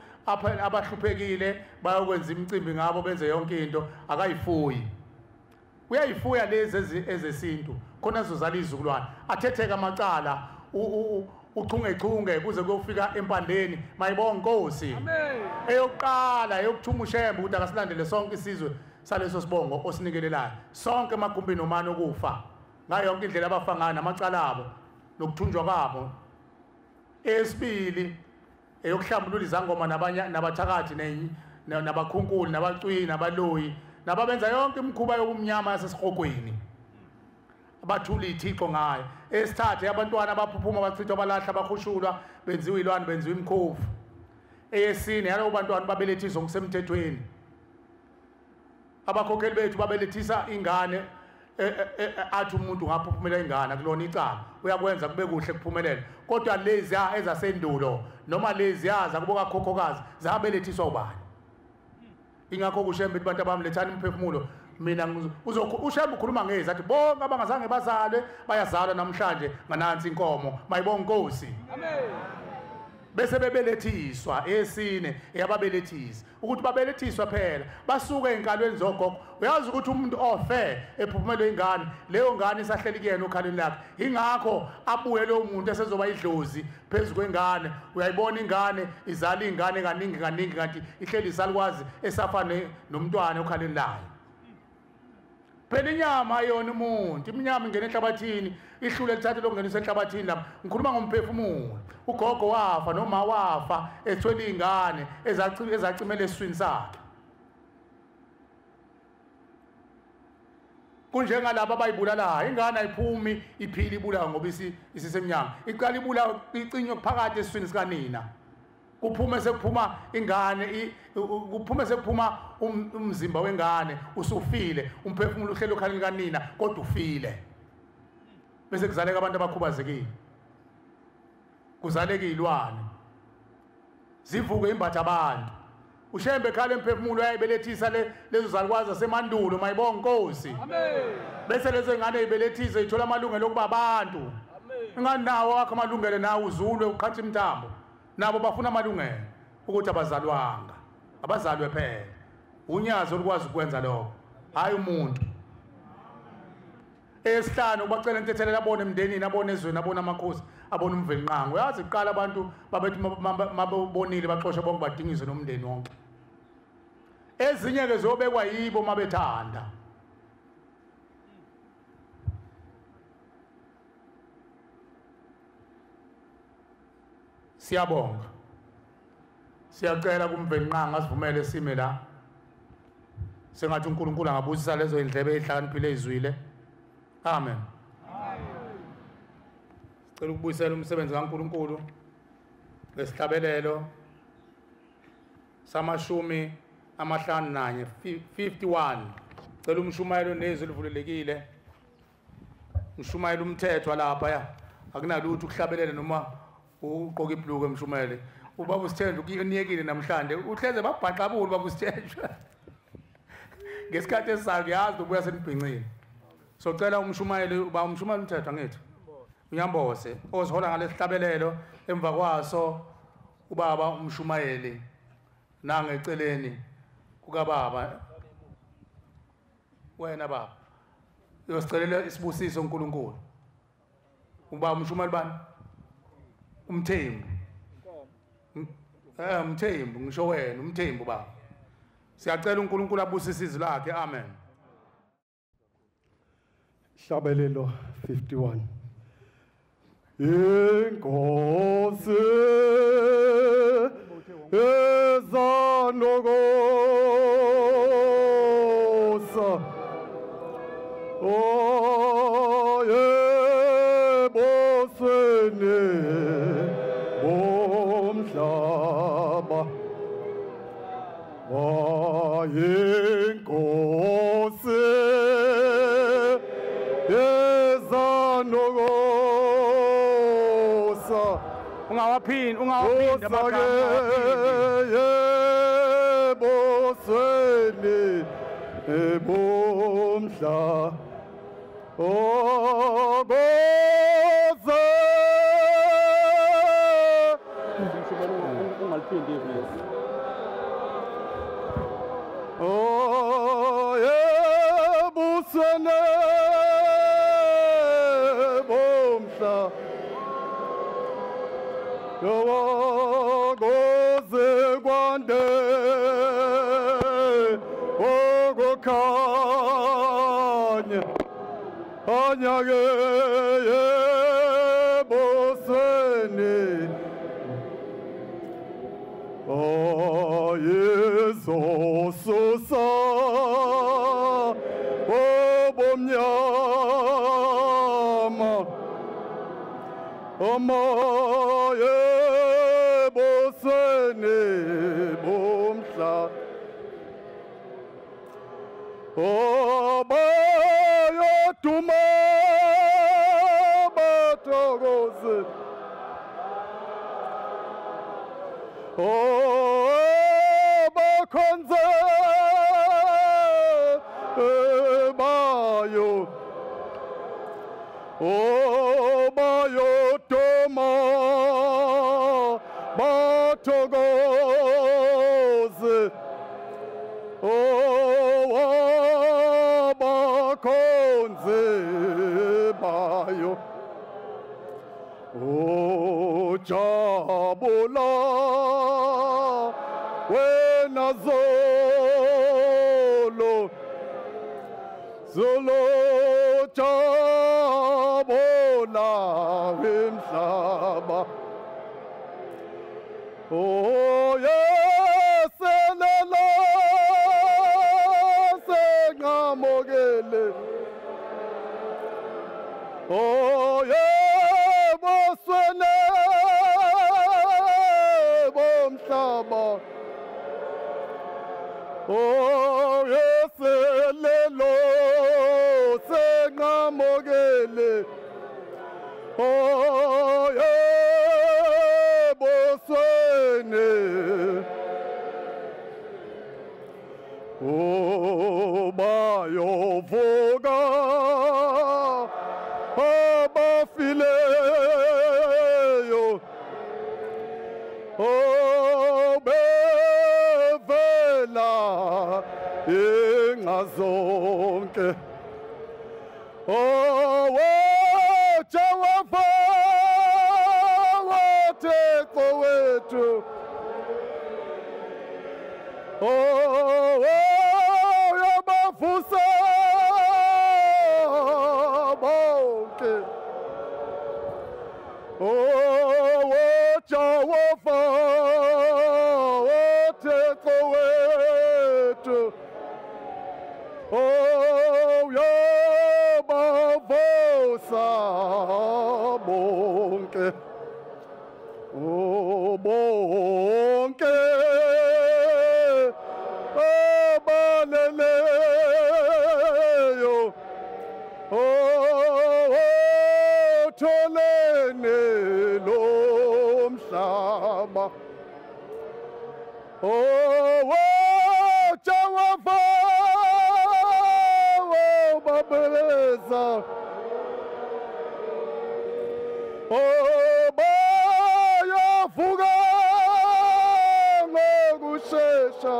abahluphekile bayokwenza imicimbi ngabo benze yonke into akayifuyi uyayifuya lezi ezesintu khona zozala izizukulwane athetheka amacala uchungechunge kuze kuyofika empandeni mayibonge Nkosi eyokuqala yokuthuma uShembe ukuthi akasilandele sonke isizwe saleso sibongo osinikelelayo sonke emagumbini omani okufa ngayo yonke indlela abafangana namacala abo nokuthunjwa kwabo esibili eyokuhlambulula izangoma nabathakathi nabakhunkuli nabacwini nabaloyi nababenza yonke imikhuba yokumnyama yasesiqogweni abathula ithixo ngayo esithathe abantwana abaphuphuma bachithwa balahla bakhushulwa benziwe ilwane benziwe imkhofu eyesine yalabo bantwana babelethiswa ngokusemthethweni abakhokheli bethu babelethisa ingane athi umuntu ngaphuphumela ingane akulona icala uyakwenza kube kuhle kuphumelela kodwa lezi ezasendulo noma lezi yaza kuboka khokhokazi zabelethiswa ubani ingakho kuShembe abantu abamlethana imphefumulo mina uShembe ukhuluma ngezi athi bonke abangazange bazalwe bayazalwa namhlanje nganansi inkomo mayibonge Nkosi bese bebelethiswa esine eyababelethisi ukuthi babelethiswa phela basuka enkalweni zogogo. Uyazi ukuthi umuntu ofe ephuphumelwe ingane leyo ngane isahleli kuyena okhaleni lakhe, ingakho abuye lo muntu esezoba idlozi phezulu kwengane. Uyayibona ingane izala ingane kaningi kanti ihleli isalukwazi esafane nomntwana okhaleni layo. Phela inyama ayona umuntu, iminyama ingena enhlabathini ihlule lithathe lokungenisa enhlabathini lapha. Ngikhuluma ngomphefumulo. Ugogo wafa noma wafa ethwele ingane ezacimela eswini sakhe. Kunjengalabo abayibulalayo, ingane ayiphumi iphila ibulawa ngoba isisemnyama. Iqala ibulawa icinywe phakathi eswini sikanina. Kuphume sekuphuma ingane, kuphume sekuphuma umzimba wengane usufile, umphefumulo uhleli okhaleni kanina kodwa ufile. Bese kuzaleka abantu abakhubazekile. Kuzaleka izilwane. Zivuke imbatha abantu. Ushembe ekhale emphefumulo uyayibelethisa lezo zalukwazi zasemandulo mayibonga Nkosi. Amen. Bese lezo ngane izibelethisa ithola amalungelo okuba abantu. Amen. Ingani nawo akho amalungelo nawo uzulwe uqhatha imthambo. Nabo bafuna amalungelo ukuthi abazalwanga, abazalwe phela. Unyazo olukwazi ukwenza lokho, hayi umuntu. Esihlanu bacela intethelelo abone emndenini, abone ezweni, abone amakhosi, abone umvelinqango. Uyazi iqala abantu babethi mabebonile baxoxe bonke badingizwe nomndeni wonke. Ezinye ke zobekwa yibo mabethanda. Siyabonga. Siyacela kumvelinqango asivumele sime la. Sengathi uNkulunkulu angabusisa lezo indlebe ezihlakaniphile ezizwile. Amen. Sicela ukubuyisela umsebenzi kaNkulunkulu ngesihlabelelo samashumi amahlanu nanye 51. Cela umshumayelo nezwi livulelekile. Umshumayelo umthetho lapha ya. Akunalutho ukuhlabelele noma uqoka ibhluku emshumayele. Ubaba uSithendo ukuniyekile namhlanje. Uhleze babhaqabula ubaba uSithendo. Ngesikhathi esizako yazi ubuya senibhincile. Socela umshumayeli uba umshumayeli umthetho ngithi unyambose ozihola ngalesihlabelelo emva kwaso ubaba umshumayeli nangeceleni kukababa wena baba uyosicelela isibusiso uNkulunkulu ubaba umshumayeli bani umthembu umthembu ngisho wena umthembu baba siyacela uNkulunkulu abusise izwi lakhe amen. Hlabelelo 51. Inkosi ezanogosa oyebosene bomhlaba inkosi ezanogosa ungawaphinda amagama yebosene ebomhla ogoze ungaliphindi ivesi oyebusene bomhla yogoze kwande ogokhanya anyake yebosene oyezosusa obomnyama omoye bosene bomhla obayoduma bathokoze bakhonze bayo bayoduma jabula wena zolo zolo jabula emhlaba oh yeselela sengamogele oh yebo swene bomhlaba oh yeselelo sengamogele oh yebo swene oh bayovuka abafileyo oh bevela ingazonke oh Jehova watheko wethu oh yabavusa bonke oh Jehova watheko wethu oh yabavusa bonke oh bonke abaleleyo oh tholene lomhlaba oh Jehova babeza oh bayavuka ngokushesha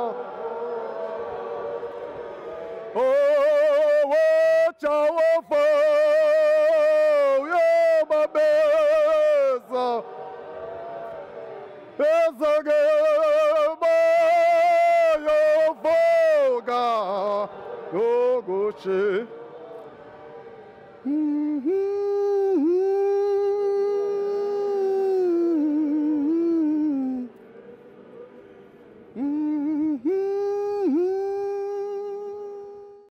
oh Jehova uyababeza bezake bayavuka ngokushesha